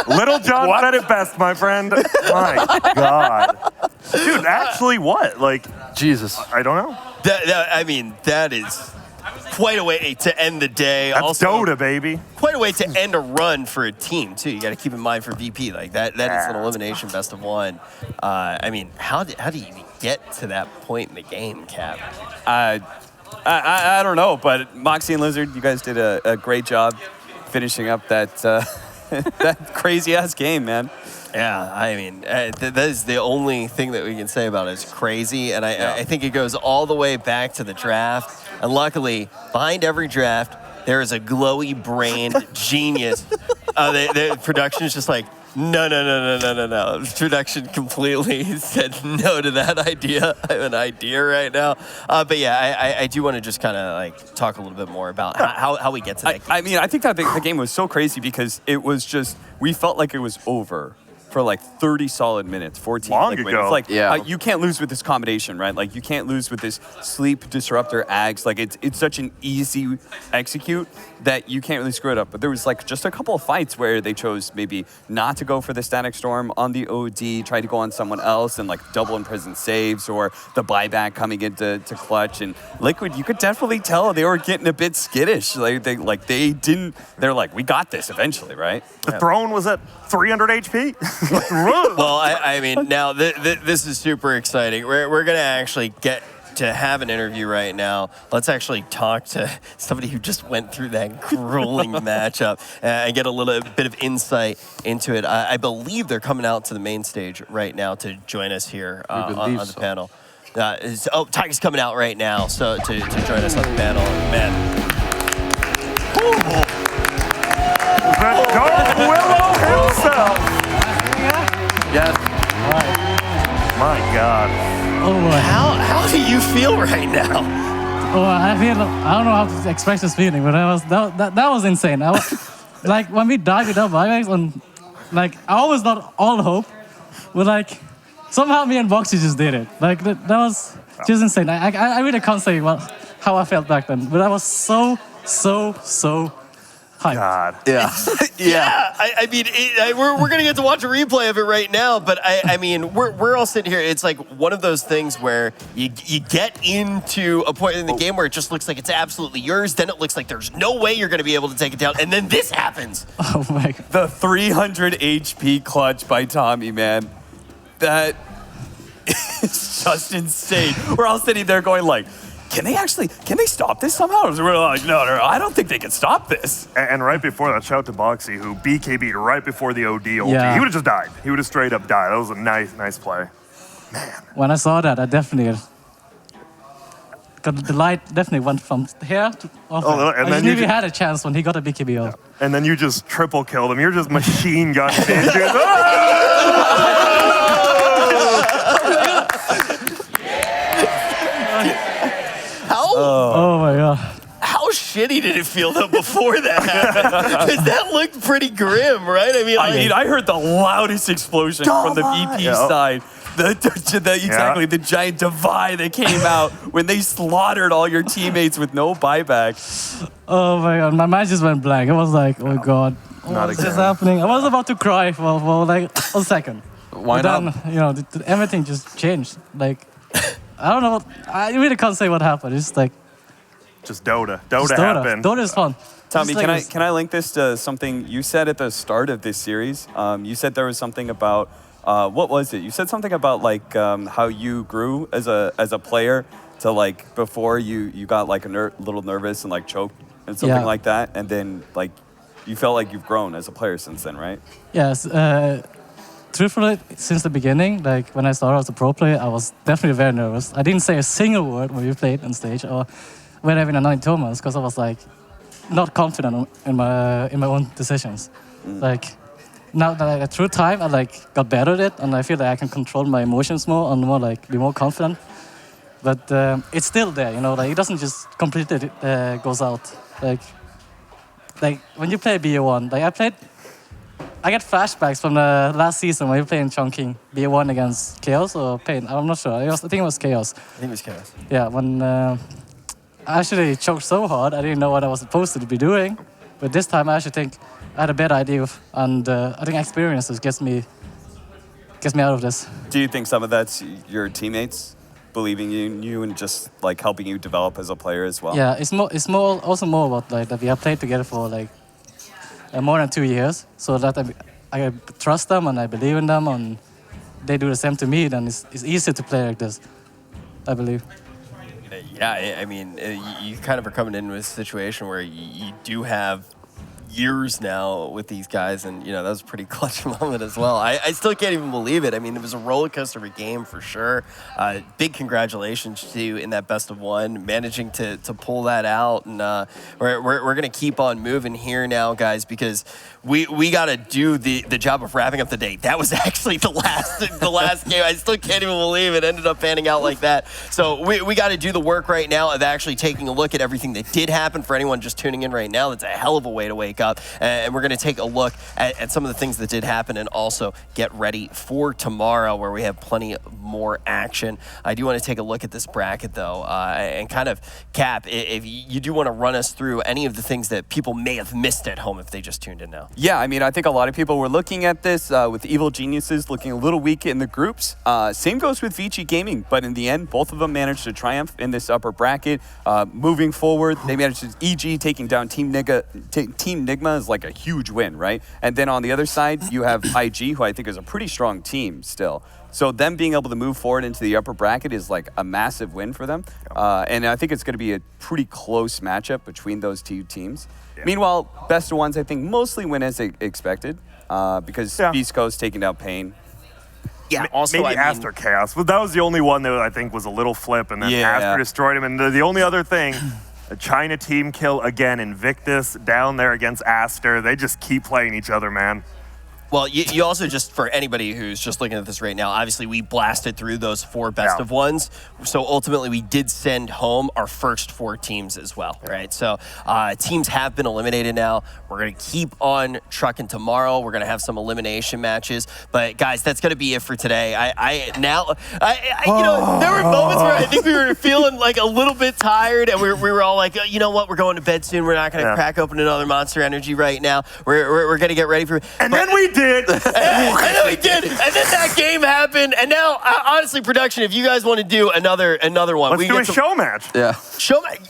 Speaker 9: Little John said it best, my friend. My God. Dude, actually what? Like,
Speaker 4: Jesus.
Speaker 9: I don't know.
Speaker 1: I mean, that is quite a way to end the day.
Speaker 9: That's
Speaker 1: also,
Speaker 9: Dota, baby.
Speaker 1: Quite a way to end a run for a team, too. You got to keep in mind for VP, like that is an elimination best of one. I mean, how do you even get to that point in the game, Cap?
Speaker 8: I don't know, but Moxie and Lizard, you guys did a great job finishing up that that crazy-ass game, man.
Speaker 1: Yeah, I mean, that is the only thing that we can say about it is crazy, and I think it goes all the way back to the draft. And luckily, behind every draft, there is a glowy-brained genius. The production is just like, no. Production completely said no to that idea. I have an idea right now. But yeah, I do want to just kind of like talk a little bit more about how we get to that game.
Speaker 8: I mean, I think that the game was so crazy because it was just, we felt like it was over for like 30 solid minutes. 14
Speaker 9: Long
Speaker 8: Liquid.
Speaker 9: ago.
Speaker 8: It's like
Speaker 4: Yeah.
Speaker 8: you can't lose with this combination, right? Like you can't lose with this sleep disruptor Ags. Like it's such an easy execute that you can't really screw it up. But there was like just a couple of fights where they chose maybe not to go for the Static Storm on the OD, try to go on someone else and like double imprisoned saves, or the buyback coming into clutch. And Liquid, you could definitely tell they were getting a bit skittish. They're like, we got this eventually, right?
Speaker 9: The throne was at 300 HP.
Speaker 1: Well, I mean, now this is super exciting. We're going to actually get to have an interview right now. Let's actually talk to somebody who just went through that grueling matchup and get a little bit of insight into it. I believe they're coming out to the main stage right now to join us here on the panel. Tiger's coming out right now, so to join us on the panel. Man.
Speaker 9: Let's go, Willow himself.
Speaker 4: Yes.
Speaker 9: My God.
Speaker 6: Oh boy.
Speaker 1: How do you feel right now?
Speaker 6: Oh, I don't know how to express this feeling, but that was insane. I was, like when we died without buybacks, and like I always thought all hope, but like somehow me and Boxy just did it. Like that was just insane. I really can't say how I felt back then, but I was so hyped.
Speaker 9: God.
Speaker 4: Yeah.
Speaker 1: Yeah, I mean, we're gonna get to watch a replay of it right now, but I mean, we're all sitting here. It's like one of those things where you get into a point in the game where it just looks like it's absolutely yours. Then it looks like there's no way you're gonna be able to take it down, and then this happens.
Speaker 6: Oh my God.
Speaker 8: The 300 HP clutch by Tommy, man. That is just insane. We're all sitting there going like, can they stop this somehow? We're like, no, I don't think they can stop this.
Speaker 9: And right before that, shout out to Boxy, who BKB'd right before the OD ulti.
Speaker 6: Yeah.
Speaker 9: He would have just died. He would have straight up died. That was a nice play. Man.
Speaker 6: When I saw that, I definitely got the light definitely went from here to off.
Speaker 9: Oh, and
Speaker 6: I
Speaker 9: then
Speaker 6: just
Speaker 9: you
Speaker 6: knew we
Speaker 9: ju-
Speaker 6: had a chance when he got a BKB off.
Speaker 9: And then you just triple killed him. You're just machine gunning it, dude.
Speaker 6: Oh my God.
Speaker 1: How shitty did it feel though before that happened? Because that looked pretty grim, right? I mean,
Speaker 8: I heard the loudest explosion from the VP side. The giant divide that came out when they slaughtered all your teammates with no buyback.
Speaker 6: Oh my God, my mind just went blank. I was like, oh God, what is this happening? I was about to cry for like a second.
Speaker 4: Why
Speaker 6: But
Speaker 4: not?
Speaker 6: then, you know, everything just changed. Like, I don't know. I really can't say what happened. It's like
Speaker 9: Just Dota.
Speaker 6: just
Speaker 9: Dota happened.
Speaker 6: Dota is fun.
Speaker 8: Tommy,
Speaker 6: Just like
Speaker 8: can I link this to something you said at the start of this series? You said there was something about what was it? You said something about like how you grew as a player to like before you got like a little nervous and like choked and something
Speaker 6: Yeah.
Speaker 8: like that, and then like you felt like you've grown as a player since then, right?
Speaker 6: Yes. Truthfully, since the beginning, like when I started as a pro player, I was definitely very nervous. I didn't say a single word when we played on stage or when having a 9 tournaments because I was like not confident in my own decisions. Like now that through time, I like got better at it, and I feel like I can control my emotions more and more like be more confident. But it's still there, you know. Like it doesn't just completely goes out. Like when you play BO1, like I get flashbacks from the last season when we played in Chongqing, BO1 against Chaos or Pain. I'm not sure. I think it was Chaos.
Speaker 1: I think it was Chaos.
Speaker 6: Yeah, when I actually choked so hard, I didn't know what I was supposed to be doing. But this time, I actually think I had a better idea, and I think experiences gets me out of this.
Speaker 8: Do you think some of that's your teammates believing in you and just like helping you develop as a player as well?
Speaker 6: Yeah, it's also more about like that we have played together for like more than 2 years, so that I trust them and I believe in them, and they do the same to me. Then it's easier to play like this, I believe.
Speaker 1: Yeah, I mean, you kind of are coming into a situation where you do have years now with these guys, and you know that was a pretty clutch moment as well. I still can't even believe it. I mean, it was a roller coaster of a game for sure. Big congratulations to you in that best of one, managing to pull that out, and we're gonna keep on moving here now, guys, because we gotta do the job of wrapping up the day. That was actually the last game. I still can't even believe it ended up panning out like that. So we got to do the work right now of actually taking a look at everything that did happen. For anyone just tuning in right now, that's a hell of a way to wake up. up, and we're going to take a look at some of the things that did happen and also get ready for tomorrow where we have plenty more action. I do want to take a look at this bracket, though, and kind of, Cap, if you do want to run us through any of the things that people may have missed at home if they just tuned in now.
Speaker 8: Yeah, I mean, I think a lot of people were looking at this with Evil Geniuses looking a little weak in the groups. Same goes with Vici Gaming, but in the end, both of them managed to triumph in this upper bracket. Moving forward, they managed to EG taking down Team Nigma is like a huge win, right? And then on the other side, you have IG, who I think is a pretty strong team still. So them being able to move forward into the upper bracket is like a massive win for them. And I think it's going to be a pretty close matchup between those two teams. Yeah. Meanwhile, best of ones, I think, mostly win as expected because Beast Coast taking down Pain.
Speaker 1: Yeah, also,
Speaker 9: maybe Aster Chaos. But that was the only one that I think was a little flip, and then Aster destroyed him. And the only other thing, a China team kill again, Invictus down there against Aster. They just keep playing each other, man.
Speaker 1: Well, you also just, for anybody who's just looking at this right now, obviously we blasted through those 4 best of ones. So ultimately we did send home our first 4 teams as well, right? So teams have been eliminated now. We're going to keep on trucking tomorrow. We're going to have some elimination matches. But guys, that's going to be it for today. You know, there were moments where I think we were feeling like a little bit tired and we were all like, you know what, we're going to bed soon. We're not going to crack open another Monster Energy right now. We're going to get ready for it.
Speaker 9: And then we did.
Speaker 1: I know he did. And then that game happened. And now, honestly, production, if you guys want to do another one.
Speaker 9: Let's do a show match.
Speaker 4: Yeah.
Speaker 1: Show match.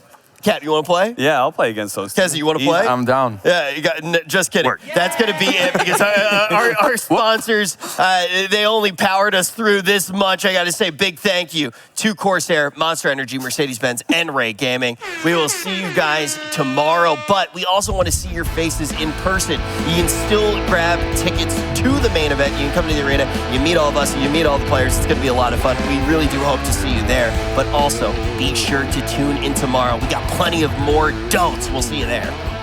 Speaker 1: Cat, you want to play?
Speaker 8: Yeah, I'll play against those.
Speaker 1: Keza, you want to play?
Speaker 4: I'm down.
Speaker 1: Yeah, just kidding. That's going to be it because our sponsors, they only powered us through this much. I got to say big thank you to Corsair, Monster Energy, Mercedes-Benz, and Ray Gaming. We will see you guys tomorrow, but we also want to see your faces in person. You can still grab tickets to the main event. You can come to the arena. You meet all of us. You meet all the players. It's going to be a lot of fun. We really do hope to see you there, but also be sure to tune in tomorrow. We got plenty of more don'ts. We'll see you there.